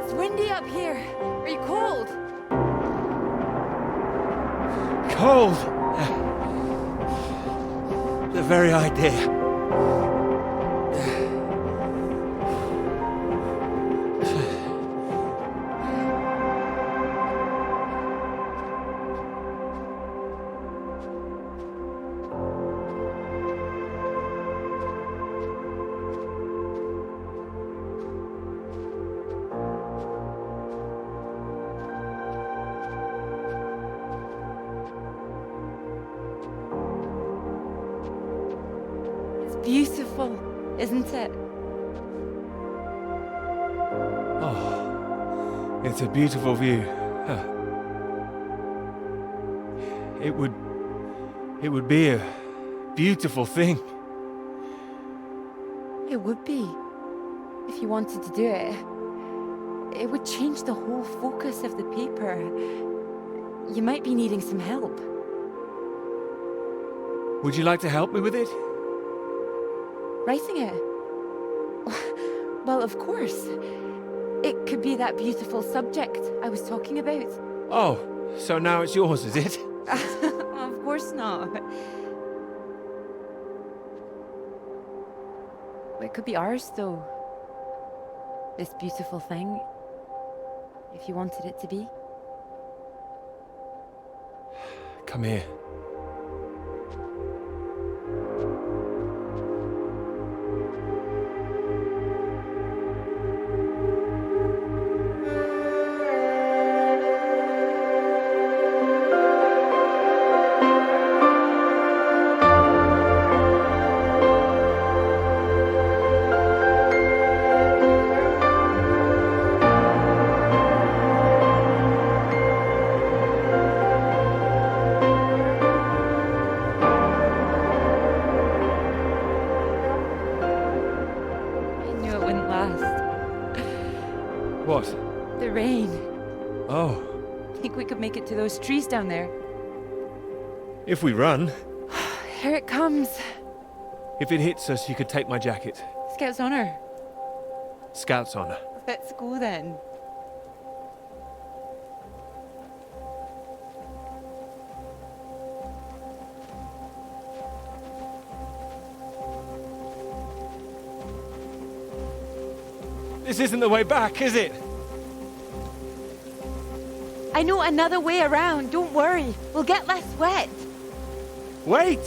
D: It's windy up here. Are you cold?
C: Cold! The very idea.
D: Beautiful, isn't it?
C: Oh, it's a beautiful view. Huh. It would be a beautiful thing.
D: It would be. If you wanted to do it. It would change the whole focus of the paper. You might be needing some help.
C: Would you like to help me with it?
D: Writing it? Well, of course. It could be that beautiful subject I was talking about.
C: Oh, so now it's yours, is it?
D: Of course not. It could be ours, though. This beautiful thing. If you wanted it to be.
C: Come here. What?
D: The rain.
C: Oh.
D: Think we could make it to those trees down there?
C: If we run.
D: Here it comes.
C: If it hits us, you could take my jacket.
D: Scout's honor.
C: Scout's honor.
D: Let's go then.
C: This isn't the way back, is it?
D: I know another way around. Don't worry. We'll get less wet.
C: Wait!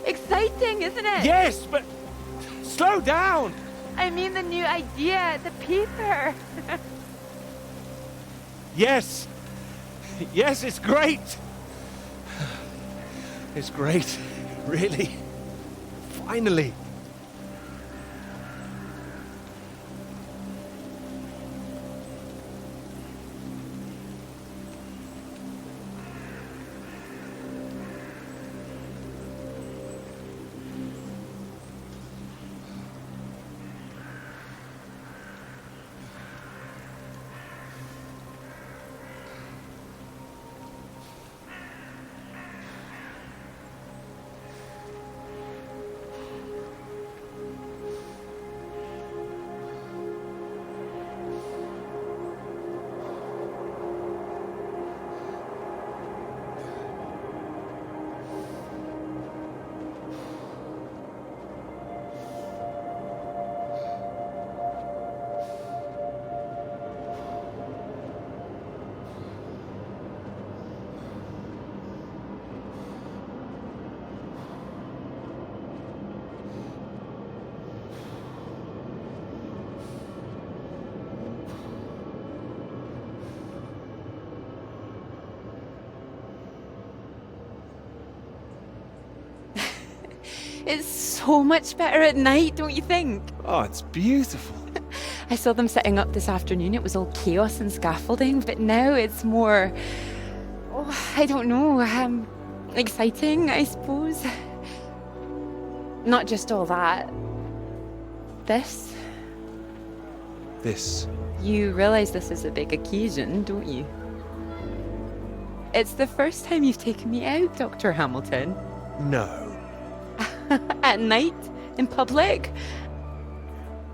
D: Exciting, isn't it?
C: Yes, but slow down!
D: I mean the new idea, the paper.
C: Yes! Yes, it's great! It's great, really.
O: Finally!
D: It's so much better at night, don't you think?
O: Oh, it's beautiful.
D: I saw them setting up this afternoon. It was all chaos and scaffolding, but now it's more, I don't know, exciting, I suppose. Not just all that. This.
O: This.
D: You realise this is a big occasion, don't you? It's the first time you've taken me out, Dr. Hamilton.
O: No.
D: At night, in public.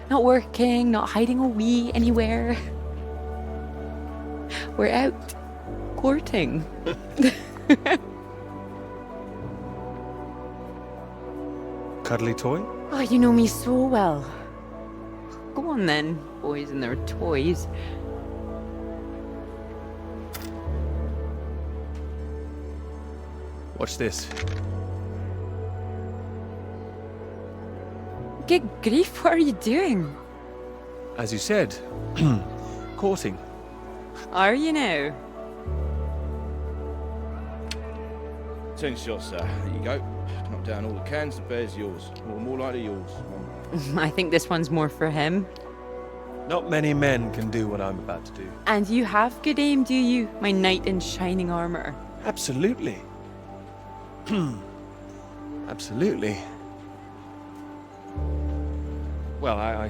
D: Not working, not hiding a wee anywhere. We're out courting.
O: Cuddly toy?
D: Oh, you know me so well. Go on then, boys and their toys.
O: Watch this.
D: Good grief, what are you doing?
O: As you said, courting.
D: Are you now?
B: 10 shots, sir. There you go. Knock down all the cans, the bear's yours. Or more likely yours.
D: I think this one's more for him.
O: Not many men can do what I'm about to do.
D: And you have good aim, do you, my knight in shining armour?
O: Absolutely. Absolutely. Well, I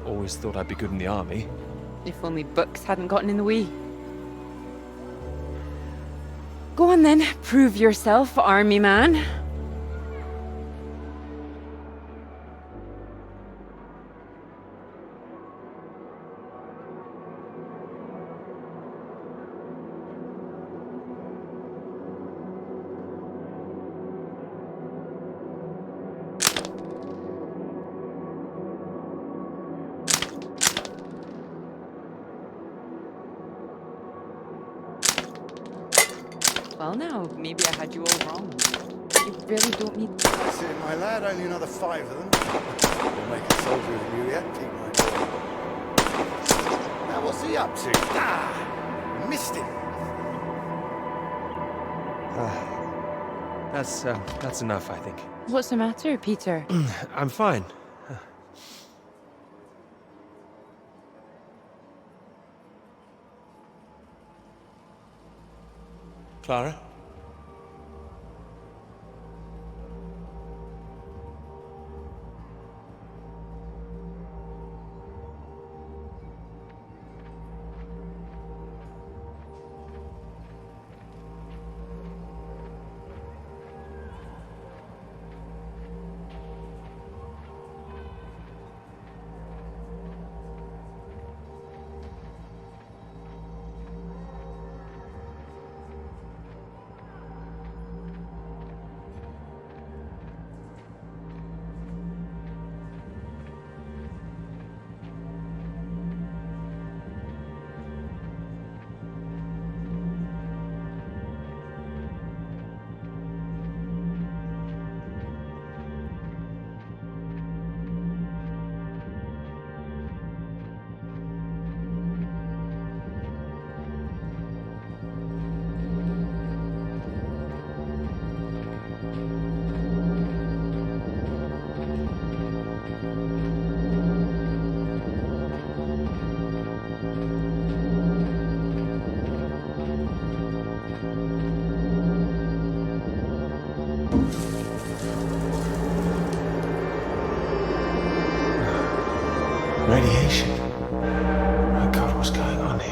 O: always thought I'd be good in the army.
D: If only books hadn't gotten in the way. Go on then, prove yourself, army man. Well now, maybe I had you all wrong. You really don't need to.
P: That's it, my lad. Only another 5 of them. You'll make a soldier of you yet, keep my boy. Now what's he up to? Ah! Missed him.
O: That's enough, I think.
D: What's the matter, Peter?
O: I'm fine. Clara? Radiation. My God, what's going on here?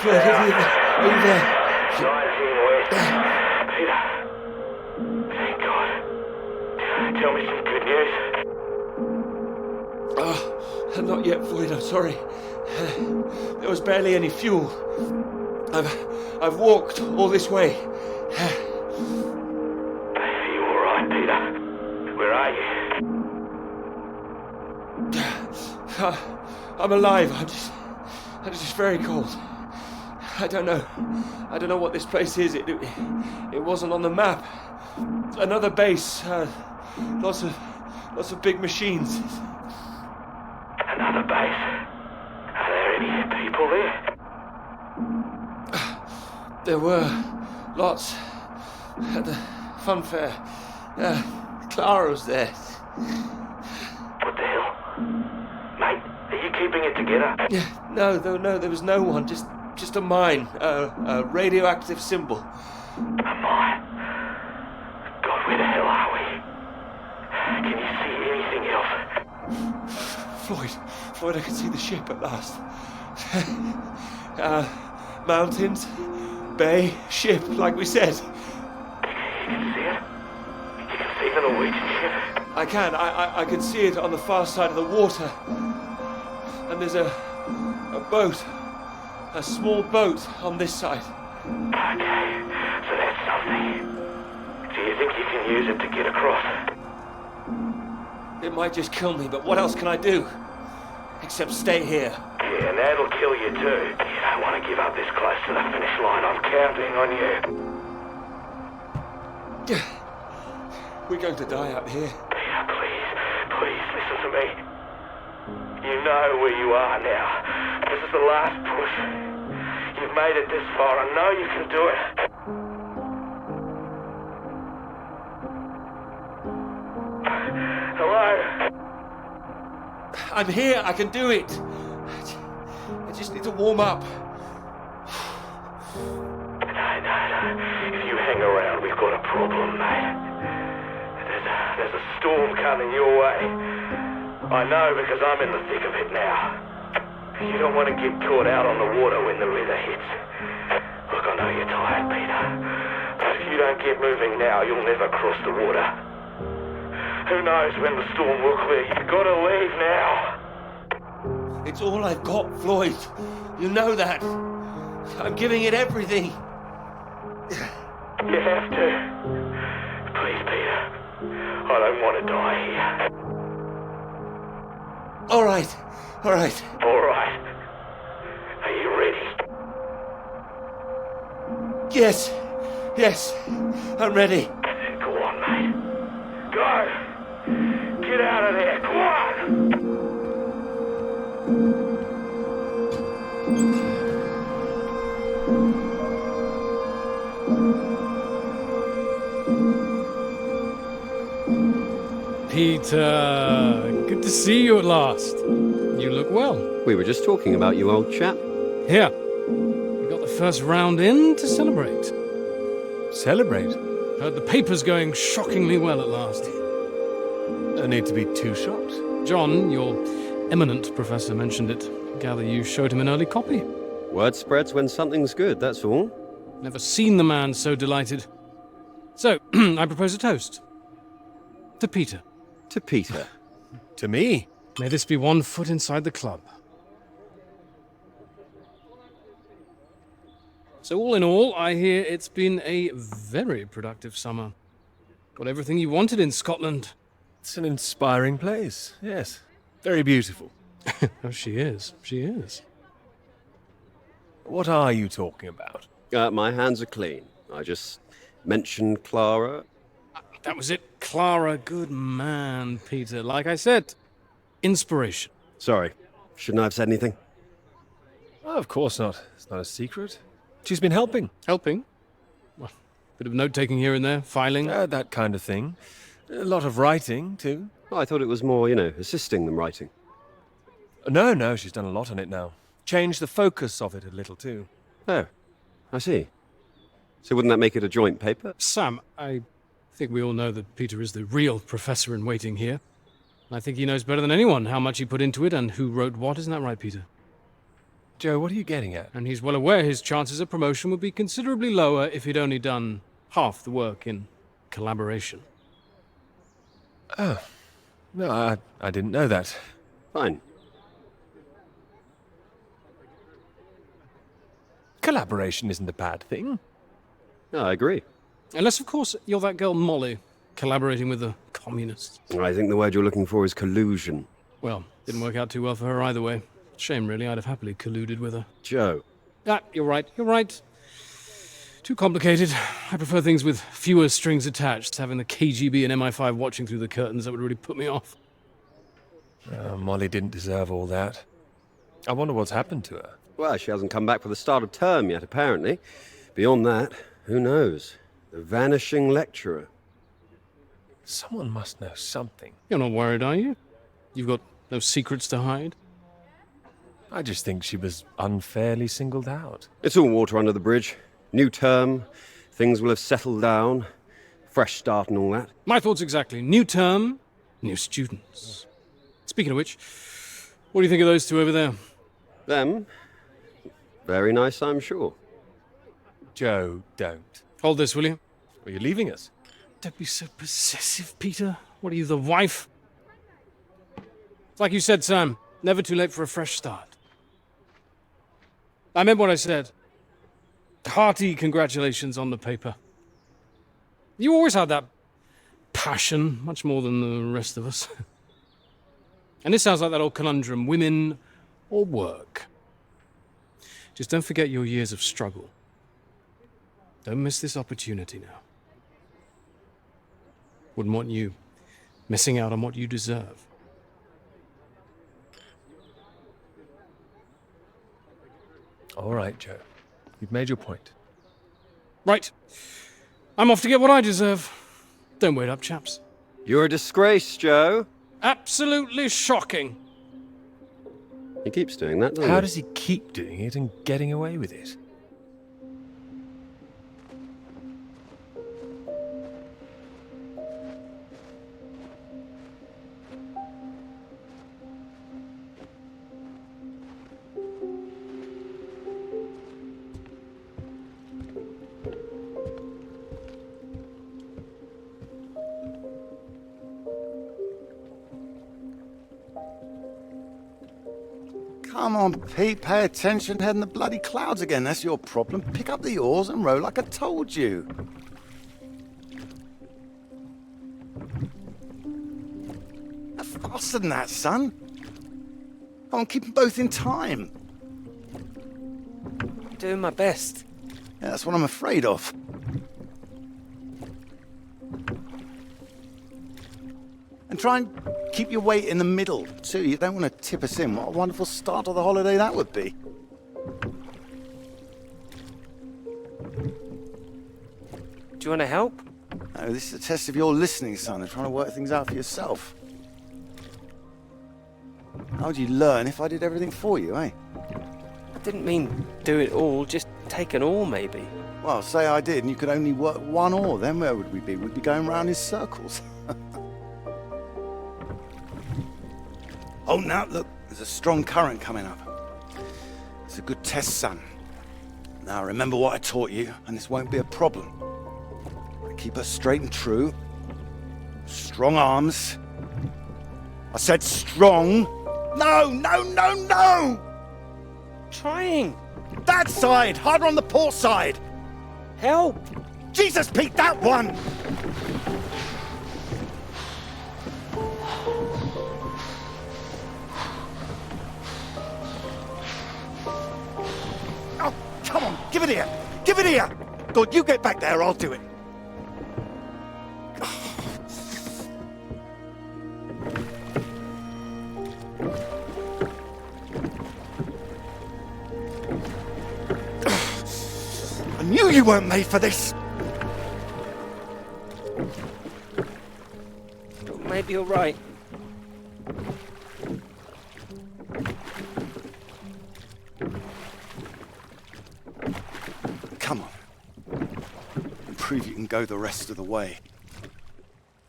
N: Floyd, are you there? 19 West. Peter. Thank God. Tell me some good news.
C: Oh, not yet, Floyd, I'm sorry. There was barely any fuel. I've walked all this way.
N: Are you alright, Peter? Where are you?
C: I'm alive. I'm just very cold. I don't know what this place is. It wasn't on the map. Another base. Lots of big machines.
N: Another base? Are there any people there?
C: There were lots at the fun fair. Clara was there.
N: What the hell? Mate, are you keeping it together?
C: Yeah, no, there was no one. Just a mine. A radioactive symbol.
N: A mine? God, where the hell are we? Can you see anything else?
C: Floyd, I can see the ship at last. Mountains, bay, ship, like we said.
N: You can see it? You can see the Norwegian ship?
C: I can. I can see it on the far side of the water. And there's a boat. A small boat on this side.
N: Okay, so that's something. Do you think you can use it to get across?
C: It might just kill me, but what else can I do? Except stay here.
N: Yeah, and that'll kill you too. You don't want to give up this close to the finish line. I'm counting on you.
C: We're going to die out here.
N: Peter, please listen to me. You know where you are now. This is the last push. You've made it this far. I know you can do it. Hello?
C: I'm here. I can do it. I just need to warm up.
N: No. If you hang around, we've got a problem, mate. There's a storm coming your way. I know because I'm in the thick of it now. You don't want to get caught out on the water when the river hits. Look, I know you're tired, Peter. But if you don't get moving now, you'll never cross the water. Who knows when the storm will clear? You've got to leave now.
C: It's all I've got, Floyd. You know that. I'm giving it everything.
N: You have to. Please, Peter. I don't want to die here.
C: All right.
N: All right. Are you ready?
C: Yes. I'm ready.
N: Go on, mate. Go! Get out of there. Go on!
H: Peter, good to see you at last. You look well.
I: We were just talking about you, old chap.
H: Here, we got the first round in to celebrate.
C: Celebrate?
H: Heard the paper's going shockingly well at last.
C: No need to be too shocked.
H: John, your eminent professor, mentioned it. Gather you showed him an early copy.
I: Word spreads when something's good, that's all.
H: Never seen the man so delighted. So, I propose a toast. To Peter.
I: To Peter.
C: To me?
H: May this be one foot inside the club. So all in all, I hear it's been a very productive summer. Got everything you wanted in Scotland.
C: It's an inspiring place, yes. Very beautiful.
H: Oh, she is. She is.
C: What are you talking about?
I: My hands are clean. I just mentioned Clara.
H: That was it. Clara, good man, Peter. Like I said, inspiration.
I: Sorry, shouldn't I have said anything?
C: Oh, of course not. It's not a secret. She's been helping.
H: Helping? Well, bit of note-taking here and there, filing.
C: That kind of thing. A lot of writing, too.
I: Oh, I thought it was more, assisting them writing.
C: No, she's done a lot on it now. Changed the focus of it a little, too.
I: Oh, I see. So wouldn't that make it a joint paper?
H: Sam, I think we all know that Peter is the real professor in waiting here. I think he knows better than anyone how much he put into it and who wrote what. Isn't that right, Peter?
C: Joe, what are you getting at?
H: And he's well aware his chances of promotion would be considerably lower if he'd only done half the work in collaboration.
C: Oh. No, I didn't know that.
I: Fine.
C: Collaboration isn't a bad thing.
I: No, I agree.
H: Unless, of course, you're that girl Molly, collaborating with the communists.
I: I think the word you're looking for is collusion.
H: Well, didn't work out too well for her either way. Shame, really. I'd have happily colluded with her.
I: Joe.
H: You're right. Too complicated. I prefer things with fewer strings attached. Having the KGB and MI5 watching through the curtains, that would really put me off.
C: Molly didn't deserve all that. I wonder what's happened to her.
I: Well, she hasn't come back for the start of term yet, apparently. Beyond that, who knows? The vanishing lecturer.
C: Someone must know something.
H: You're not worried, are you? You've got no secrets to hide?
C: I just think she was unfairly singled out.
I: It's all water under the bridge. New term, things will have settled down, fresh start and all that.
H: My thoughts exactly. New term, new students. Speaking of which, what do you think of those two over there?
I: Them? Very nice, I'm sure.
C: Joe, don't.
H: Hold this, will you?
C: Are you leaving us?
H: Don't be so possessive, Peter. What are you, the wife? It's like you said, Sam. Never too late for a fresh start. I meant what I said. Hearty congratulations on the paper. You always had that passion, much more than the rest of us. And this sounds like that old conundrum, women or work. Just don't forget your years of struggle. Don't miss this opportunity now. Wouldn't want you missing out on what you deserve.
C: All right, Joe. You've made your point.
H: Right. I'm off to get what I deserve. Don't wait up, chaps.
I: You're a disgrace, Joe.
H: Absolutely shocking.
I: He keeps doing that, doesn't he?
C: How does he keep doing it and getting away with it?
P: Come on, Pete, pay attention, head in the bloody clouds again. That's your problem. Pick up the oars and row like I told you. Faster than that, son. Come on, keep them both in time.
A: Doing my best.
P: Yeah, that's what I'm afraid of. And try and keep your weight in the middle, too. You don't want to tip us in. What a wonderful start to the holiday that would be.
A: Do you want to help?
P: No, this is a test of your listening, son, and trying to work things out for yourself. How would you learn if I did everything for you, eh?
C: I didn't mean do it all, just take an oar, maybe.
P: Well, say I did and you could only work one oar, then where would we be? We'd be going round in circles. Oh, now, look, there's a strong current coming up. It's a good test, son. Now, remember what I taught you, and this won't be a problem. Keep her straight and true. Strong arms. I said strong. No, no, no, no!
C: Trying.
P: That side! Harder on the port side!
C: Help!
P: Jesus, Pete, that one! Oh, come on, give it here! Give it here! Good, you get back there, I'll do it. I knew you weren't made for this!
C: Maybe you're right.
P: Come on. Prove you can go the rest of the way.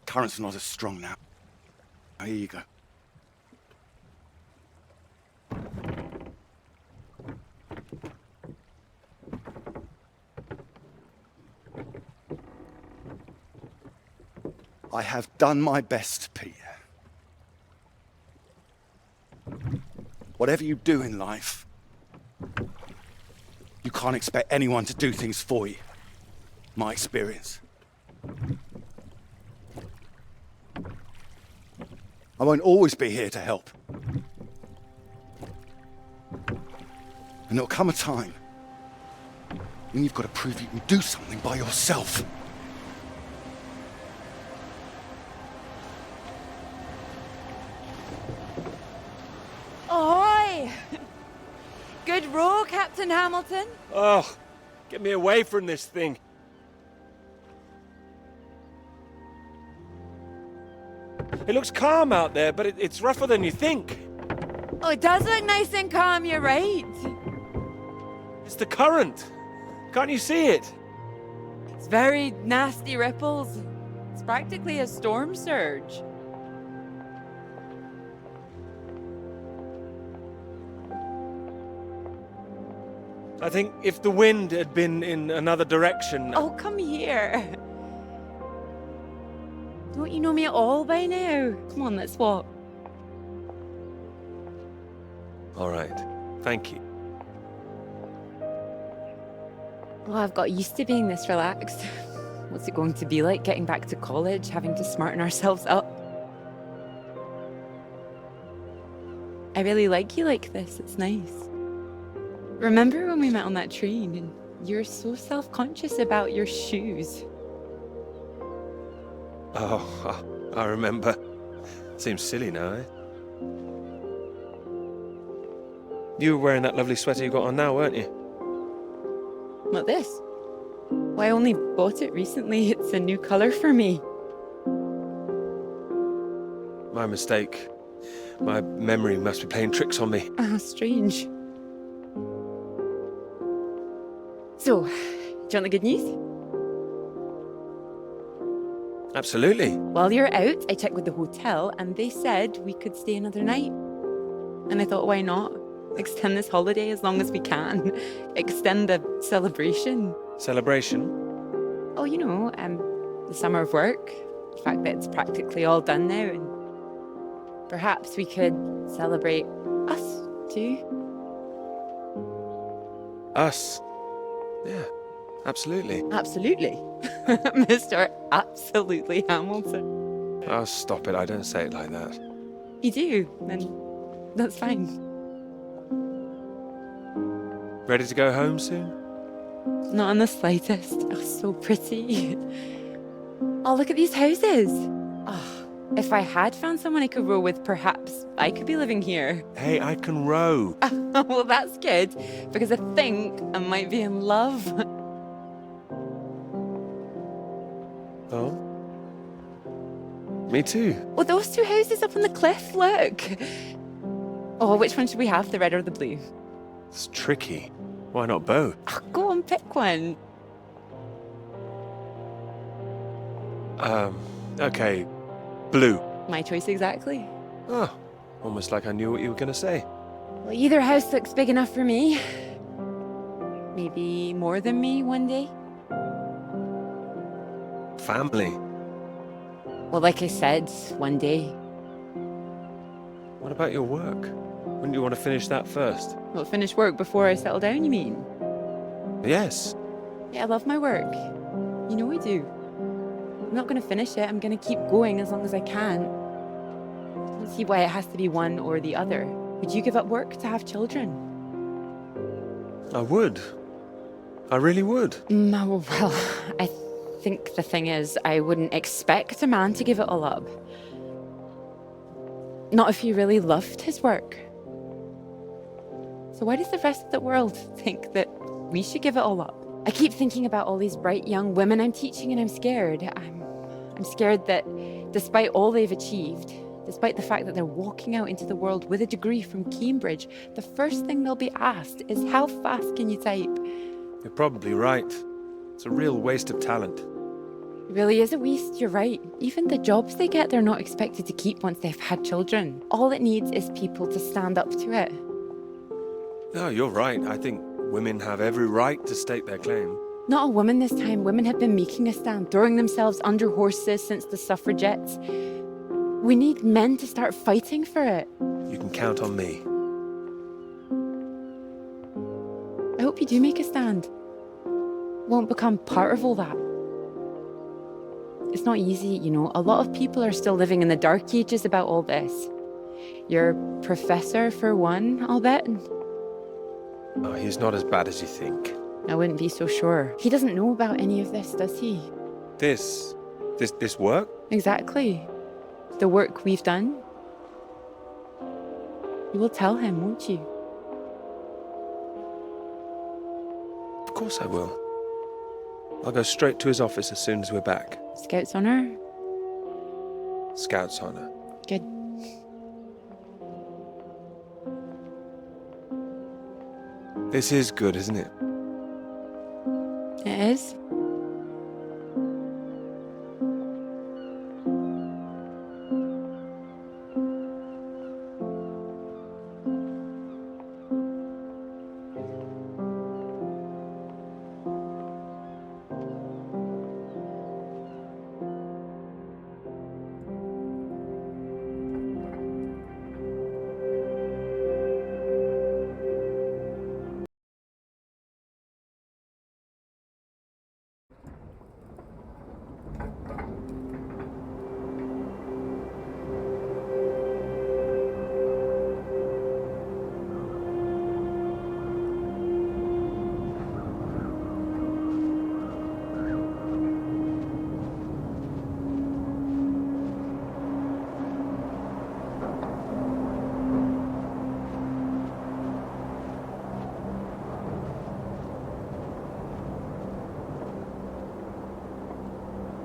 P: Current's not as strong now. Now, here you go. I have done my best, Peter. Whatever you do in life, you can't expect anyone to do things for you. My experience. I won't always be here to help. And there'll come a time when you've got to prove you can do something by yourself.
D: Ahoy! Good row, Captain Hamilton.
C: Oh, get me away from this thing. It looks calm out there, but it's rougher than you think.
D: Oh, it does look nice and calm, you're right.
C: It's the current. Can't you see it?
D: It's very nasty ripples. It's practically a storm surge.
C: I think if the wind had been in another direction...
D: Oh, come here. Don't you know me at all by now? Come on, let's walk.
C: All right. Thank you.
D: Well, I've got used to being this relaxed. What's it going to be like getting back to college, having to smarten ourselves up? I really like you like this. It's nice. Remember when we met on that train and you were so self-conscious about your shoes?
C: Oh, I remember. Seems silly now, eh? You were wearing that lovely sweater you got on now, weren't you?
D: What, this? Well, I only bought it recently. It's a new colour for me.
C: My mistake. My memory must be playing tricks on me.
D: Ah, strange. So, do you want the good news?
C: Absolutely.
D: While you're out, I checked with the hotel and they said we could stay another night. And I thought, why not? Extend this holiday as long as we can. Extend the celebration.
C: Celebration?
D: Oh, you know, the summer of work. The fact that it's practically all done now. And perhaps we could celebrate us, too.
C: Us? Yeah, absolutely.
D: Absolutely. Mr. Absolutely Hamilton.
C: Oh, stop it. I don't say it like that.
D: You do, and that's fine.
C: Ready to go home soon?
D: Not in the slightest. Oh, so pretty. Oh, look at these houses. Oh, if I had found someone I could row with, perhaps I could be living here.
C: Hey, I can row.
D: Well, that's good, because I think I might be in love.
C: Oh? Me too.
D: Well, those two houses up on the cliff, look. Oh, which one should we have, the red or the blue?
A: It's tricky. Why not both?
D: Oh, go on, pick one.
A: Okay. Blue.
D: My choice exactly.
A: Oh, almost like I knew what you were going to say.
D: Well, either house looks big enough for me. Maybe more than me one day.
A: Family.
D: Well, like I said, one day.
A: What about your work? Wouldn't you want to finish that first?
D: Well, finish work before I settle down, you mean?
A: Yes.
D: Yeah, I love my work. You know I do. I'm not going to finish it. I'm going to keep going as long as I can. I don't see why it has to be one or the other. Would you give up work to have children?
A: I would. I really would.
D: Well, I think the thing is, I wouldn't expect a man to give it all up. Not if he really loved his work. So why does the rest of the world think that we should give it all up? I keep thinking about all these bright young women I'm teaching, and I'm scared. I'm scared that despite all they've achieved, despite the fact that they're walking out into the world with a degree from Cambridge, the first thing they'll be asked is, how fast can you type?
A: You're probably right. It's a real waste of talent.
D: It really is a waste, you're right. Even the jobs they get, they're not expected to keep once they've had children. All it needs is people to stand up to it.
A: No, you're right. I think women have every right to state their claim.
D: Not a woman this time. Women have been making a stand, throwing themselves under horses since the suffragettes. We need men to start fighting for it.
A: You can count on me.
D: I hope you do make a stand. Won't become part of all that. It's not easy, you know. A lot of people are still living in the dark ages about all this. Your professor, for one, I'll bet.
A: Oh, he's not as bad as you think.
D: I wouldn't be so sure. He doesn't know about any of this, does he?
A: This work?
D: Exactly. The work we've done. You will tell him, won't you?
A: Of course I will. I'll go straight to his office as soon as we're back.
D: Scouts honor?
A: Scouts honor.
D: Good.
A: This is good, isn't it?
D: It is.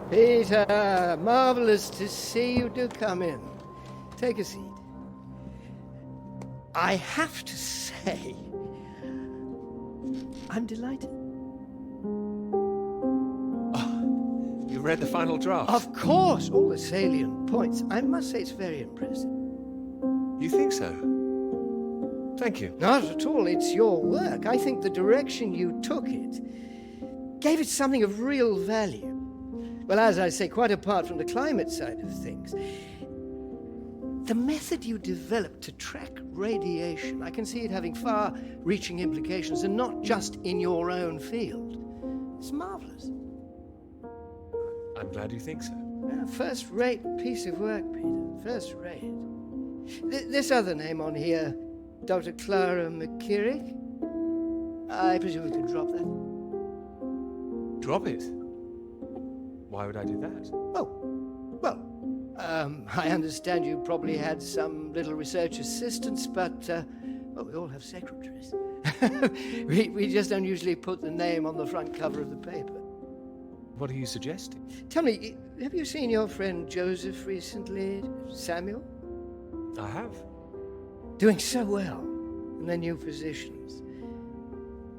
E: Peter, marvellous to see you. Do come in. Take a seat. I have to say, I'm delighted.
A: Oh, you read the final draft?
E: Of course, all the salient points. I must say it's very impressive.
A: You think so? Thank you.
E: Not at all. It's your work. I think the direction you took it gave it something of real value. Well, as I say, quite apart from the climate side of things, the method you developed to track radiation, I can see it having far-reaching implications, and not just in your own field. It's marvelous.
A: I'm glad you think so.
E: Yeah, first-rate piece of work, Peter. First-rate. This other name on here, Dr. Clara McKirrick, I presume we could drop that.
A: Drop it? Why would I do that?
E: I understand you probably had some little research assistants, but, we all have secretaries. we just don't usually put the name on the front cover of the paper.
A: What are you suggesting?
E: Tell me, have you seen your friend Joseph recently, Samuel?
A: I have.
E: doing so well in their new positions.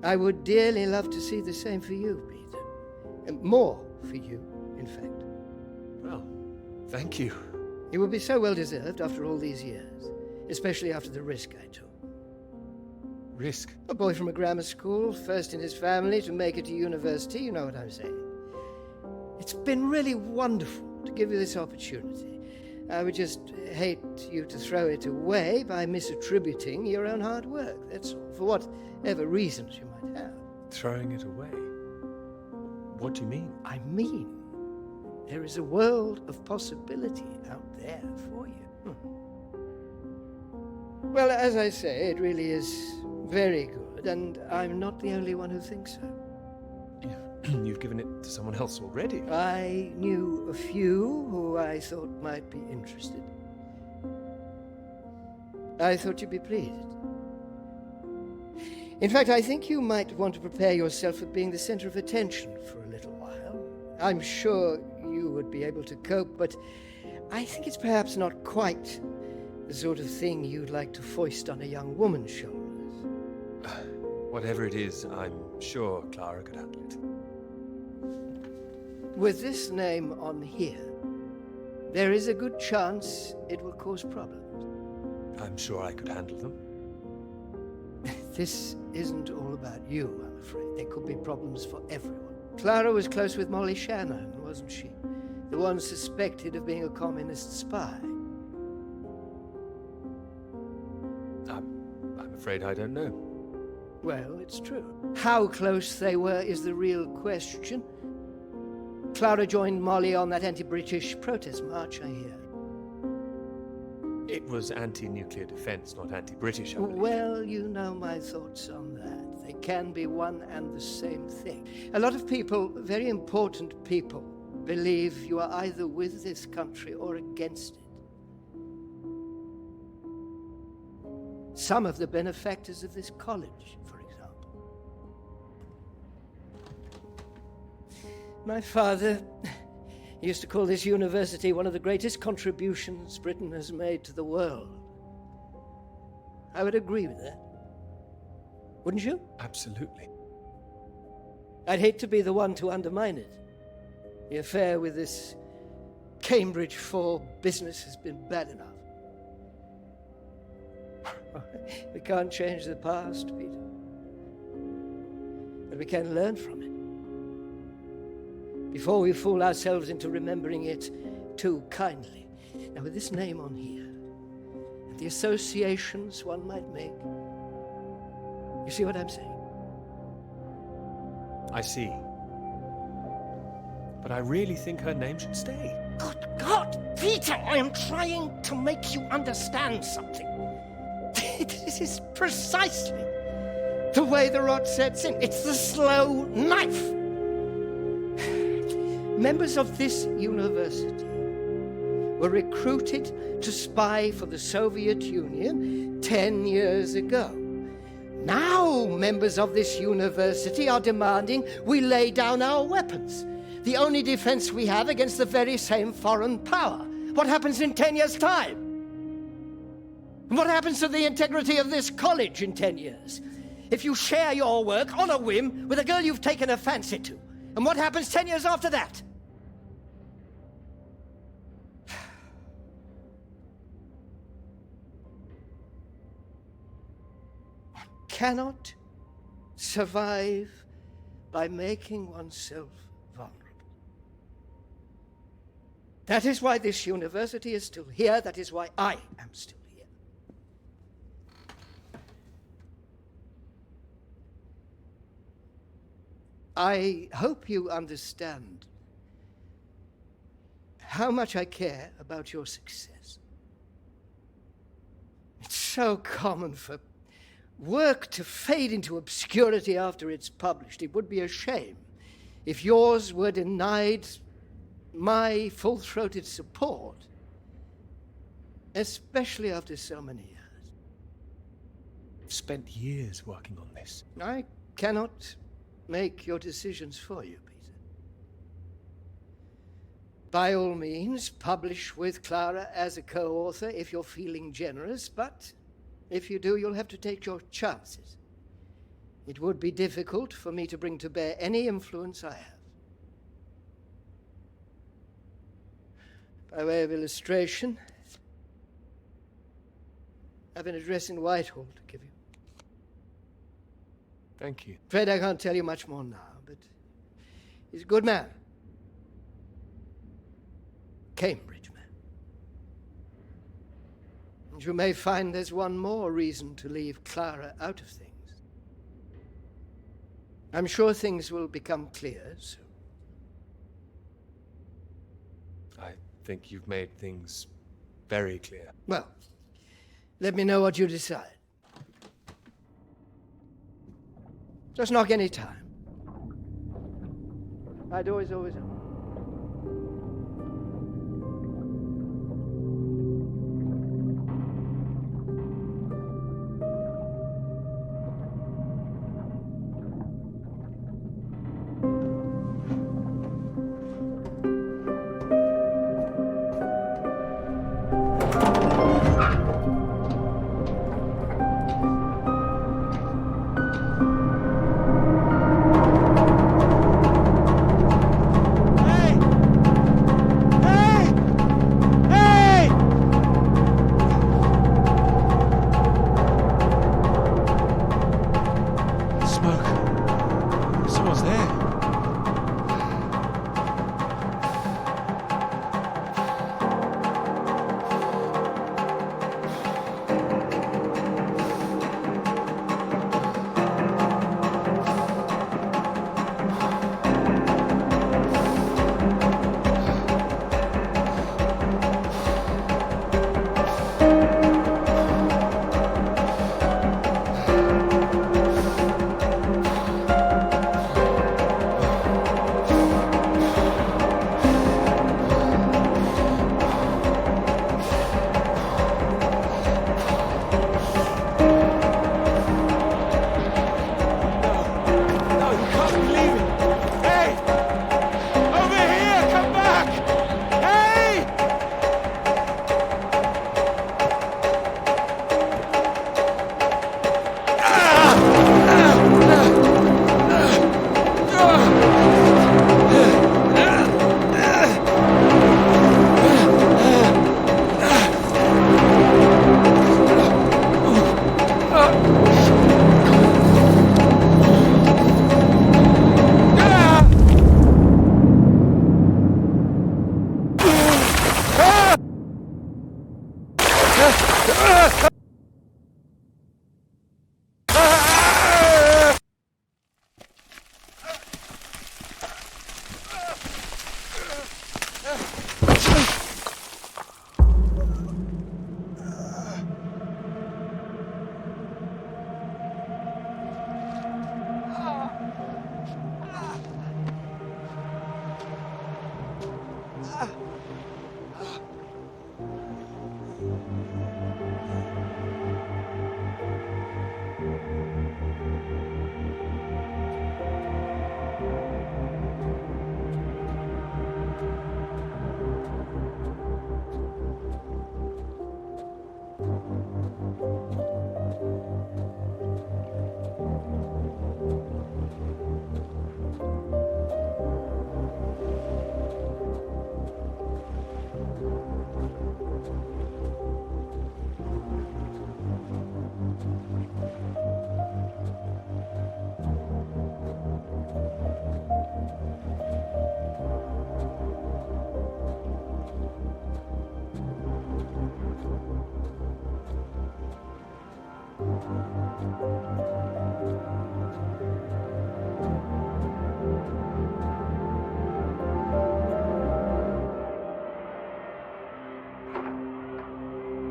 E: I would dearly love to see the same for you, Peter. And more for you, in fact.
O: Well, thank you.
E: It would be so well deserved after all these years, especially after the risk I took.
O: Risk?
E: A boy from a grammar school, first in his family to make it to university, you know what I'm saying. It's been really wonderful to give you this opportunity. I would just hate you to throw it away by misattributing your own hard work, that's all, for whatever reasons you might have.
O: Throwing it away? What do you mean?
E: I mean, there is a world of possibility out there for you. Well, as I say, it really is very good, and I'm not the only one who thinks so.
O: You've given it to someone else already.
E: I knew a few who I thought might be interested. I thought you'd be pleased. In fact, I think you might want to prepare yourself for being the center of attention for a little while. I'm sure you would be able to cope, but I think it's perhaps not quite the sort of thing you'd like to foist on a young woman's shoulders.
O: Whatever it is, I'm sure Clara could handle it.
E: With this name on here, there is a good chance it will cause problems.
O: I'm sure I could handle them.
E: This isn't all about you, I'm afraid. There could be problems for everyone. Clara was close with Molly Shannon, wasn't she? The one suspected of being a communist spy.
O: I'm afraid I don't know.
E: Well, it's true. How close they were is the real question. Clara joined Molly on that anti-British protest march, I hear.
O: It was anti-nuclear defense, not anti-British, I believe.
E: Well, you know my thoughts on that. They can be one and the same thing. A lot of people, very important people, believe you are either with this country or against it. Some of the benefactors of this college, for example. My father used to call this university one of the greatest contributions Britain has made to the world. I would agree with that. Wouldn't you?
O: Absolutely.
E: I'd hate to be the one to undermine it. The affair with this Cambridge 4 business has been bad enough. We can't change the past, Peter. But we can learn from it. Before we fool ourselves into remembering it too kindly. Now, with this name on here, and the associations one might make, you see what I'm saying?
O: I see. But I really think her name should stay.
E: Good God, Peter, I am trying to make you understand something. This is precisely the way the rot sets in. It's the slow knife. Members of this university were recruited to spy for the Soviet Union 10 years ago. Now members of this university are demanding we lay down our weapons, the only defense we have against the very same foreign power. What happens in 10 years' time? What happens to the integrity of this college in 10 years? If you share your work on a whim with a girl you've taken a fancy to, and what happens 10 years after that? One cannot survive by making oneself vulnerable. That is why this university is still here. That is why I am still here. I hope you understand how much I care about your success. It's so common for work to fade into obscurity after it's published. It would be a shame if yours were denied my full-throated support, especially after so many years.
O: I've spent years working on this.
E: I cannot make your decisions for you, Peter. By all means, publish with Clara as a co-author if you're feeling generous, but If you do, you'll have to take your chances. It would be difficult for me to bring to bear any influence I have. By way of illustration, I have an address in Whitehall to give you.
O: Thank you.
E: Afraid I can't tell you much more now, but he's a good man. Cambridge man. And you may find there's one more reason to leave Clara out of things. I'm sure things will become clear soon.
O: I think you've made things very clear.
E: Well, let me know what you decide. Just knock any time. My door is always open.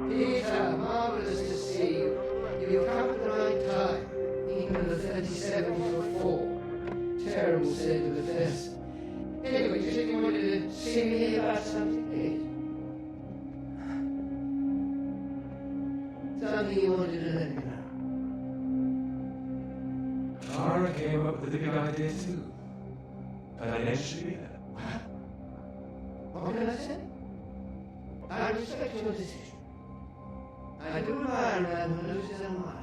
E: Peter, marvelous to see you. You've come at the right time. Even the 37 before. Terrible state of affairs. Anyway, you said you wanted to see me about something, eh? Something you wanted to let me know.
O: Clara came up with the big idea too. Financially there.
E: What can I say? I respect your decision. I do admire a man who loses a mind.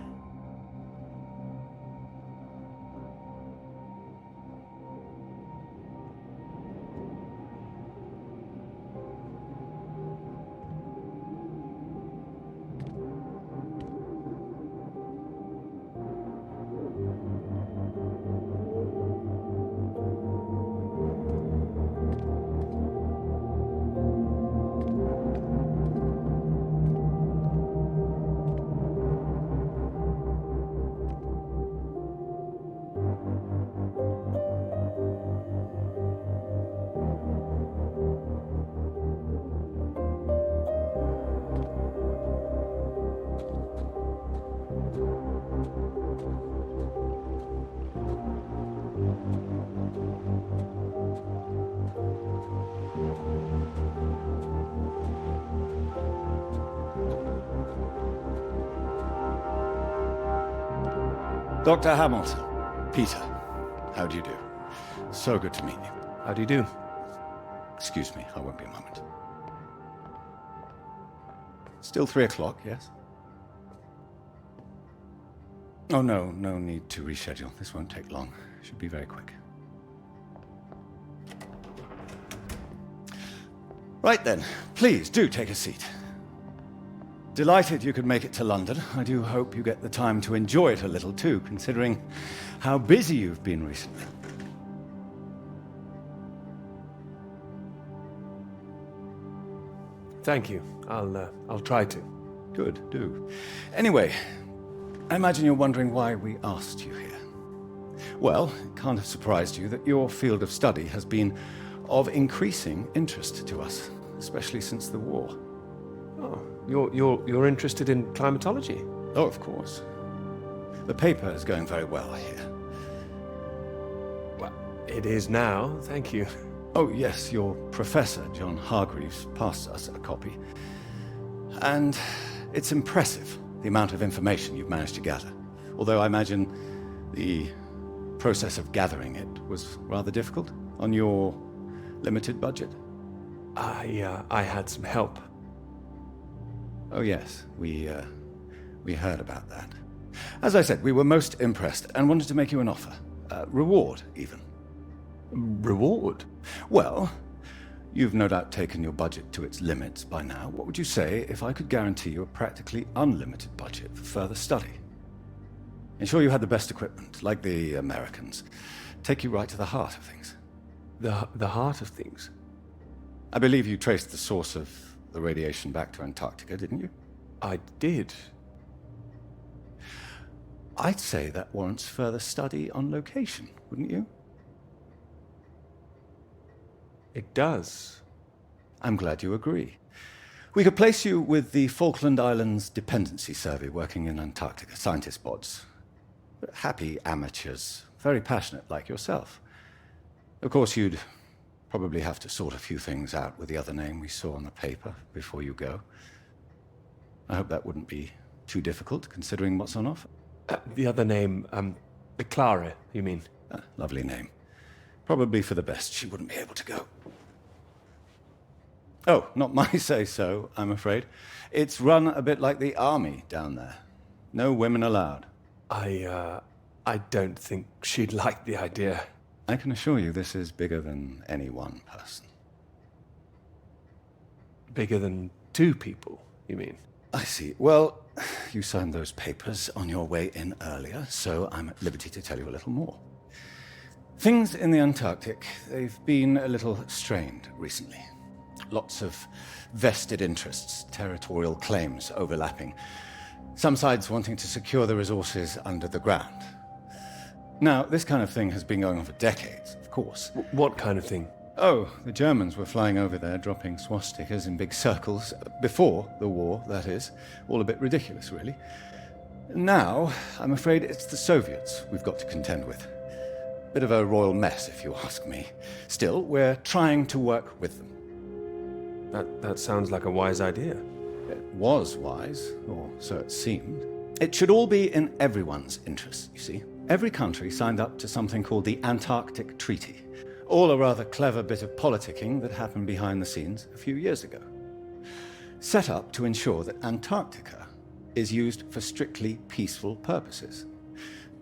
P: Dr. Hamilton, Peter, how do you do? So good to meet you.
C: How do you do?
P: Excuse me, I won't be a moment. Still 3 o'clock, yes? Oh, no need to reschedule. This won't take long. Should be very quick. Right then, please do take a seat. Delighted you could make it to London. I do hope you get the time to enjoy it a little too, considering how busy you've been recently.
C: Thank you. I'll try to.
P: Good, do. Anyway, I imagine you're wondering why we asked you here. Well, it can't have surprised you that your field of study has been of increasing interest to us, especially since the war.
C: Oh, you're interested in climatology?
P: Oh, of course. The paper is going very well, I hear.
C: Well, it is now, thank you.
P: Oh, yes, your professor, John Hargreaves, passed us a copy. And it's impressive, the amount of information you've managed to gather. Although I imagine the process of gathering it was rather difficult on your limited budget.
C: I had some help.
P: Oh, yes, we heard about that. As I said, we were most impressed and wanted to make you an offer. Reward, even.
C: Reward?
P: Well, you've no doubt taken your budget to its limits by now. What would you say if I could guarantee you a practically unlimited budget for further study? Ensure you had the best equipment, like the Americans. Take you right to the heart of things.
C: The heart of things?
P: I believe you traced the source of the radiation back to Antarctica, didn't you?
C: I did.
P: I'd say that warrants further study on location, wouldn't you?
C: It does.
P: I'm glad you agree. We could place you with the Falkland Islands Dependency Survey working in Antarctica, scientist bods. Happy amateurs, very passionate like yourself. Of course, you'd probably have to sort a few things out with the other name we saw on the paper before you go. I hope that wouldn't be too difficult, considering what's on offer.
C: The other name, Clara, you mean?
P: Lovely name. Probably for the best she wouldn't be able to go. Oh, not my say-so, I'm afraid. It's run a bit like the army down there. No women allowed.
C: I don't think she'd like the idea.
P: I can assure you this is bigger than any one person.
C: Bigger than 2 people, you mean?
P: I see. Well, you signed those papers on your way in earlier, so I'm at liberty to tell you a little more. Things in the Antarctic, they've been a little strained recently. Lots of vested interests, territorial claims overlapping. Some sides wanting to secure the resources under the ground. Now, this kind of thing has been going on for decades, of course.
C: What kind of thing?
P: Oh, the Germans were flying over there, dropping swastikas in big circles. Before the war, that is. All a bit ridiculous, really. Now, I'm afraid it's the Soviets we've got to contend with. Bit of a royal mess, if you ask me. Still, we're trying to work with them.
C: That sounds like a wise idea.
P: It was wise, or so it seemed. It should all be in everyone's interest, you see. Every country signed up to something called the Antarctic Treaty. All a rather clever bit of politicking that happened behind the scenes a few years ago. Set up to ensure that Antarctica is used for strictly peaceful purposes.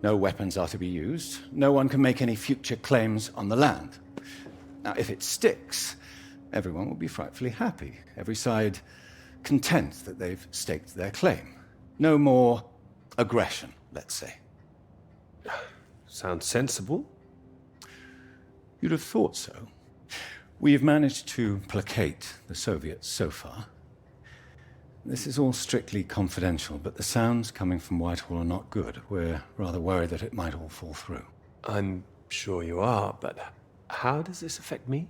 P: No weapons are to be used. No one can make any future claims on the land. Now, if it sticks, everyone will be frightfully happy. Every side content that they've staked their claim. No more aggression, let's say.
O: Sounds sensible.
P: You'd have thought so. We've managed to placate the Soviets so far. This is all strictly confidential, but the sounds coming from Whitehall are not good. We're rather worried that it might all fall through.
O: I'm sure you are, but how does this affect me?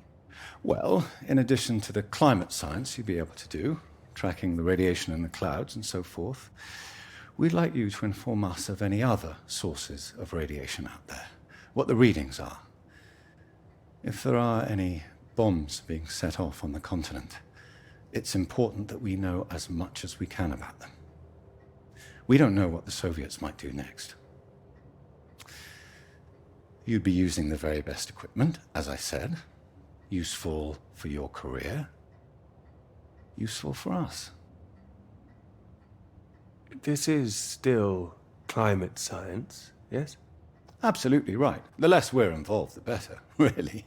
P: Well, in addition to the climate science you'd be able to do, tracking the radiation in the clouds and so forth, we'd like you to inform us of any other sources of radiation out there, what the readings are. If there are any bombs being set off on the continent, it's important that we know as much as we can about them. We don't know what the Soviets might do next. You'd be using the very best equipment, as I said. Useful for your career. Useful for us.
O: This is still climate science, yes?
P: Absolutely right. The less we're involved, the better, really.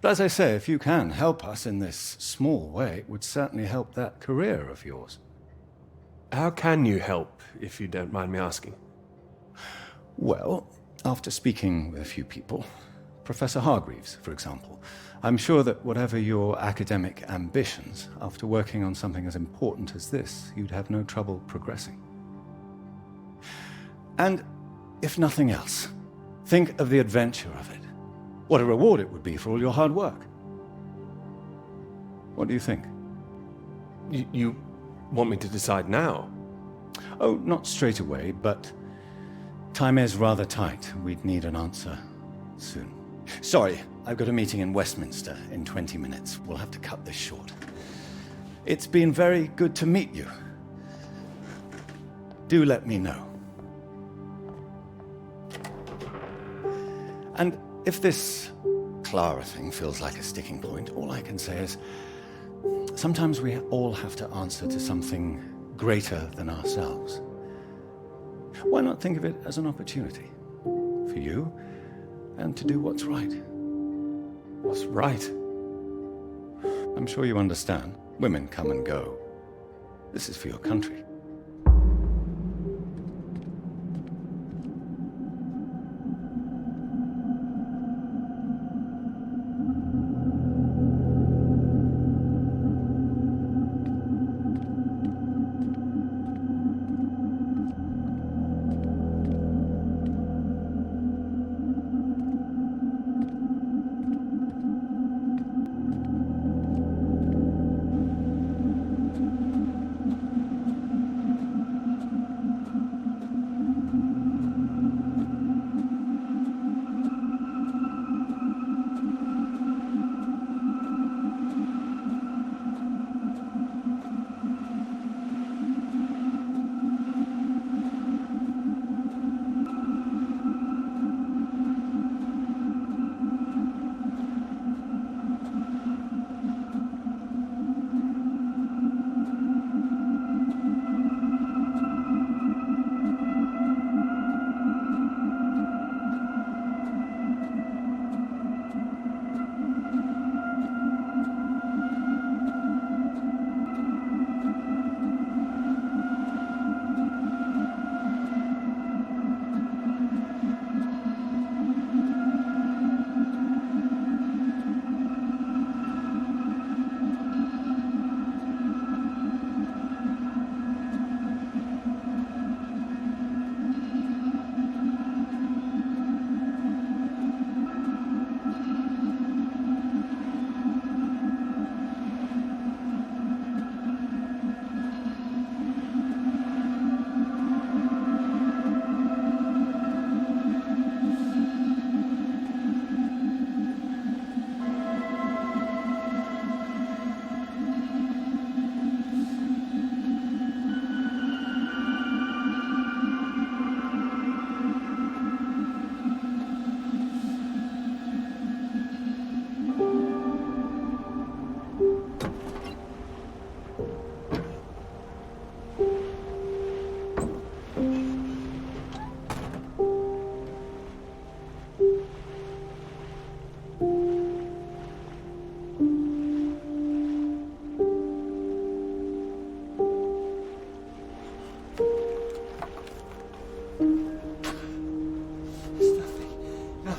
P: But as I say, if you can help us in this small way, it would certainly help that career of yours.
O: How can you help, if you don't mind me asking?
P: Well, after speaking with a few people, Professor Hargreaves, for example, I'm sure that whatever your academic ambitions, after working on something as important as this, you'd have no trouble progressing. And if nothing else, think of the adventure of it. What a reward it would be for all your hard work. What do you think?
O: You want me to decide now?
P: Oh, not straight away, but time is rather tight. We'd need an answer soon. Sorry, I've got a meeting in Westminster in 20 minutes. We'll have to cut this short. It's been very good to meet you. Do let me know. And if this Clara thing feels like a sticking point, all I can say is sometimes we all have to answer to something greater than ourselves. Why not think of it as an opportunity for you and to do what's right?
O: What's right?
P: I'm sure you understand. Women come and go. This is for your country.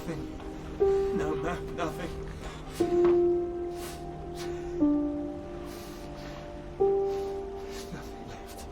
C: Nothing. No, nothing. There's nothing left.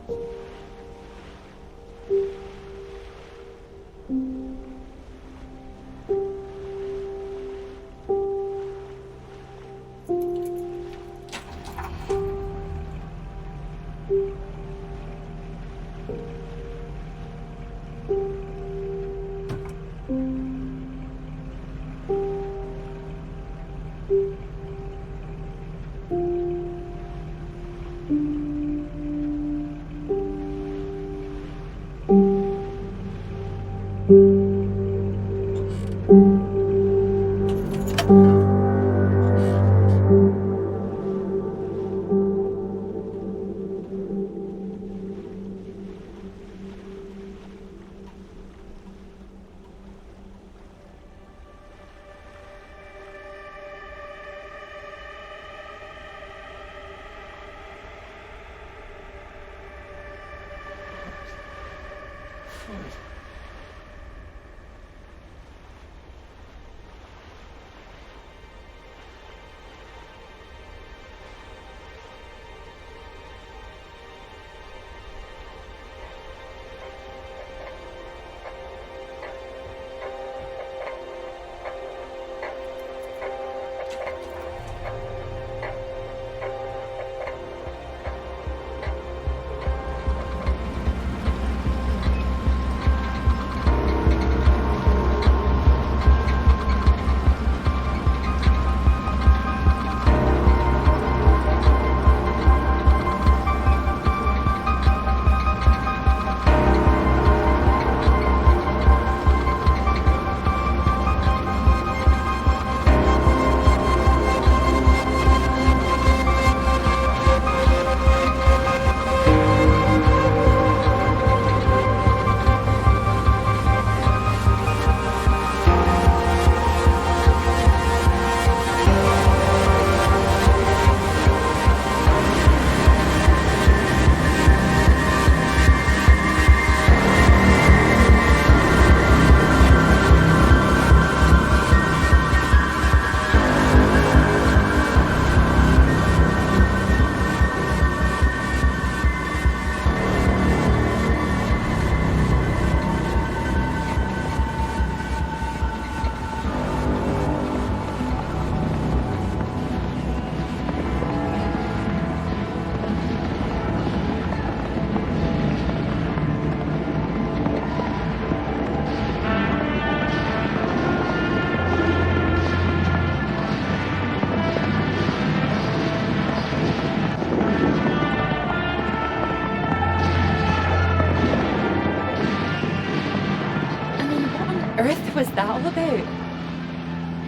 D: Was that all about?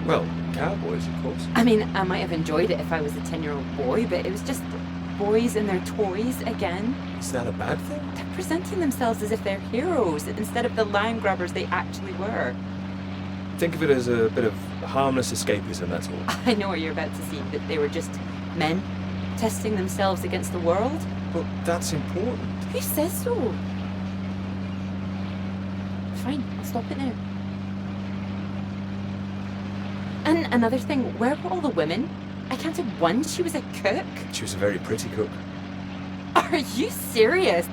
C: Well, cowboys, of course.
D: I mean, I might have enjoyed it if I was a 10-year-old boy, but it was just boys and their toys again.
C: Is that a bad thing?
D: They're presenting themselves as if they're heroes instead of the land grabbers they actually were.
C: Think of it as a bit of harmless escapism, that's all.
D: I know what you're about to see, but they were just men testing themselves against the world.
C: Well, that's important.
D: Who says so? Fine, I'll stop it now. And another thing, where were all the women? I counted one. She was a cook.
C: She was a very pretty cook.
D: Are you serious?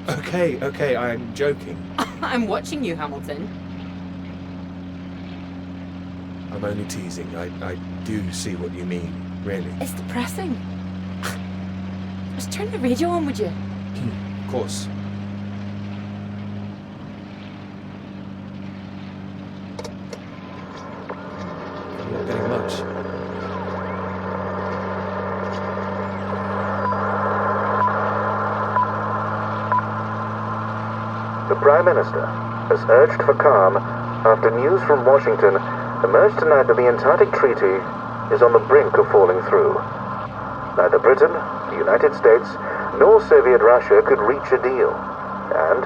C: Okay, I'm joking.
D: I'm watching you, Hamilton.
C: I'm only teasing. I do see what you mean, really.
D: It's depressing. Just turn the radio on, would you?
C: Of course. I'm not getting much.
F: The Prime Minister has urged for calm after news from Washington emerged tonight that the Antarctic Treaty is on the brink of falling through. Neither Britain, the United States, nor Soviet Russia could reach a deal. And,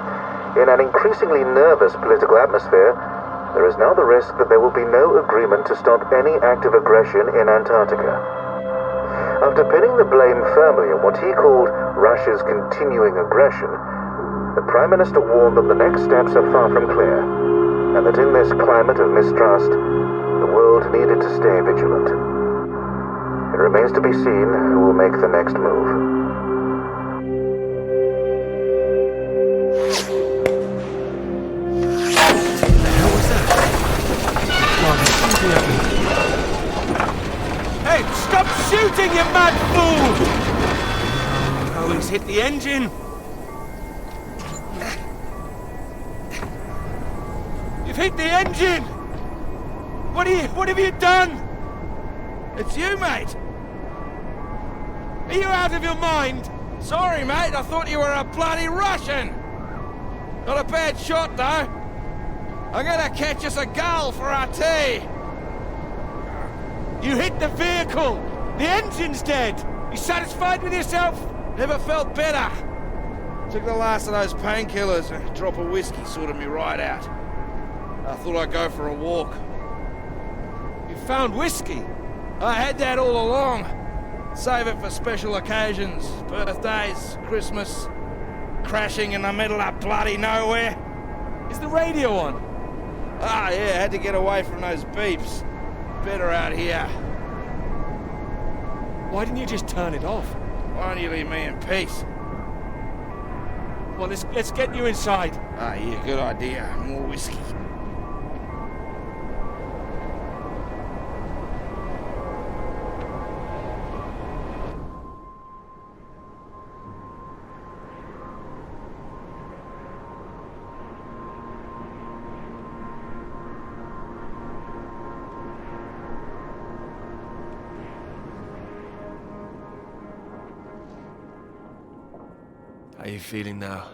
F: in an increasingly nervous political atmosphere, there is now the risk that there will be no agreement to stop any active aggression in Antarctica. After pinning the blame firmly on what he called Russia's continuing aggression, the Prime Minister warned that the next steps are far from clear, and that in this climate of mistrust, the world needed to stay vigilant. It remains to be seen who will make the next move.
A: Hey, stop shooting, you mad fool! Oh, he's hit the engine. You've hit the engine! What have you done?
B: It's you, mate!
A: Are you out of your mind?
B: Sorry, mate, I thought you were a bloody Russian! Not a bad shot, though. I'm gonna catch us a gull for our tea!
A: You hit the vehicle! The engine's dead! You satisfied with yourself?
B: Never felt better. Took the last of those painkillers and a drop of whiskey sorted me right out. I thought I'd go for a walk.
A: You found whiskey?
B: I had that all along. Save it for special occasions, birthdays, Christmas, crashing in the middle of bloody nowhere.
A: Is the radio on?
B: Ah, yeah, had to get away from those beeps. Better out here.
A: Why didn't you just turn it off?
B: Why don't you leave me in peace?
A: Well, let's get you inside.
B: Ah, yeah, good idea. More whiskey.
A: How are you feeling now?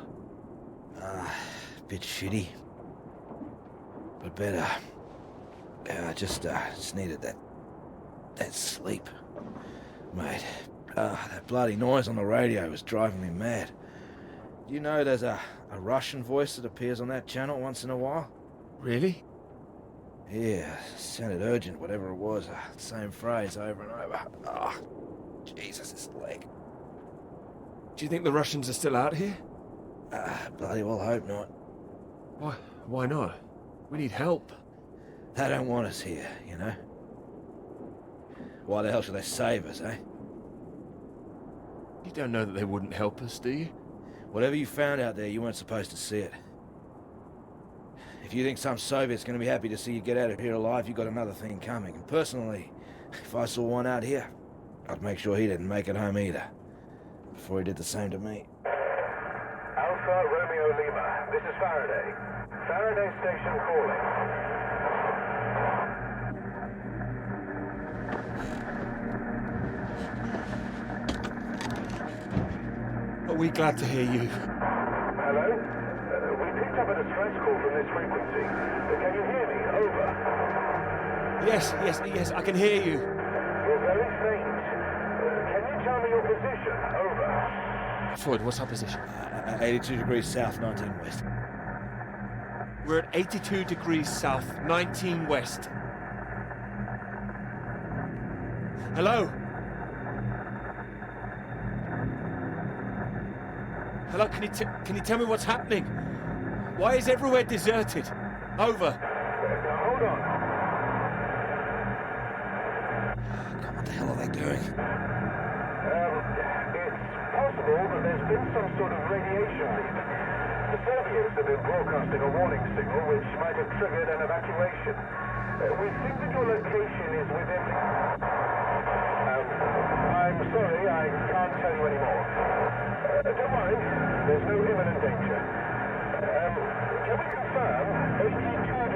B: Bit shitty. But better. Yeah, I just needed that sleep. Mate, that bloody noise on the radio was driving me mad. Do you know there's a Russian voice that appears on that channel once in a while?
A: Really?
B: Yeah, sounded urgent, whatever it was. Same phrase over and over. Oh, Jesus, this leg.
A: Do you think the Russians are still out here?
B: Bloody well hope not.
A: Why not? We need help.
B: They don't want us here, you know? Why the hell should they save us, eh?
A: You don't know that they wouldn't help us, do you?
B: Whatever you found out there, you weren't supposed to see it. If you think some Soviet's gonna be happy to see you get out of here alive, you got another thing coming. And personally, if I saw one out here, I'd make sure he didn't make it home either. Before he did the same to me.
F: Alpha Romeo Lima, this is Faraday. Faraday Station calling.
A: Are we glad to hear you?
F: Hello? We picked up a distress call from this frequency. Can you hear me? Over.
A: Yes, I can hear you.
F: You're very faint. Can you tell me your position? Over.
A: Floyd, what's our position?
B: 82 degrees south, 19 west.
A: We're at 82 degrees south, 19 west. Hello? Hello, can you tell me what's happening? Why is everywhere deserted? Over.
F: Hold on.
B: God, what the hell are they doing?
F: It's possible that there's been some sort of radiation leak. The Soviets have been broadcasting a warning signal which might have triggered an evacuation. We think that your location is within... I'm sorry, I can't tell you anymore. Don't worry, there's no imminent danger. Can we confirm 82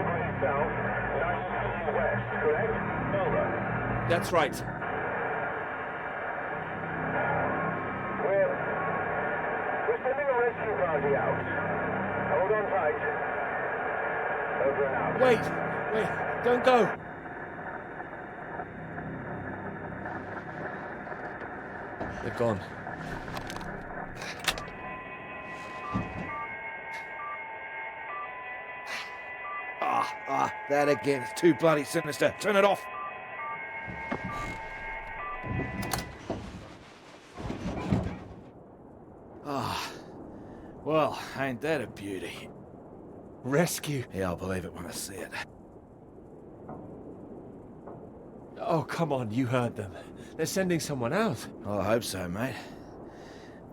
F: degrees south, 19 west, correct? Over.
A: That's right.
F: We're sending a rescue party out. Hold on tight. Over and out.
A: Wait, don't go. They're gone.
B: That again. It's too bloody sinister. Turn it off. Well, ain't that a beauty?
A: Rescue?
B: Yeah, I'll believe it when I see it.
A: Oh, come on, you heard them. They're sending someone out.
B: Well, I hope so, mate.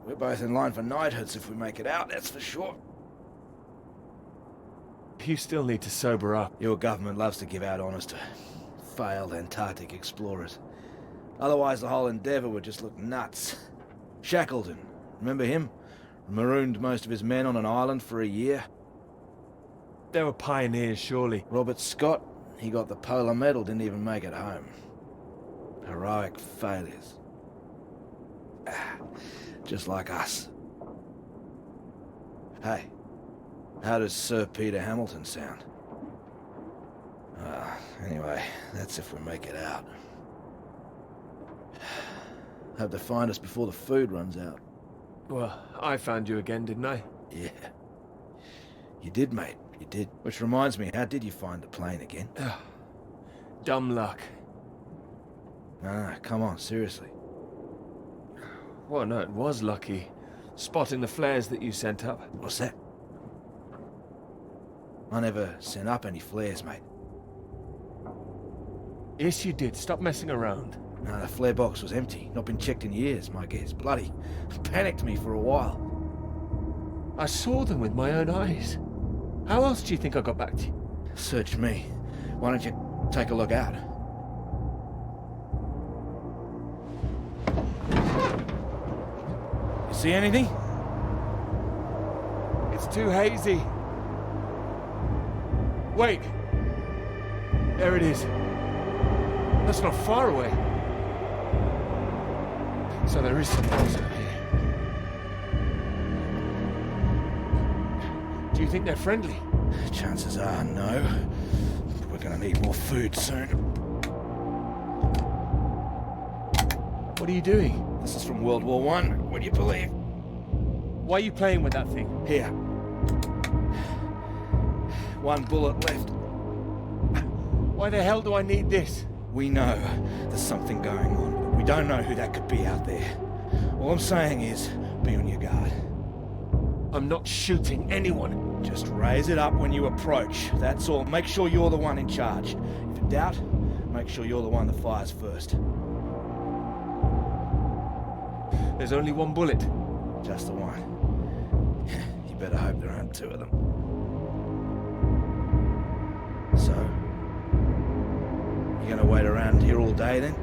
B: We're both in line for knighthoods if we make it out, that's for sure.
A: You still need to sober up.
B: Your government loves to give out honours to failed Antarctic explorers. Otherwise, the whole endeavour would just look nuts. Shackleton, remember him? Marooned most of his men on an island for a year.
A: They were pioneers, surely.
B: Robert Scott, he got the polar medal, didn't even make it home. Heroic failures. Just like us. Hey, how does Sir Peter Hamilton sound? Anyway, that's if we make it out. Hope they find us before the food runs out.
A: Well, I found you again, didn't I?
B: Yeah. You did, mate. You did. Which reminds me, how did you find the plane again?
A: Dumb luck.
B: Nah, come on, seriously.
A: Well, no, it was lucky. Spotting the flares that you sent up.
B: What's that? I never sent up any flares, mate.
A: Yes, you did. Stop messing around.
B: No, the flare box was empty. Not been checked in years, my guess. Bloody panicked me for a while.
A: I saw them with my own eyes. How else do you think I got back to you?
B: Search me. Why don't you take a look out? You see anything?
A: It's too hazy. Wait. There it is. That's not far away. So there is something else out here. Do you think they're friendly?
B: Chances are no. We're gonna need more food soon.
A: What are you doing?
B: This is from World War I. Would you believe?
A: Why are you playing with that thing?
B: Here. One bullet left.
A: Why the hell do I need this?
B: We know there's something going on, but we don't know who that could be out there. All I'm saying is, be on your guard.
A: I'm not shooting anyone.
B: Just raise it up when you approach. That's all. Make sure you're the one in charge. If in doubt, make sure you're the one that fires first.
A: There's only one bullet.
B: Just the one. You better hope there aren't two of them. So, you gonna wait around here all day then?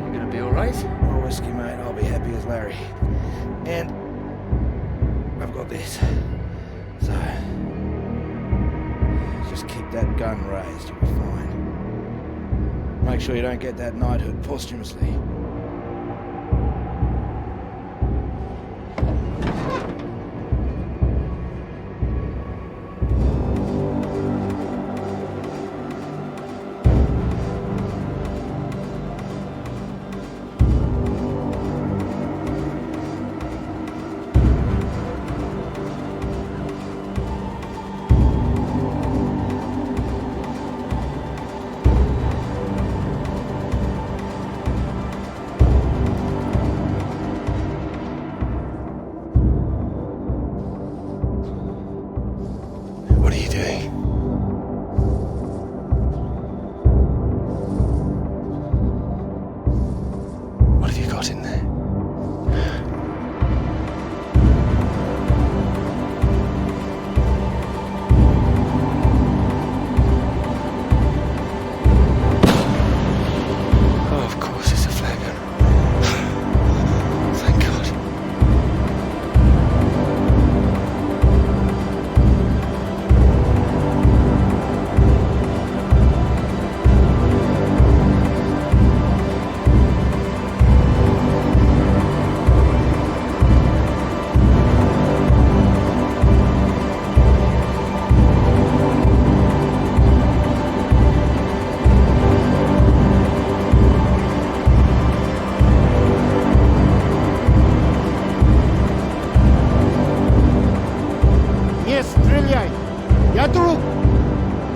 A: You gonna be alright?
B: More whiskey, mate. I'll be happy as Larry. And I've got this. So, just keep that gun raised. You'll be fine. Make sure you don't get that knighthood posthumously.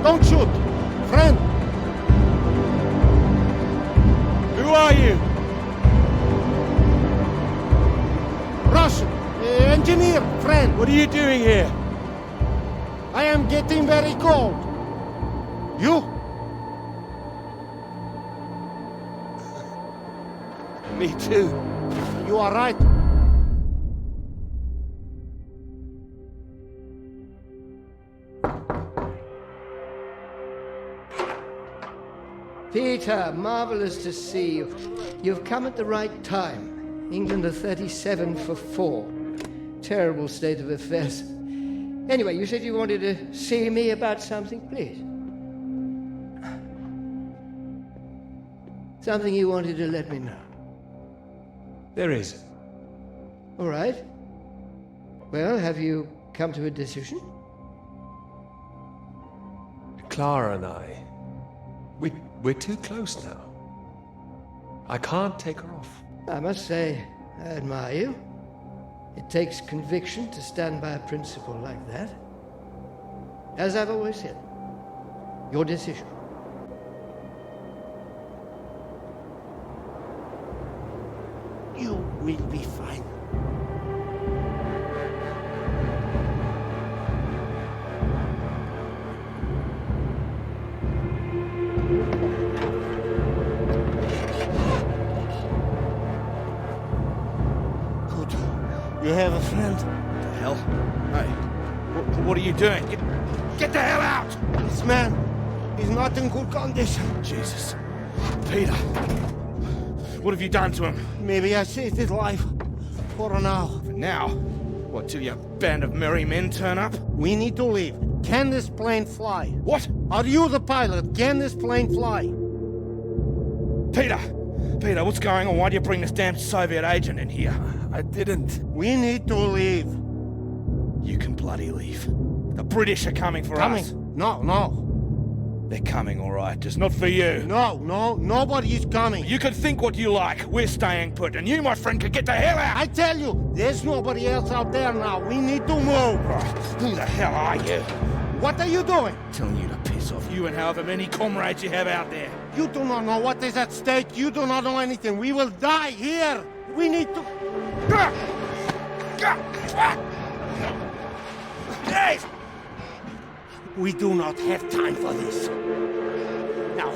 M: Don't shoot! Friend!
A: Who are you?
M: Russian! Engineer! Friend!
A: What are you doing here?
M: I'm getting very cold. You?
A: Me too.
M: You are right.
E: Peter, marvelous to see you. You've come at the right time. England are 37 for 4. Terrible state of affairs. Anyway, you said you wanted to see me about something, please. Something you wanted to let me know.
O: There is.
E: All right. Well, have you come to a decision?
O: Clara and I, we're too close now. I can't take her off.
E: I must say, I admire you. It takes conviction to stand by a principle like that. As I've always said, your decision.
M: You will be fine. Good. You have a friend.
B: What the hell? Hey, what are you doing? Get the hell out!
M: This man is not in good condition.
B: Jesus. Peter. What have you done to him?
M: Maybe I saved his life. For now.
B: For now? What, till your band of merry men turn up?
M: We need to leave. Can this plane fly?
B: What?
M: Are you the pilot? Can this plane fly?
B: Peter! Peter, what's going on? Why do you bring this damn Soviet agent in here?
O: I didn't.
M: We need to leave.
B: You can bloody leave. The British are coming for us.
M: Coming? No.
B: They're coming, all right, just not for you.
M: No, nobody is coming.
B: You can think what you like. We're staying put, and you, my friend, can get the hell out.
M: I tell you, there's nobody else out there now. We need to move.
B: Who the hell are you?
M: What are you doing?
B: Telling you to piss off, you and however many comrades you have out there.
M: You do not know what is at stake. You do not know anything. We will die here. We need to...
B: Hey!
M: We do not have time for this. Now,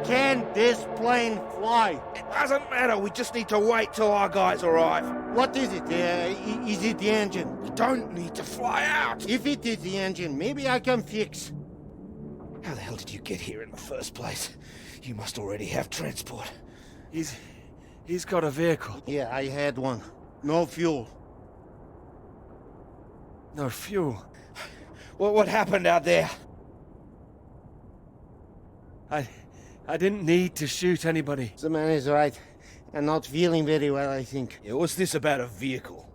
M: can this plane fly?
B: It doesn't matter. We just need to wait till our guys arrive.
M: What is it? Is it the engine?
B: We don't need to fly out.
M: If it is the engine, maybe I can fix.
B: How the hell did you get here in the first place? You must already have transport.
O: He's got a vehicle.
M: Yeah, I had one. No fuel.
O: No fuel.
B: What happened out there?
O: I didn't need to shoot anybody.
M: The man is right. And not feeling very well, I think.
B: Yeah, what's this about a vehicle?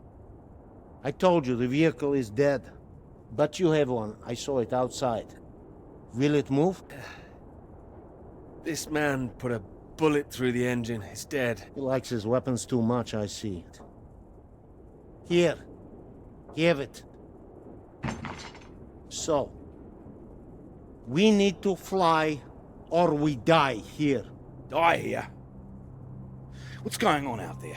M: I told you, the vehicle is dead. But you have one. I saw it outside. Will it move?
O: This man put a bullet through the engine. It's dead.
M: He likes his weapons too much, I see. Here. Have it. So, we need to fly or we die here.
B: Die here? What's going on out there?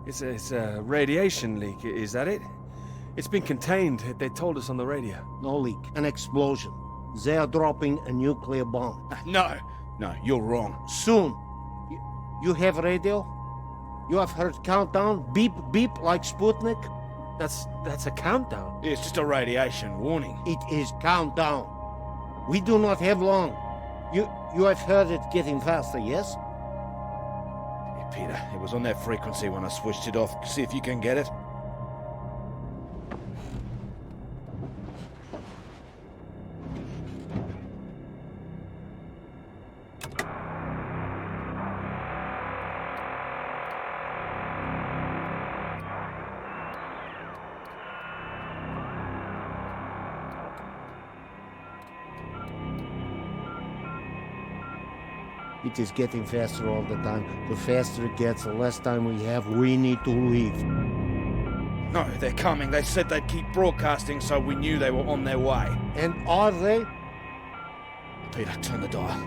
O: It's a radiation leak, is that it? It's been contained, they told us on the radio.
M: No leak, an explosion. They are dropping a nuclear bomb.
B: No, you're wrong.
M: Soon. You have radio? You have heard countdown? Beep, beep, like Sputnik?
O: That's a countdown.
B: It's just a radiation warning.
M: It is countdown. We do not have long. You have heard it getting faster, yes?
B: Yeah, Peter, it was on that frequency when I switched it off. See if you can get it.
M: It is getting faster all the time. The faster it gets, the less time we have. We need to leave.
B: No, they're coming. They said they'd keep broadcasting, so we knew they were on their way.
M: And are they?
B: Peter, turn the dial.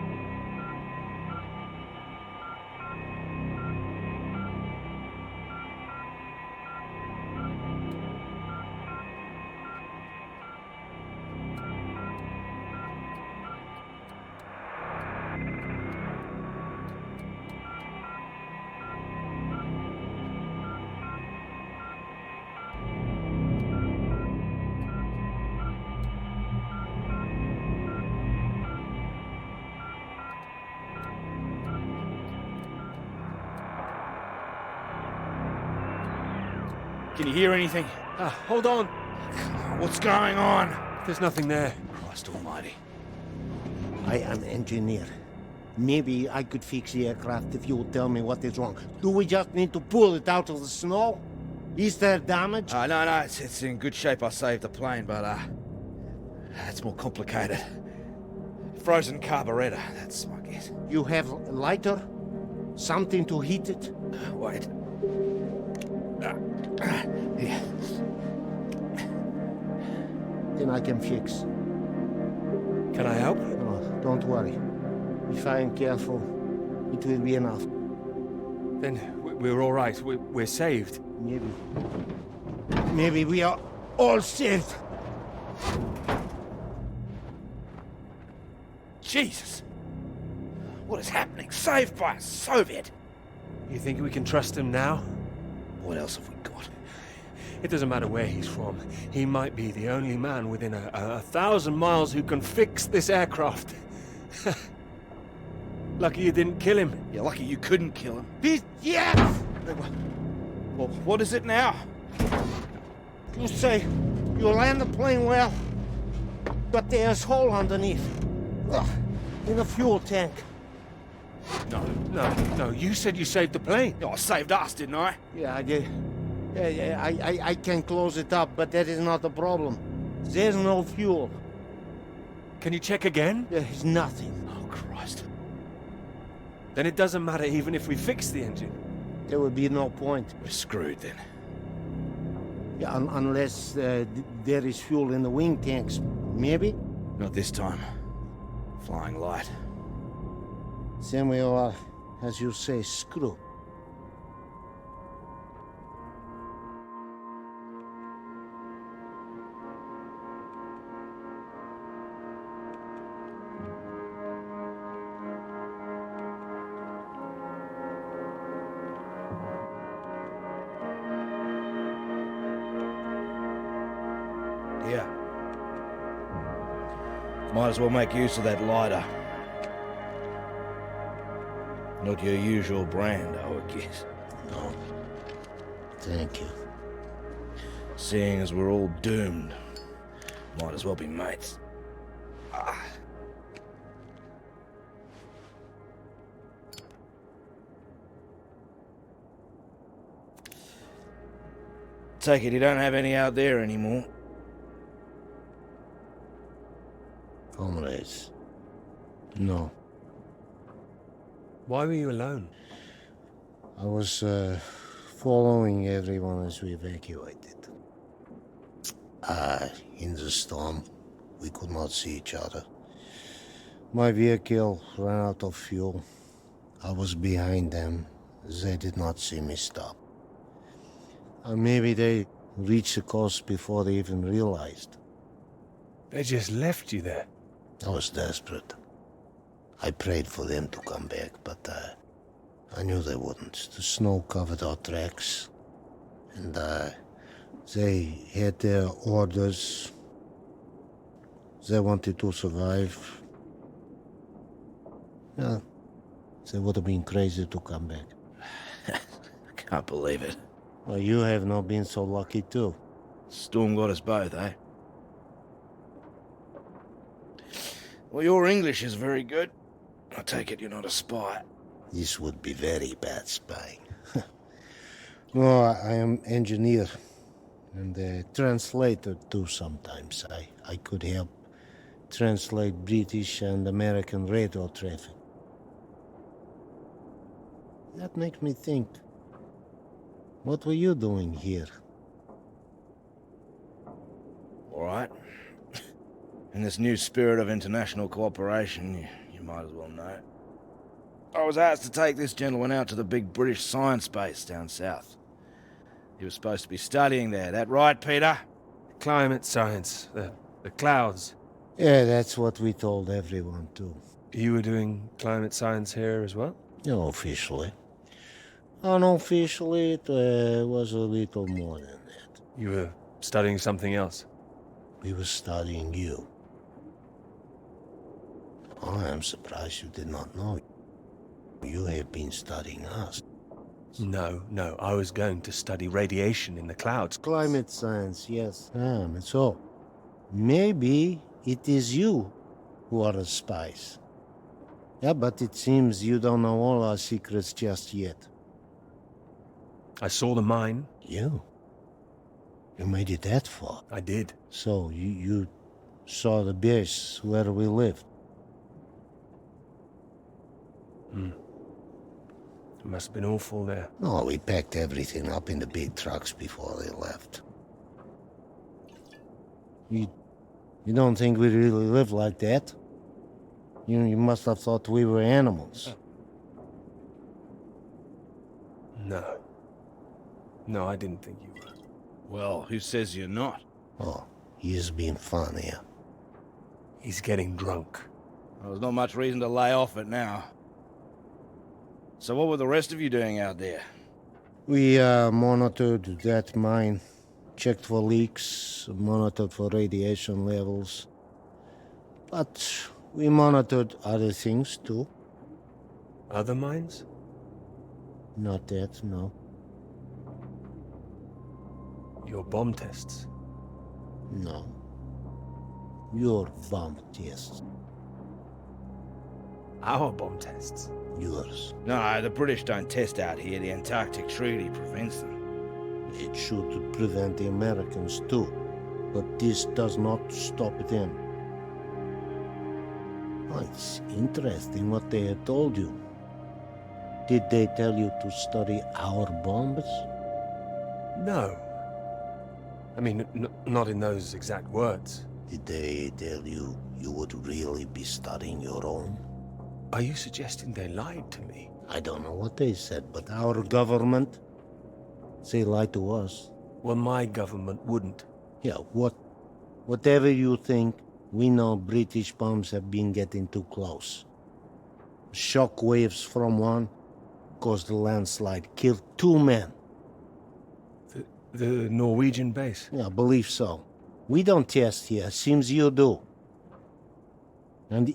B: Can you hear anything?
C: Hold on.
B: What's going on?
C: There's nothing there.
B: Christ almighty.
Q: I am engineer. Maybe I could fix the aircraft if you would tell me what is wrong. Do we just need to pull it out of the snow? Is there damage?
B: No, it's in good shape. I saved the plane, but it's more complicated. Frozen carburetor, that's my guess.
Q: You have a lighter? Something to heat it?
B: Wait. Here.
Q: Then I can fix.
C: Can I help?
Q: No, don't worry. If I am careful, it will be enough.
C: Then we're all right. We're saved.
Q: Maybe we are all saved.
B: Jesus! What is happening? Saved by a Soviet!
C: You think we can trust him now?
B: What else have we got?
C: It doesn't matter where he's from. He might be the only man within 1,000 miles who can fix this aircraft. Lucky you didn't kill him.
B: Yeah, lucky you couldn't kill him.
Q: Yes!
B: Well, what is it now?
Q: You say you land the plane well, but there's a hole underneath. In the fuel tank.
C: No, you said you saved the plane.
B: Oh, I saved us, didn't I?
Q: Yeah, I did. I can close it up, but that is not the problem. There's no fuel.
C: Can you check again?
Q: There is nothing.
B: Oh, Christ.
C: Then it doesn't matter even if we fix the engine.
Q: There would be no point.
B: We're screwed then.
Q: Yeah, unless there is fuel in the wing tanks. Maybe?
B: Not this time. Flying light.
Q: Then we are, as you say, screwed.
B: Yeah. Might as well make use of that lighter. Not your usual brand, I would guess.
Q: No. Thank you.
B: Seeing as we're all doomed, might as well be mates. Take it you don't have any out there anymore.
Q: Comrades. No.
C: Why were you alone?
Q: I was following everyone as we evacuated. In the storm, we could not see each other. My vehicle ran out of fuel. I was behind them. They did not see me stop. Maybe they reached the coast before they even realized.
C: They just left you there.
Q: I was desperate. I prayed for them to come back, but I knew they wouldn't. The snow covered our tracks, and they had their orders. They wanted to survive. Yeah, they would have been crazy to come back.
B: I can't believe it.
Q: Well, you have not been so lucky too.
B: Storm got us both, eh? Well, your English is very good. I take it you're not a spy.
Q: This would be very bad spying. No, I am engineer and a translator too sometimes. I could help translate British and American radio traffic. That makes me think. What were you doing here?
B: All right. In this new spirit of international cooperation, you might as well know. I was asked to take this gentleman out to the big British science base down south. He was supposed to be studying there. That right, Peter?
C: Climate science. The clouds.
Q: Yeah, that's what we told everyone too.
C: You were doing climate science here as well?
Q: Yeah, officially. Unofficially, it was a little more than that.
C: You were studying something else?
Q: We were studying you. I am surprised you did not know. You have been studying us. science?
O: No, I was going to study radiation in the clouds.
Q: Climate science, yes. So, maybe it is you who are the spies. Yeah, but it seems you don't know all our secrets just yet.
O: I saw the mine.
Q: You? You made it that far?
O: I did.
Q: So, you saw the base where we lived?
O: It must have been awful there.
Q: No, we packed everything up in the big trucks before they left. You don't think we really live like that? You must have thought we were animals.
O: No, I didn't think you were.
B: Well, who says you're not?
Q: Oh, he's being fun here.
O: He's getting drunk.
B: Well, there's not much reason to lay off it now. So what were the rest of you doing out there?
Q: We monitored that mine, checked for leaks, monitored for radiation levels. But we monitored other things too.
O: Other mines?
Q: Not that, no.
O: Your bomb tests?
Q: No. Your bomb tests.
O: Our bomb tests?
Q: Yours.
B: No, the British don't test out here. The Antarctic Treaty prevents them.
Q: It should prevent the Americans too. But this does not stop them. Oh, it's interesting what they had told you. Did they tell you to study our bombs?
O: No. I mean, not in those exact words.
Q: Did they tell you you would really be studying your own?
O: Are you suggesting they lied to me?
Q: I don't know what they said, but our government, they lied to us.
O: Well, my government wouldn't.
Q: Yeah, whatever you think, we know British bombs have been getting too close. Shock waves from one caused a landslide, killed 2 men.
O: The Norwegian base?
Q: Yeah, I believe so. We don't test here, seems you do. And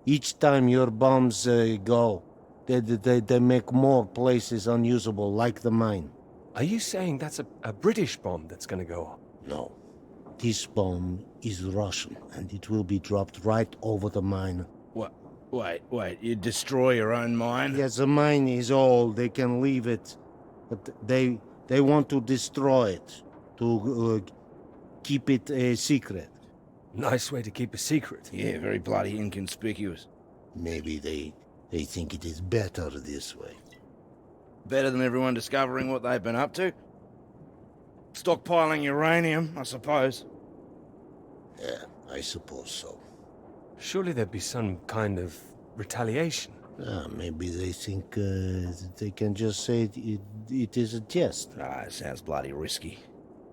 Q: each time your bombs go, they make more places unusable, like the mine.
O: Are you saying that's a British bomb that's gonna go off?
Q: No. This bomb is Russian, and it will be dropped right over the mine.
B: What? Wait, you destroy your own mine?
Q: Yes, the mine is old, they can leave it. But they want to destroy it, to keep it a secret.
O: Nice way to keep a secret.
B: Yeah, very bloody inconspicuous.
Q: Maybe they think it is better this way.
B: Better than everyone discovering what they've been up to? Stockpiling uranium, I suppose.
Q: Yeah, I suppose so.
O: Surely there'd be some kind of retaliation.
Q: Maybe they think they can just say it is a jest.
B: It sounds bloody risky.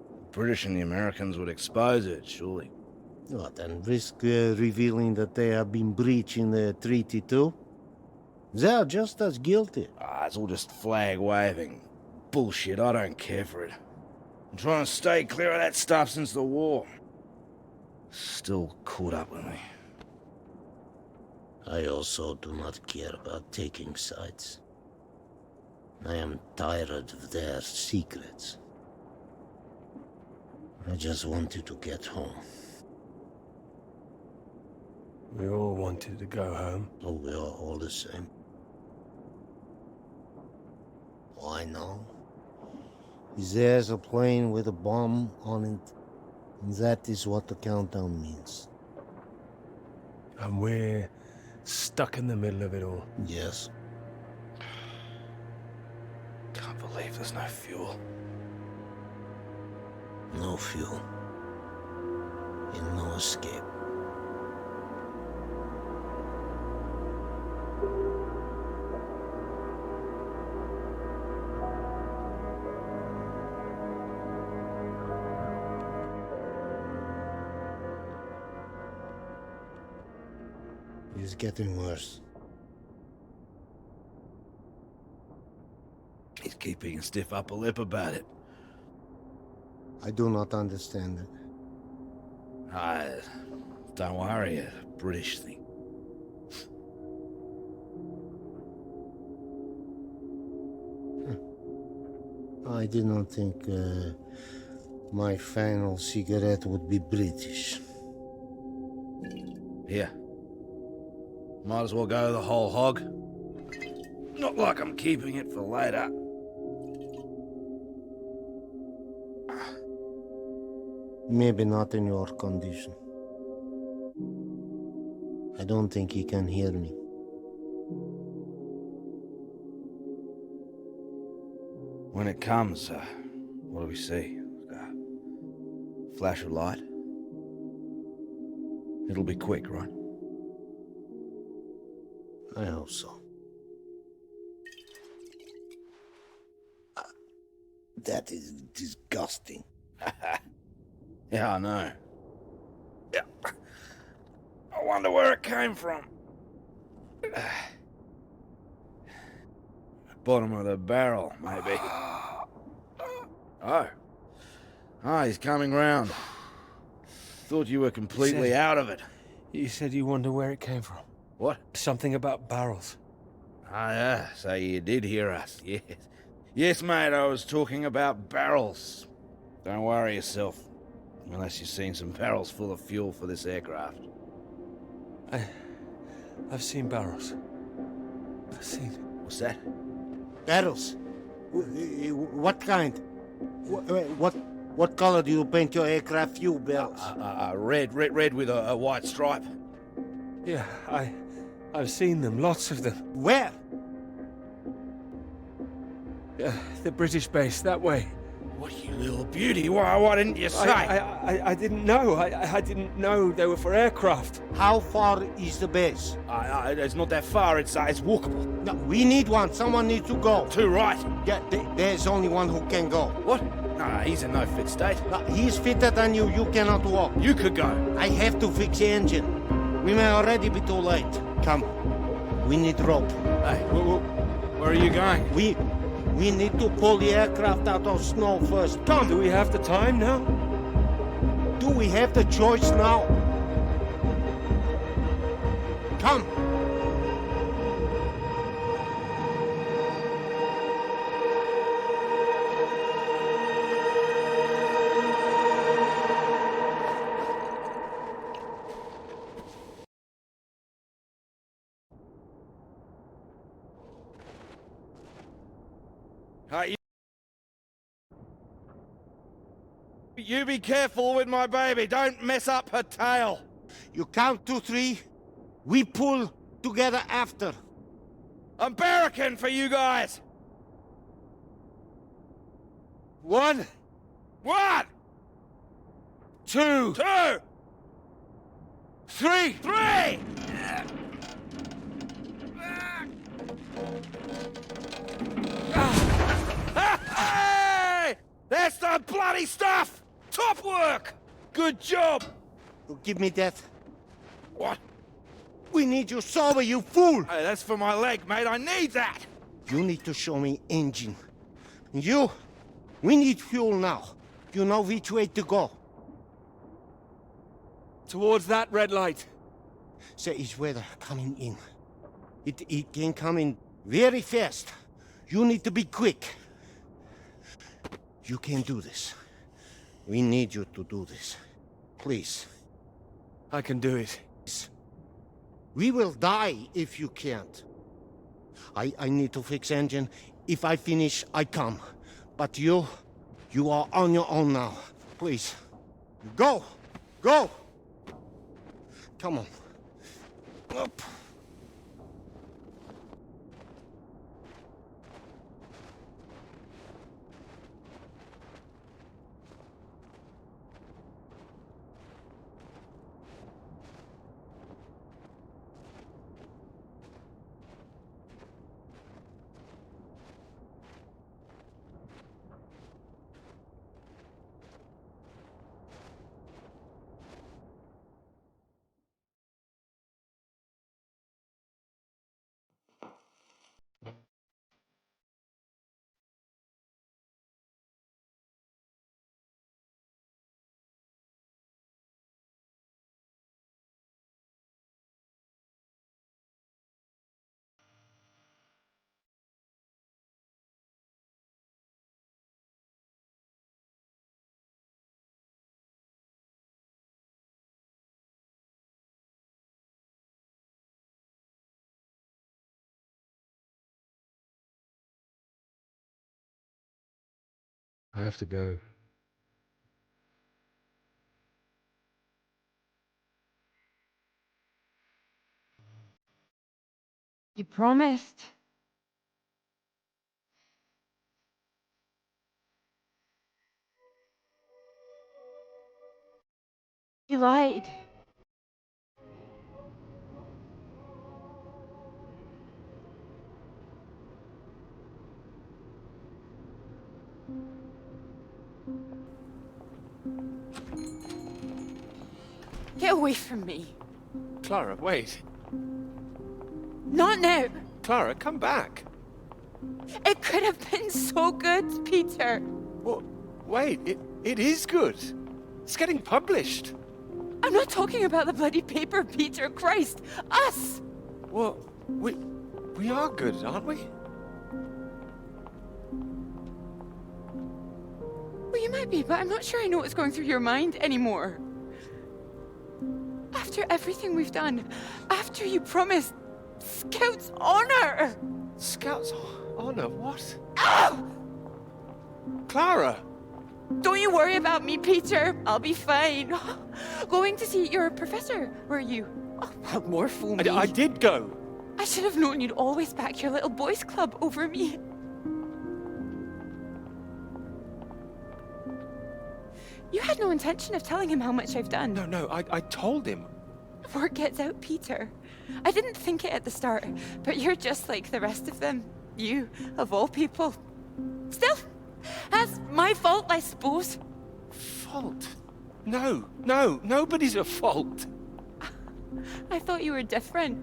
B: The British and the Americans would expose it, surely.
Q: What, and risk revealing that they have been breaching the treaty too? They are just as guilty.
B: It's all just flag waving. Bullshit, I don't care for it. I'm trying to stay clear of that stuff since the war. Still caught up with me.
Q: I also do not care about taking sides. I am tired of their secrets. I just wanted to get home.
O: We all wanted to go home.
Q: Oh, we are all the same. Why now? There's a plane with a bomb on it, and that is what the countdown means.
O: And we're stuck in the middle of it all.
Q: Yes.
B: Can't believe there's no fuel.
Q: No fuel. And no escape. It's getting worse.
B: He's keeping a stiff upper lip about it.
Q: I do not understand it.
B: Don't worry, a British thing.
Q: I did not think my final cigarette would be British.
B: Here. Might as well go the whole hog. Not like I'm keeping it for later.
Q: Maybe not in your condition. I don't think he can hear me.
B: When it comes, what do we see? Flash of light? It'll be quick, right?
Q: I hope so. That is disgusting.
B: Yeah, I know. Yeah. I wonder where it came from. Bottom of the barrel, maybe. Oh. Ah, he's coming round. Thought you were completely out of it.
H: You said you wonder where it came from.
B: What?
H: Something about barrels.
B: Ah, yeah, so you did hear us, yes. Yes, mate, I was talking about barrels. Don't worry yourself. Unless you've seen some barrels full of fuel for this aircraft.
H: I've seen barrels. I've seen...
B: What's that?
Q: Barrels? What kind? What color do you paint your aircraft fuel barrels?
B: Red with a white stripe.
H: Yeah, I've seen them, lots of them.
Q: Where?
H: The British base, that way.
B: What, you little beauty? Why didn't you say?
H: I didn't know. I didn't know they were for aircraft.
Q: How far is the base?
B: It's not that far. It's walkable.
Q: No, we need one. Someone needs to go.
B: Too right.
Q: Yeah, there's only one who can go.
B: What? No, he's in no fit state.
Q: No, he's fitter than you. You cannot walk.
B: You could go.
Q: I have to fix the engine. We may already be too late. Come. We need rope.
B: Hey, where are you going?
Q: We need to pull the aircraft out of snow first. Come!
H: Do we have the time now?
Q: Do we have the choice now? Come!
B: You be careful with my baby. Don't mess up her tail.
Q: You count to 3. We pull together after.
B: I'm barracking for you guys.
H: 1.
B: 1.
H: 2.
B: 2.
H: 3.
B: 3. Hey! That's the bloody stuff! Top work! Good job!
Q: Give me that.
B: What?
Q: We need you sober, you fool!
B: Hey, that's for my leg, mate. I need that!
Q: You need to show me engine. You, we need fuel now. You know which way to go.
H: Towards that red light.
Q: There is weather coming in. It can come in very fast. You need to be quick. You can do this. We need you to do this. Please.
H: I can do it.
Q: We will die if you can't. I need to fix engine. If I finish, I come. But you are on your own now. Please. Go! Go! Come on. Up. I have to go.
D: You promised. You lied. Get away from me.
A: Clara, wait.
D: Not now.
A: Clara, come back.
D: It could have been so good, Peter.
A: Well, wait, it is good. It's getting published.
D: I'm not talking about the bloody paper, Peter. Christ. Us.
A: Well, we are good, aren't we?
D: Well, you might be, but I'm not sure I know what's going through your mind anymore. After everything we've done, after you promised Scout's honor.
A: Scout's honor? What?
D: Ow!
A: Clara!
D: Don't you worry about me, Peter. I'll be fine. Going to see your professor, were you? Oh, well, more fool me.
A: I did go.
D: I should have known you'd always back your little boys' club over me. You had no intention of telling him how much I've done.
A: No, I told him.
D: Word gets out, Peter. I didn't think it at the start, but you're just like the rest of them. You, of all people. Still, that's my fault, I suppose.
A: Fault? No, nobody's at fault.
D: I thought you were different.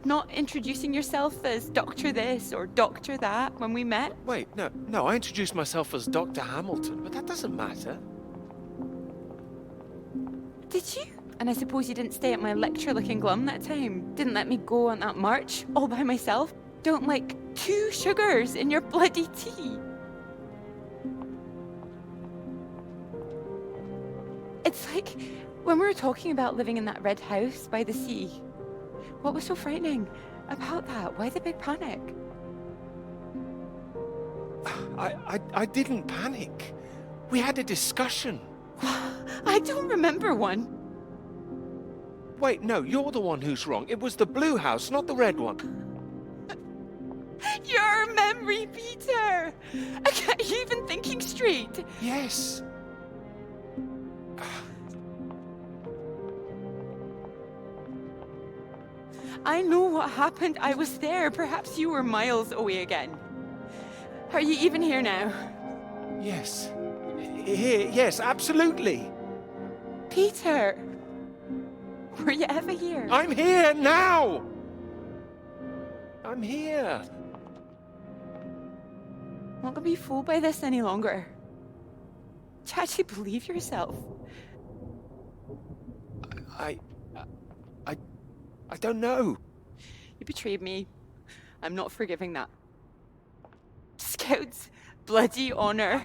D: Not introducing yourself as Doctor this or Doctor that when we met.
A: Wait, no, I introduced myself as Dr. Hamilton, but that doesn't matter.
D: Did you? And I suppose you didn't stay at my lecture looking glum that time. Didn't let me go on that march all by myself. Don't like 2 sugars in your bloody tea. It's like when we were talking about living in that red house by the sea. What was so frightening about that? Why the big panic?
A: I didn't panic. We had a discussion.
D: I don't remember one.
A: Wait, no, you're the one who's wrong. It was the blue house, not the red one.
D: Your memory, Peter! Are you even thinking straight?
A: Yes.
D: I know what happened. I was there. Perhaps you were miles away again. Are you even here now?
A: Yes. Here, yes, absolutely.
D: Peter! Were you ever here?
A: I'm here now! I'm here.
D: I'm not gonna be fooled by this any longer. Do you actually believe yourself?
A: I don't know.
D: You betrayed me. I'm not forgiving that. Scout's bloody honor.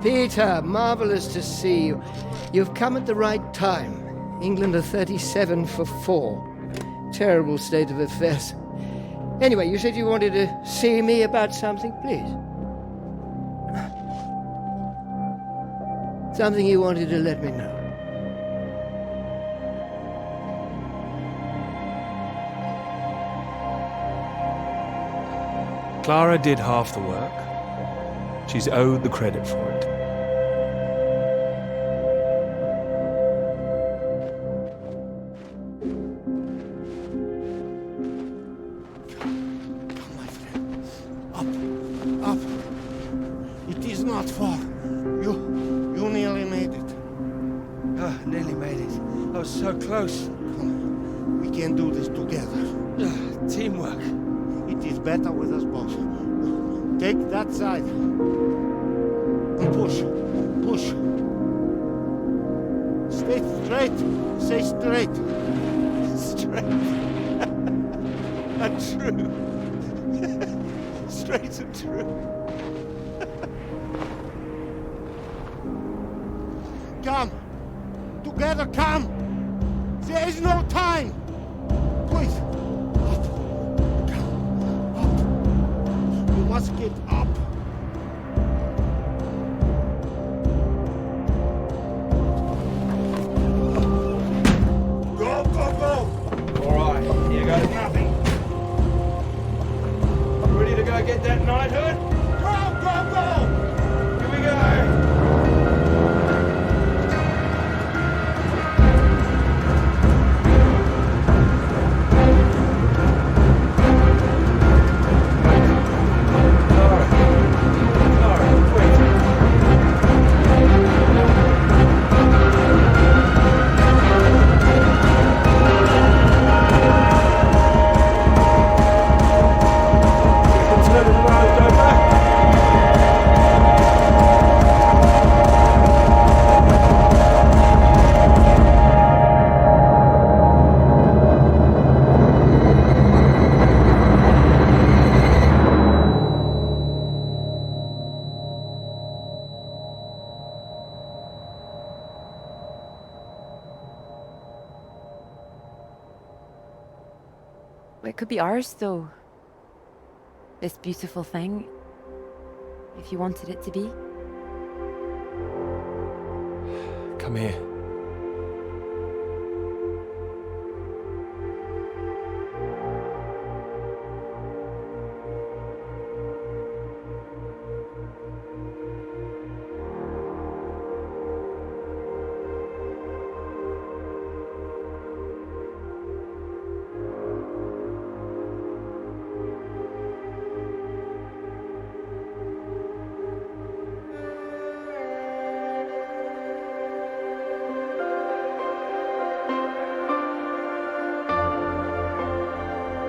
E: Peter, marvelous to see you. You've come at the right time. England are 37 for 4. Terrible state of affairs. Anyway, you said you wanted to see me about something, please. Something you wanted to let me know.
O: Clara did half the work. She's owed the credit for it.
Q: Come, my friend. Up. It is not far. You nearly made it.
A: Nearly made it. I was so close.
Q: Come, we can do this together.
A: Teamwork.
Q: It is better with us both. Take that side. Push. Push. Stay straight. Stay straight.
P: Straight. And true. Straight and true.
Q: Come. Together, come. There is no time. Please. Up. Come. Up. You must get up. Go, go, go.
C: All right, here goes nothing. Ready to go get that knighthood?
Q: Go, go, go.
C: Here we go.
D: It could be ours, though. This beautiful thing. If you wanted it to be.
O: Come here.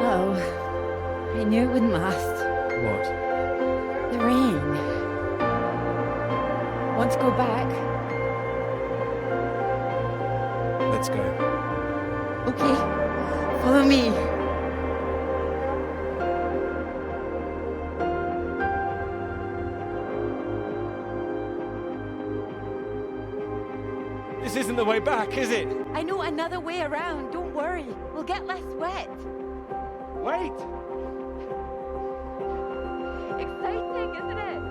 D: Oh, I knew it wouldn't last.
O: What?
D: The rain. Want to go back?
O: Let's go.
D: Okay, follow me.
C: This isn't the way back, is it?
D: I know another way around. Don't worry. We'll get less wet.
C: Wait!
D: Exciting, isn't it?